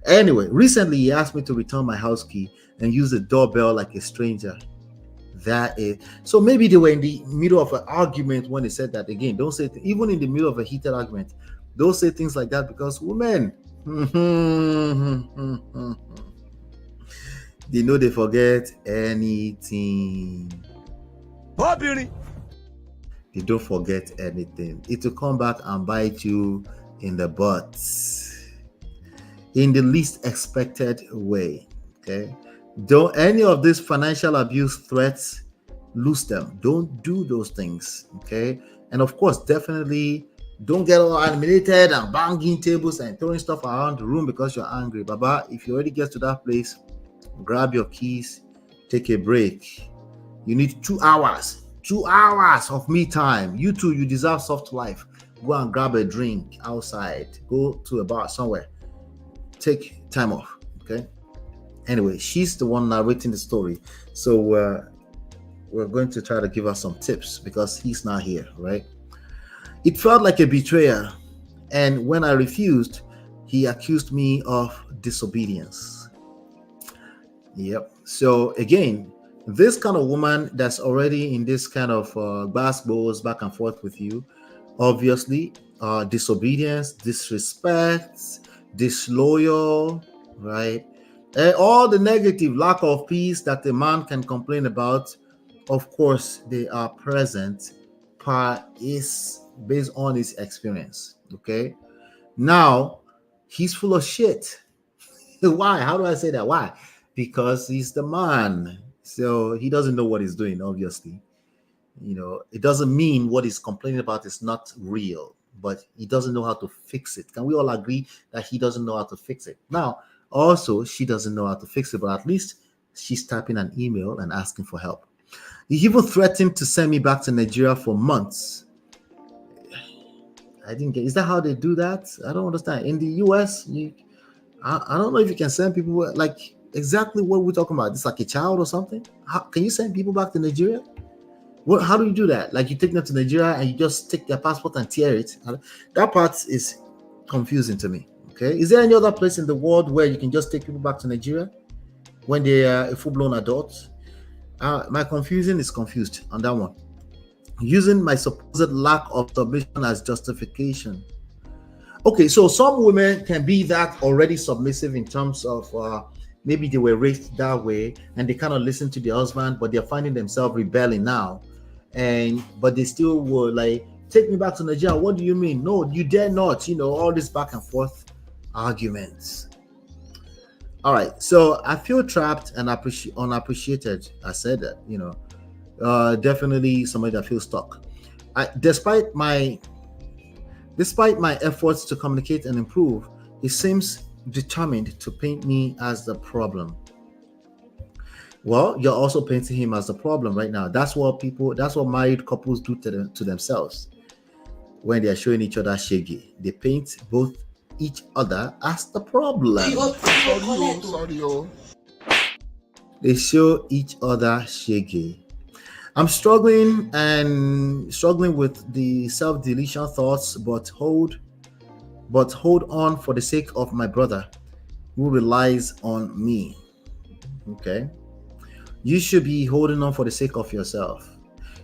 Anyway, recently he asked me to return my house key and use the doorbell like a stranger. So maybe they were in the middle of an argument when they said that. Again, don't say even in the middle of a heated argument, don't say things like that because women, they know they forget anything. They don't forget anything. It will come back and bite you in the butt in the least expected way. Okay, don't any of these financial abuse threats, lose them. Don't do those things. Okay, and of course, definitely don't get all animated and banging tables and throwing stuff around the room because you're angry. Baba, if you already get to that place, grab your keys, take a break, You need 2 hours. 2 hours of me time. You too, you deserve soft life. Go and grab a drink outside. Go to a bar somewhere. Take time off. Okay. Anyway, she's the one narrating the story. So we're going to try to give her some tips because he's not here, right? It felt like a betrayal. And when I refused, he accused me of disobedience. Yep. So again, this kind of woman that's already in this kind of basketballs back and forth with you, obviously, disobedience, disrespect, disloyal, right? And all the negative, lack of peace that a man can complain about, of course, they are present is based on his experience. Okay. Now he's full of shit. Why? How do I say that? Why? Because he's the man. So he doesn't know what he's doing, obviously. You know, it doesn't mean what he's complaining about is not real, but he doesn't know how to fix it. Can we all agree that he doesn't know how to fix it? Now, also, she doesn't know how to fix it, but at least she's typing an email and asking for help. He even threatened to send me back to Nigeria for months. I didn't get. Is that how they do that? I don't understand. In the US, I don't know if you can send people like exactly what we're talking about. It's like a child or something. Can you send people back to Nigeria? How do you do that? Like you take them to Nigeria and you just take their passport and tear it. That part is confusing to me. Okay, is there any other place in the world where you can just take people back to Nigeria when they are a full-blown adult? My confusion is confused on that one. Using my supposed lack of submission as justification. Okay, so some women can be that already submissive in terms of maybe they were raised that way and they kind of listen to their husband, but they're finding themselves rebelling now. But they still were like, take me back to Nigeria. What do you mean? No, you dare not. You know, all this back and forth arguments. All right, so I feel trapped and unappreciated. I said that, you know, definitely somebody that feels stuck. Despite my efforts to communicate and improve, he seems determined to paint me as the problem. Well, you're also painting him as the problem right now. That's what married couples do to themselves when they're showing each other shaggy. They paint both each other as the problem. They show each other shaggy. I'm struggling with the self-deletion thoughts, but hold on for the sake of my brother who relies on me. Okay. You should be holding on for the sake of yourself.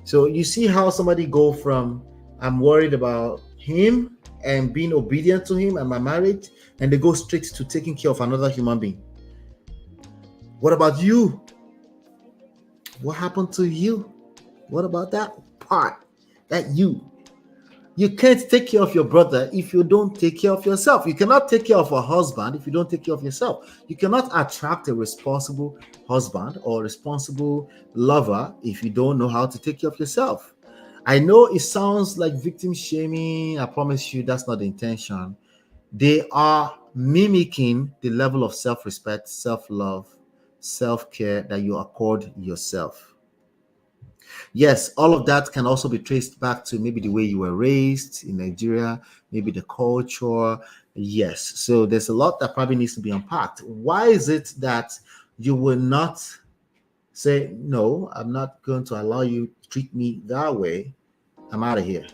So you see how somebody go from I'm worried about him and being obedient to him and my marriage, and they go straight to taking care of another human being. What about you? What happened to you? What about that part? That you can't take care of your brother if you don't take care of yourself. You cannot take care of a husband if you don't take care of yourself. You cannot attract a responsible husband or responsible lover if you don't know how to take care of yourself. I know it sounds like victim shaming. I promise you that's not the intention. They are mimicking the level of self-respect, self-love, self-care that you accord yourself. Yes, all of that can also be traced back to maybe the way you were raised in Nigeria, maybe the culture. Yes, so there's a lot that probably needs to be unpacked. Why is it that you will not say, no, I'm not going to allow you to treat me that way? I'm out of here.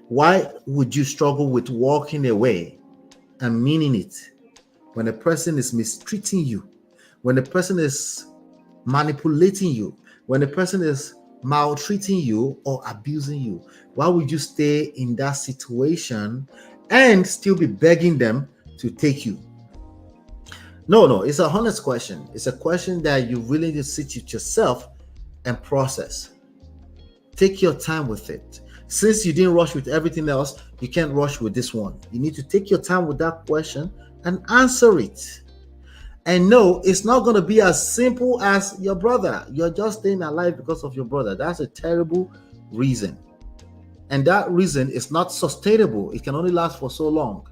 Why would you struggle with walking away and meaning it when a person is mistreating you, when a person is manipulating you, when a person is maltreating you or abusing you? Why would you stay in that situation and still be begging them to take you? No, it's a honest question. It's a question that you really need to sit with yourself and process. Take your time with it. Since you didn't rush with everything else, you can't rush with this one. You need to take your time with that question and answer it. And no, it's not going to be as simple as your brother. You're just staying alive because of your brother. That's a terrible reason. And that reason is not sustainable. It can only last for so long.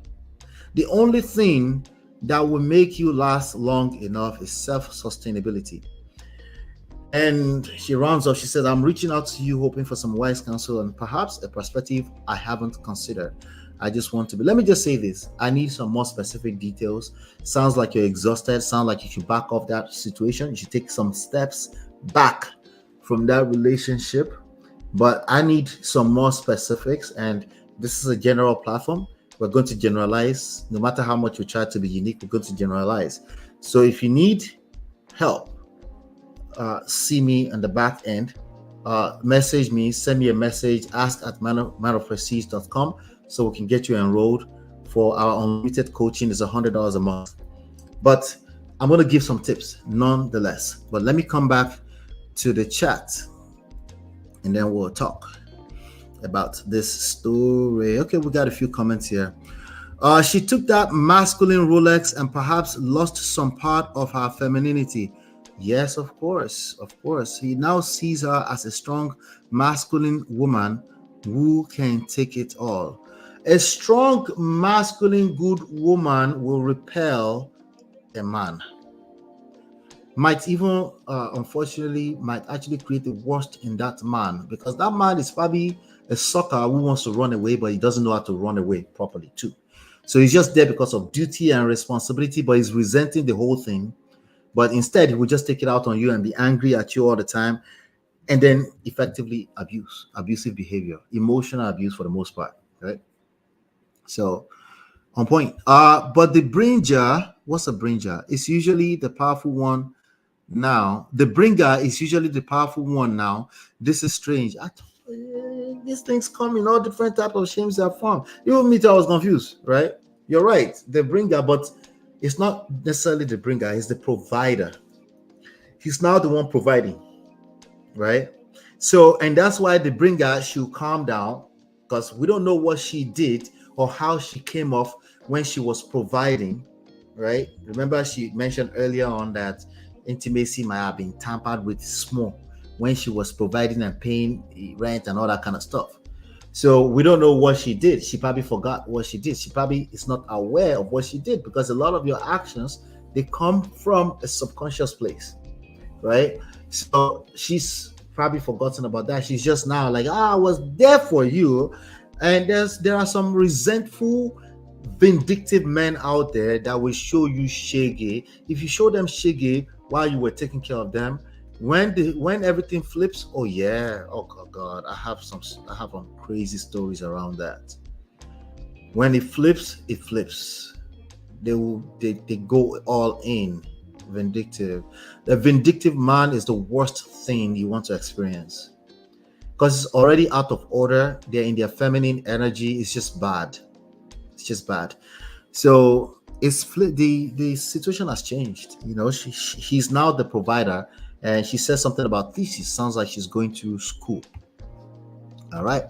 The only thing that will make you last long enough is self-sustainability. And she rounds up. She says, I'm reaching out to you hoping for some wise counsel and perhaps a perspective I haven't considered. I just want to be. Let me just say this. I need some more specific details. Sounds like you're exhausted. Sounds like you should back off that situation. You should take some steps back from that relationship. But I need some more specifics. And this is a general platform. We're going to generalize. No matter how much we try to be unique, we're going to generalize. So if you need help, see me on the back end, message me, send me a message, ask@manofprestige.com so we can get you enrolled for our unlimited coaching. Is $100 a month. But I'm going to give some tips nonetheless. But let me come back to the chat and then we'll talk about this story. Okay, we got a few comments here. She took that masculine Rolex and perhaps lost some part of her femininity. Yes, of course, of course. He now sees her as a strong masculine woman who can take it all. A strong masculine good woman will repel a man. Might even, unfortunately, might actually create the worst in that man, because that man is probably a sucker who wants to run away, but he doesn't know how to run away properly too. So he's just there because of duty and responsibility, but he's resenting the whole thing. But instead, he will just take it out on you and be angry at you all the time, and then effectively abusive behavior, emotional abuse for the most part, right? So on point. But the bringer, what's a bringer? It's usually the powerful one. Now, the bringer is usually the powerful one. Now, this is strange. These things come in all different types of shapes and form. Even me, I was confused, right? You're right, the bringer, but it's not necessarily the bringer, it's the provider. He's now the one providing, right? So, and that's why the bringer should calm down, because we don't know what she did or how she came off when she was providing, right? Remember, she mentioned earlier on that intimacy might have been tampered with small when she was providing and paying rent and all that kind of stuff. So we don't know what she did. She probably forgot what she did. She probably is not aware of what she did, because a lot of your actions, they come from a subconscious place, right? So she's probably forgotten about that. She's just now like, I was there for you. And there are some resentful, vindictive men out there that will show you shaggy. If you show them shaggy while you were taking care of them, when everything flips, oh yeah, oh God, I have some crazy stories around that. When it flips, they go all in, vindictive. The vindictive man is the worst thing you want to experience, because it's already out of order. They're in their feminine energy. It's just bad. So the situation has changed. You know, he's now the provider. And she says something about thesis. Sounds like she's going to school. All right.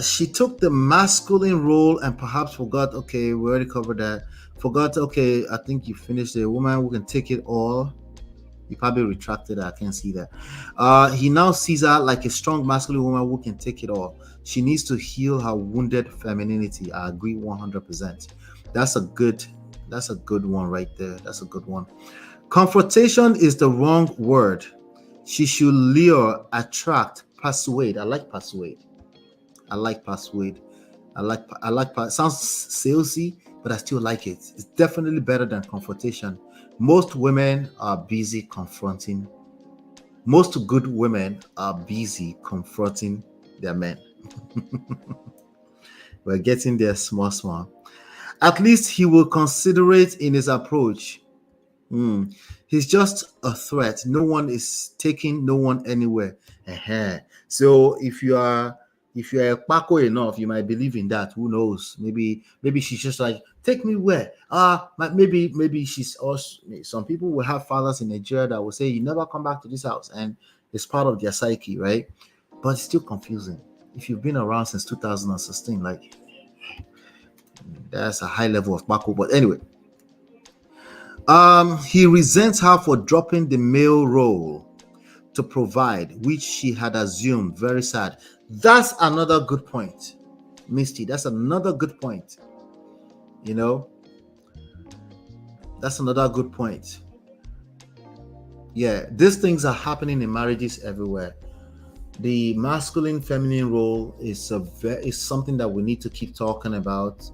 She took the masculine role and perhaps forgot. Okay, we already covered that. Forgot. Okay, I think you finished. A woman who can take it all. You probably retracted that. I can't see that. He now sees her like a strong masculine woman who can take it all. She needs to heal her wounded femininity. I agree 100%. That's a good one right there. That's a good one. Confrontation is the wrong word. She should lure, attract, persuade. I like persuade. Sounds salesy, but I still like it. It's definitely better than confrontation. Most women are busy confronting. Most good women are busy confronting their men. We're getting there small. At least he will considerate in his approach. He's just a threat. No one is taking no one anywhere. So if you are Paco enough, you might believe in that. Who knows? Maybe she's just like, take me where? Maybe she's also. Some people will have fathers in Nigeria that will say, you never come back to this house, and it's part of their psyche, right? But it's still confusing. If you've been around since 2016, like, that's a high level of Paco. But anyway, he resents her for dropping the male role to provide, which she had assumed. Very sad. That's another good point, Misty. That's another good point. You know, that's another good point. Yeah, these things are happening in marriages everywhere. The masculine feminine role is something that we need to keep talking about.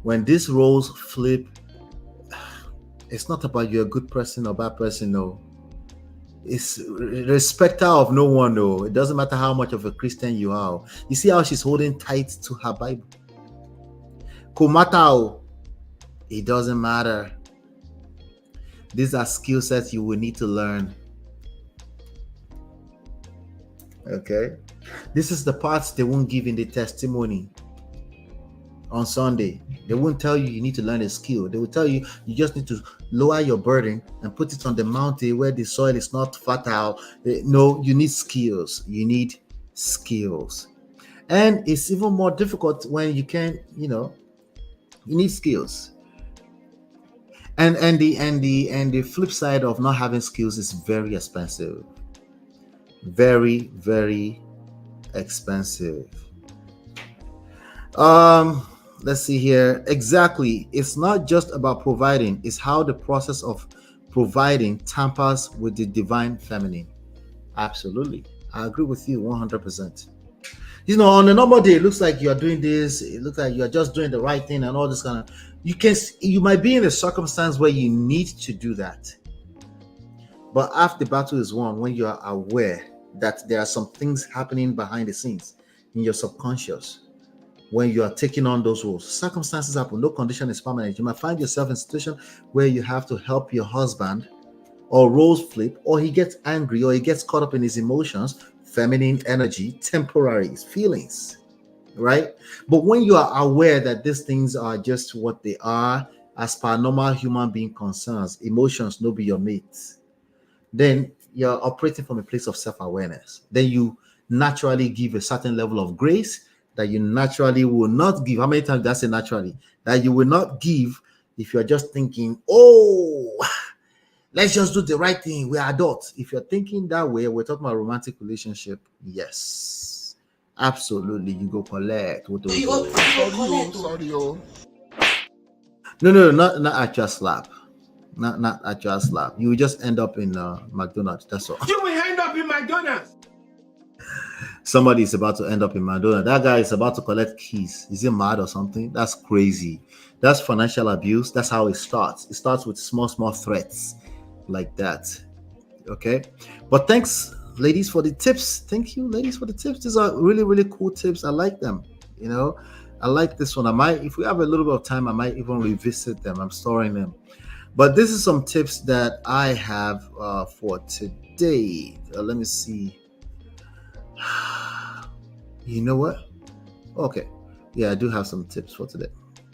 When these roles flip, it's not about you're a good person or bad person. No, it's respecter of no one. No, it doesn't matter how much of a Christian you are. You see how she's holding tight to her Bible. Komatao, it doesn't matter. These are skill sets you will need to learn. Okay, this is the parts they won't give in the testimony on Sunday. They won't tell you need to learn a skill. They will tell you you just need to lower your burden and put it on the mountain where the soil is not fertile. No, you need skills. You need skills. And it's even more difficult when you can't, you need skills. And the flip side of not having skills is very expensive. Very, very expensive. Let's see here. Exactly. It's not just about providing, it's how the process of providing tampers with the divine feminine. Absolutely. I agree with you 100%. On a normal day, it looks like you're doing this, it looks like you're just doing the right thing and all this kind of, you might be in a circumstance where you need to do that. But after the battle is won, when you are aware that there are some things happening behind the scenes in your subconscious, when you are taking on those roles, circumstances happen, no condition is permanent. You might find yourself in a situation where you have to help your husband, or roles flip, or he gets angry, or he gets caught up in his emotions, feminine energy, temporary feelings, right? But when you are aware that these things are just what they are, as per normal human being concerns, emotions no be your mates, then you're operating from a place of self-awareness. Then you naturally give a certain level of grace that you naturally will not give. How many times did I say naturally? That you will not give if you're just thinking, oh, let's just do the right thing. We're adults. If you're thinking that way, we're talking about romantic relationship. Yes, absolutely. You go collect. No, not actual slap. Not actual slap. You will just end up in McDonald's. That's all. You will end up in McDonald's. Somebody is about to end up in McDonald's. That guy is about to collect keys. Is he mad or something? That's crazy. That's financial abuse. That's how it starts. It starts with small threats like that. Okay. But thanks, ladies, for the tips. Thank you, ladies, for the tips. These are really, really cool tips. I like them. I like this one. If we have a little bit of time, I might even revisit them. I'm storing them. But this is some tips that I have for today. Let me see. You know what? Okay. Yeah, I do have some tips for today.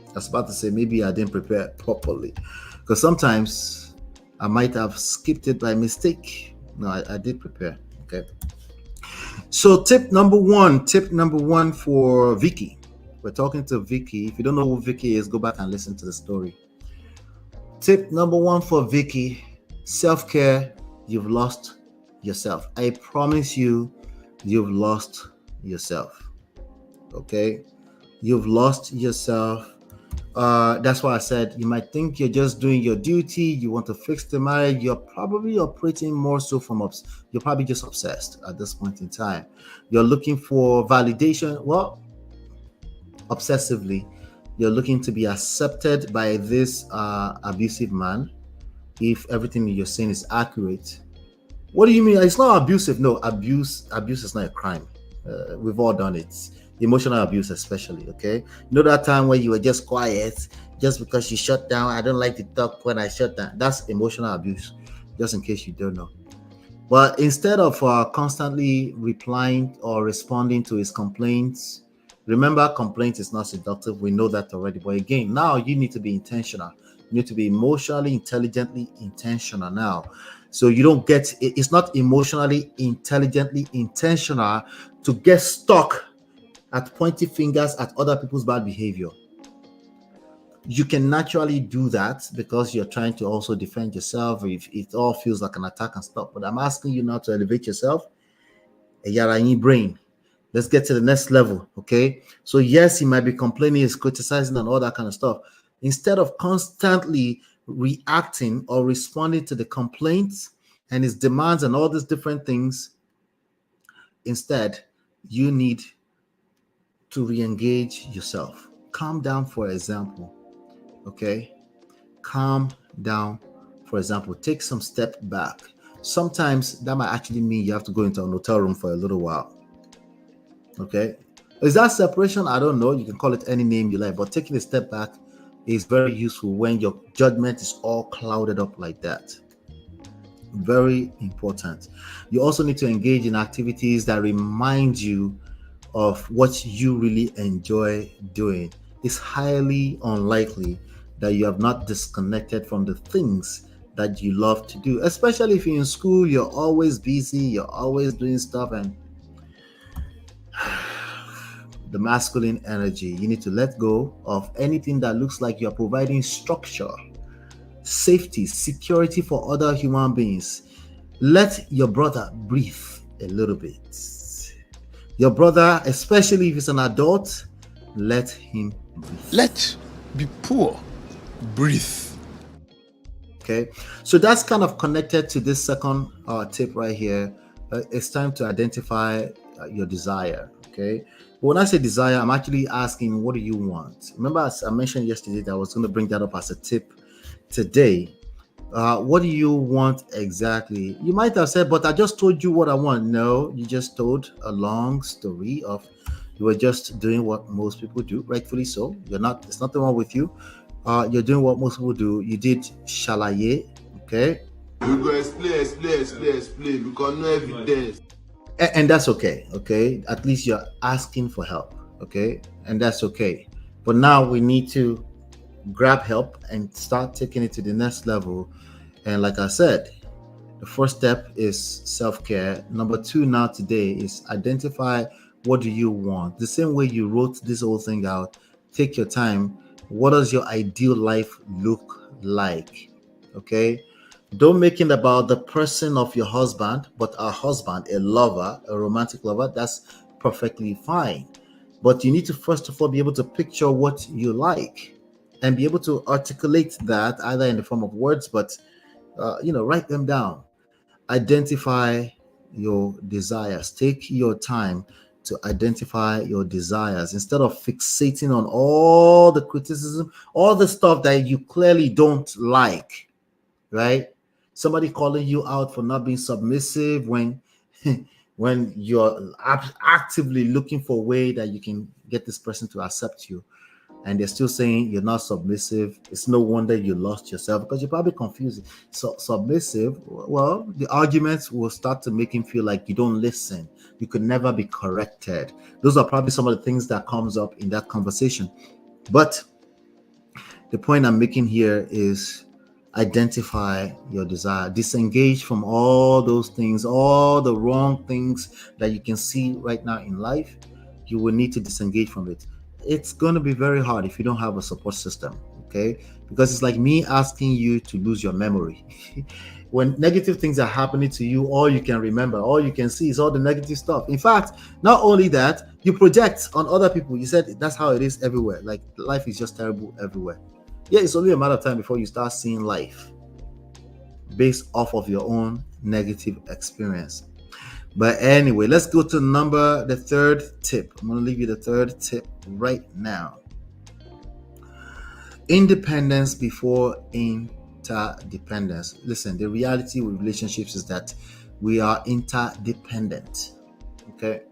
I was about to say maybe I didn't prepare properly, because sometimes I might have skipped it by mistake. No, I did prepare. Okay. So tip number one for Vicky. We're talking to Vicky. If you don't know who Vicky is, go back and listen to the story. Tip number one for Vicky: self-care. You've lost yourself. I promise you, you've lost yourself. Okay, you've lost yourself. That's why I said you might think you're just doing your duty, you want to fix the marriage. You're probably operating more so from you're probably just obsessed at this point in time. You're looking for validation. Well, obsessively, you're looking to be accepted by this abusive man. If everything you're saying is accurate. What do you mean? It's not abusive. No, abuse is not a crime. We've all done it. Emotional abuse especially, okay? That time when you were just quiet, just because you shut down. I don't like to talk when I shut down. That's emotional abuse, just in case you don't know. But instead of constantly replying or responding to his complaints, remember, complaint is not seductive. We know that already. But again, now you need to be intentional. You need to be emotionally, intelligently intentional now. So you don't get, it's not emotionally, intelligently intentional to get stuck at pointing fingers at other people's bad behavior. You can naturally do that because you're trying to also defend yourself if it all feels like an attack and stuff. But I'm asking you now to elevate yourself. Yara in your brain. Let's get to the next level, okay? So yes, he might be complaining, he's criticizing and all that kind of stuff. Instead of constantly reacting or responding to the complaints, and his demands and all these different things. Instead, you need to re-engage yourself. Calm down, for example. Okay? Calm down, for example. Take some step back. Sometimes that might actually mean you have to go into an hotel room for a little while. Okay? Is that separation? I don't know. You can call it any name you like, but taking a step back is very useful when your judgment is all clouded up like that. Very important. You also need to engage in activities that remind you of what you really enjoy doing. It's highly unlikely that you have not disconnected from the things that you love to do, especially if you're in school, you're always busy, you're always doing stuff, and the masculine energy, you need to let go of anything that looks like you're providing structure, safety, security for other human beings. Let your brother breathe a little bit. Your brother, especially if he's an adult, let him breathe. Let be poor. Breathe. Okay, so that's kind of connected to this second tip right here. It's time to identify your desire. Okay, but when I say desire, I'm actually asking, what do you want? Remember, as I mentioned yesterday, that I was going to bring that up as a tip today. What do you want exactly? You might have said, but I just told you what I want. No, you just told a long story of you were just doing what most people do, rightfully so. You're not, there's nothing wrong with you. You're doing what most people do. You did shalaye, okay? We go explain because no evidence. And that's okay, okay? At least you're asking for help, okay? And that's okay. But now we need to grab help and start taking it to the next level. And like I said, the first step is self-care. Number 2 now today is identify what do you want. The same way you wrote this whole thing out, take your time. What does your ideal life look like? Okay? Don't make it about the person of your husband, but a husband, a lover, a romantic lover. That's perfectly fine. But you need to first of all be able to picture what you like and be able to articulate that either in the form of words, but write them down. Identify your desires. Take your time to identify your desires instead of fixating on all the criticism, all the stuff that you clearly don't like, right? Somebody calling you out for not being submissive when when you're actively looking for a way that you can get this person to accept you, and they're still saying you're not submissive. It's no wonder you lost yourself, because you're probably confused. So submissive, well, the arguments will start to make him feel like you don't listen. You could never be corrected. Those are probably some of the things that comes up in that conversation. But the point I'm making here is identify your desire. Disengage from all those things, all the wrong things that you can see right now in life. You will need to disengage from it. It's going to be very hard if you don't have a support system, okay? Because it's like me asking you to lose your memory. When negative things are happening to you, all you can remember, all you can see is all the negative stuff. In fact, not only that, you project on other people. You said that's how it is everywhere. Like, life is just terrible everywhere. Yeah, it's only a matter of time before you start seeing life based off of your own negative experience. But anyway, let's go to the third tip. I'm going to leave you the third tip right now. Independence before interdependence. Listen, the reality with relationships is that we are interdependent. Okay?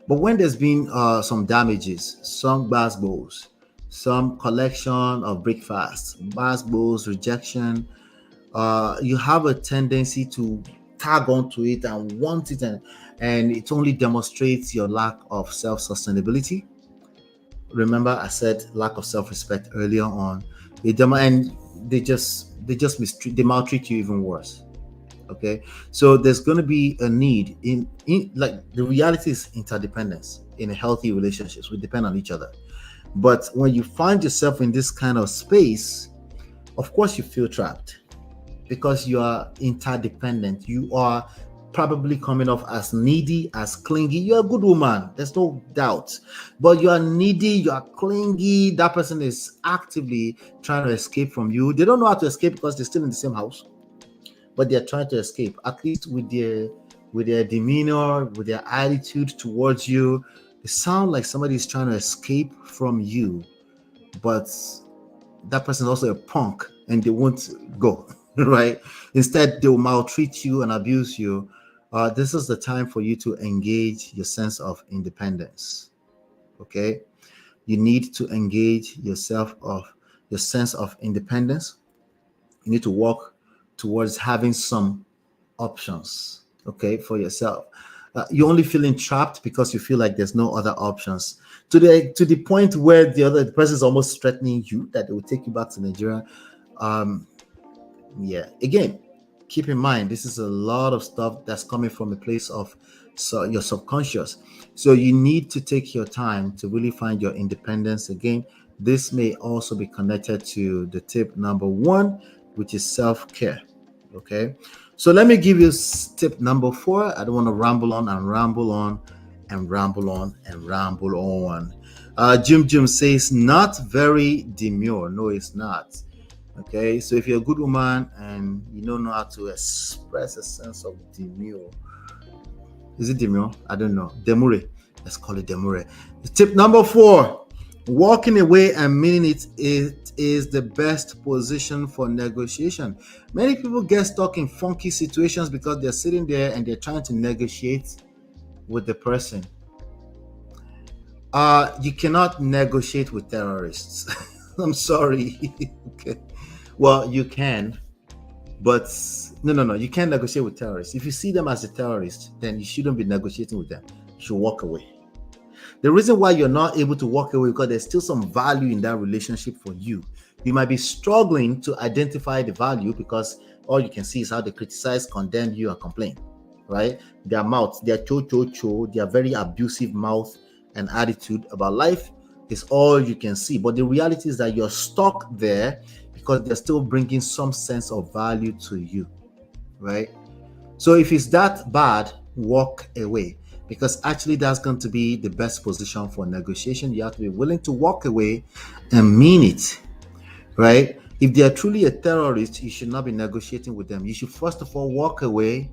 But when there's been some damages, some basketballs, some collection of breakfasts, basketballs, rejection, you have a tendency to tag onto it and want it, and it only demonstrates your lack of self-sustainability. Remember, I said lack of self-respect earlier on. And they maltreat you even worse. Okay, so there's going to be a need in like, the reality is interdependence. In a healthy relationships, we depend on each other. But when you find yourself in this kind of space, of course you feel trapped, because you are interdependent. You are probably coming off as needy, as clingy. You're a good woman, there's no doubt, but you are needy, you are clingy. That person is actively trying to escape from you. They don't know how to escape because they're still in the same house. but they're trying to escape. At least with their demeanor, with their attitude towards you, they sound like somebody is trying to escape from you, but that person is also a punk and they won't go, right? Instead, they will maltreat you and abuse you. This is the time for you to engage your sense of independence. Okay, you need to engage your sense of independence. You need to work towards having some options, okay, for yourself. You're only feeling trapped because you feel like there's no other options. To the point where the person is almost threatening you that they will take you back to Nigeria. Yeah, again, keep in mind this is a lot of stuff that's coming from a place of your subconscious. So you need to take your time to really find your independence again. This may also be connected to the tip number 1, which is self-care. Okay, so let me give you tip number 4. I don't want to ramble on and ramble on and ramble on and ramble on. Jim says not very demure. No, it's not. Okay, so if you're a good woman and you don't know how to express a sense of demure, is it demure? I don't know. Demure. Let's call it demure. Tip number 4. Walking away and meaning it is the best position for negotiation. Many people get stuck in funky situations because they're sitting there and they're trying to negotiate with the person. You cannot negotiate with terrorists. I'm sorry. Okay. Well, you can, but no. You can't negotiate with terrorists. If you see them as a terrorist, then you shouldn't be negotiating with them. You should walk away. The reason why you're not able to walk away is because there's still some value in that relationship for you. You might be struggling to identify the value because all you can see is how they criticize, condemn you, and complain, right? Their mouth, their their very abusive mouth and attitude about life is all you can see. But the reality is that you're stuck there because they're still bringing some sense of value to you, right? So if it's that bad, walk away, because actually that's going to be the best position for negotiation. You have to be willing to walk away and mean it, right? If they are truly a terrorist, you should not be negotiating with them. You should first of all walk away,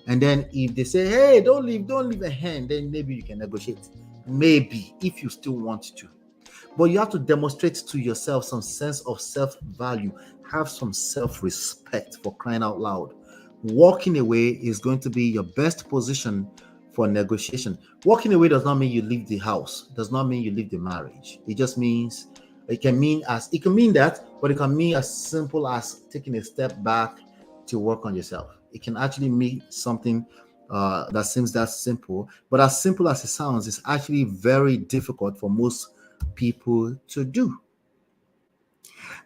and then if they say, hey, don't leave a hand, then maybe you can negotiate. Maybe, if you still want to. But you have to demonstrate to yourself some sense of self-value. Have some self-respect, for crying out loud. Walking away is going to be your best position for negotiation. Walking away does not mean you leave the house. Does not mean you leave the marriage. It just means, it can mean that, but it can mean as simple as taking a step back to work on yourself. It can actually mean something that seems that simple, but as simple as it sounds, it's actually very difficult for most people to do.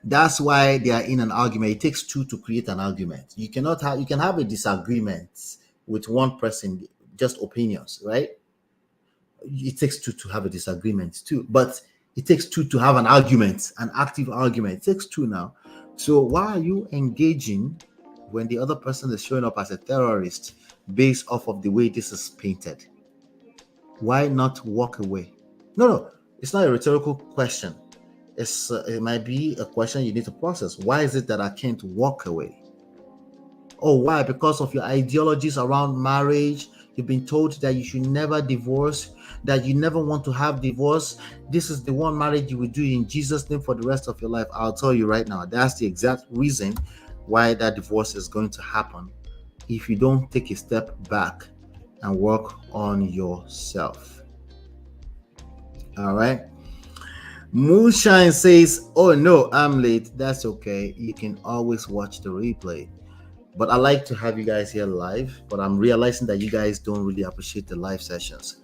That's why they are in an argument. It takes two to create an argument. You can have a disagreement with one person, just opinions, right? It takes two to have a disagreement too, but it takes two to have an argument, an active argument. It takes two now. So why are you engaging when the other person is showing up as a terrorist based off of the way this is painted? Why not walk away? No, it's not a rhetorical question. It might be a question you need to process. Why is it that I can't walk away? Oh, why? Because of your ideologies around marriage. You've been told that you should never divorce, that you never want to have divorce. This is the one marriage you will do in Jesus' name for the rest of your life. I'll tell you right now, that's the exact reason why that divorce is going to happen if you don't take a step back and work on yourself. All right. Moonshine says, oh no, I'm late. That's okay. You can always watch the replay. But I like to have you guys here live, but I'm realizing that you guys don't really appreciate the live sessions.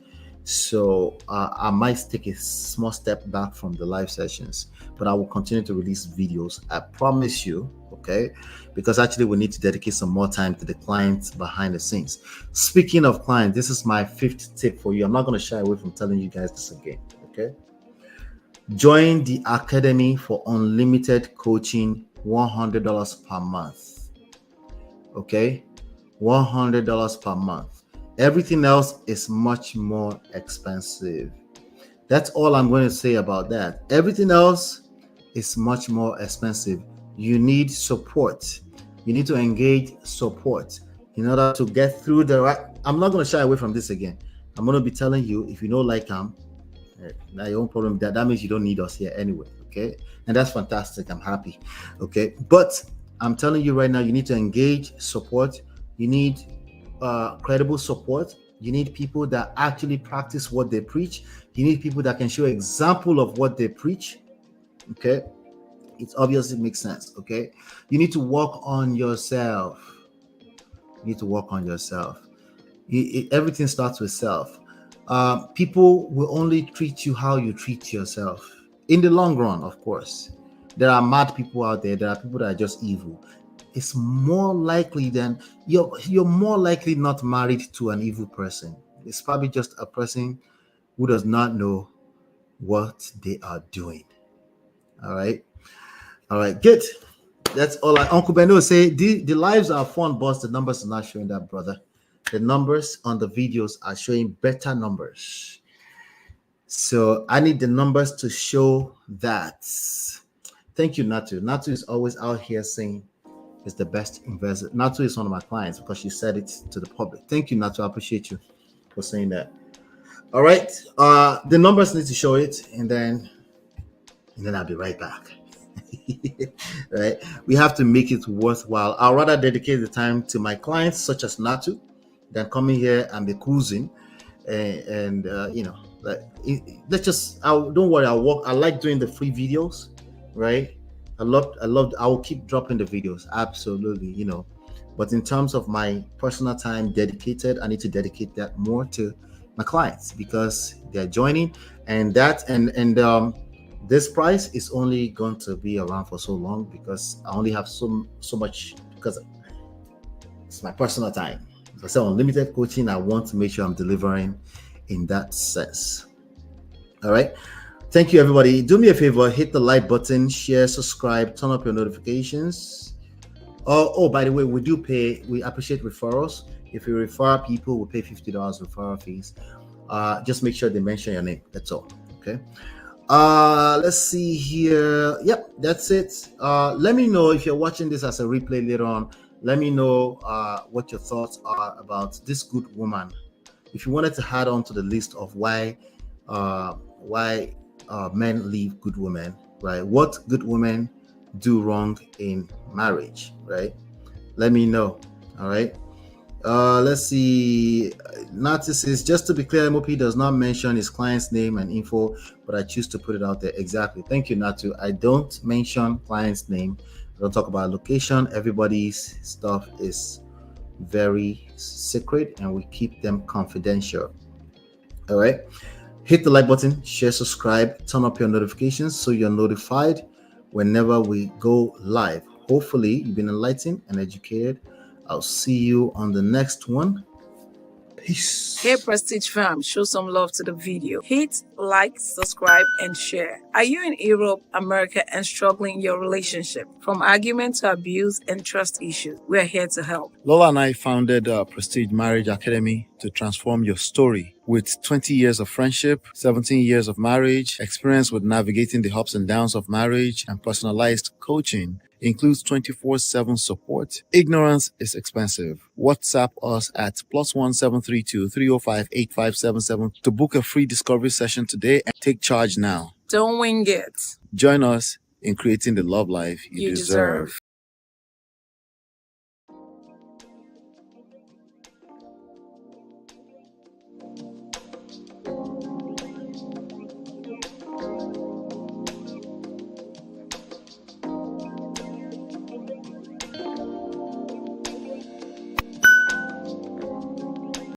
So I might take a small step back from the live sessions, but I will continue to release videos. I promise you, okay? Because actually we need to dedicate some more time to the clients behind the scenes. Speaking of clients, this is my 5th tip for you. I'm not going to shy away from telling you guys this again, okay? Join the Academy for unlimited coaching, $100 per month. Okay, $100 per month. Everything else is much more expensive. That's all I'm going to say about that. Everything else is much more expensive. You need support. You need to engage support in order to get through the right. I'm not going to shy away from this again. I'm going to be telling you, if you don't like them, now your own problem. That means you don't need us here anyway. Okay, and that's fantastic. I'm happy. Okay, but I'm telling you right now, you need to engage support. You need credible support. You need people that actually practice what they preach. You need people that can show example of what they preach. Okay, it obviously makes sense. Okay, you need to work on yourself. You need to work on yourself. Everything starts with self. People will only treat you how you treat yourself. In the long run, of course, there are mad people out there. There are people that are just evil. It's more likely than you're more likely not married to an evil person. It's probably just a person who does not know what they are doing. All right, good. That's all. Uncle Beno say the lives are fun, boss. The numbers are not showing that, brother. The numbers on the videos are showing better numbers. So I need the numbers to show that. Thank you, Natu. Natu is always out here saying it's the best investor. Natu is one of my clients because she said it to the public. Thank you, Natu. I appreciate you for saying that. All right. The numbers need to show it, and then I'll be right back. Right. We have to make it worthwhile. I'll rather dedicate the time to my clients, such as Natu, than coming here and be cruising. And let's just. Don't worry. I'll work. I like doing the free videos, right? I will keep dropping the videos, absolutely, but in terms of my personal time dedicated, I need to dedicate that more to my clients because they're joining, and this price is only going to be around for so long because I only have so much, because it's my personal time. So I say unlimited coaching, I want to make sure I'm delivering in that sense. All right. Thank you, everybody. Do me a favor, hit the like button, share, subscribe, turn up your notifications. Oh, by the way, we appreciate referrals. If you refer people, we pay $50 referral fees. Just make sure they mention your name. That's all. Okay. Let's see here. Yep, that's it. Let me know if you're watching this as a replay later on. Let me know what your thoughts are about this good woman. If you wanted to add on to the list of why men leave good women, right? What good women do wrong in marriage, right? Let me know. All right. Let's see. Nati says, just to be clear, MOP does not mention his client's name and info, but I choose to put it out there. Exactly. Thank you, Natu. I don't mention client's name. I don't talk about location. Everybody's stuff is very secret and we keep them confidential. All right. Hit the like button, share, subscribe, turn up your notifications so you're notified whenever we go live. Hopefully, you've been enlightened and educated. I'll see you on the next one. Peace. Hey Prestige fam, show some love to the video. Hit like, subscribe, and share. Are you in Europe, America, and struggling in your relationship? From argument to abuse and trust issues, we're here to help. Lola and I founded Prestige Marriage Academy to transform your story. With 20 years of friendship, 17 years of marriage, experience with navigating the ups and downs of marriage, and personalized coaching, includes 24/7 support. Ignorance is expensive. WhatsApp us at +1 732 305 8577 to book a free discovery session today and take charge now. Don't wing it. Join us in creating the love life you deserve.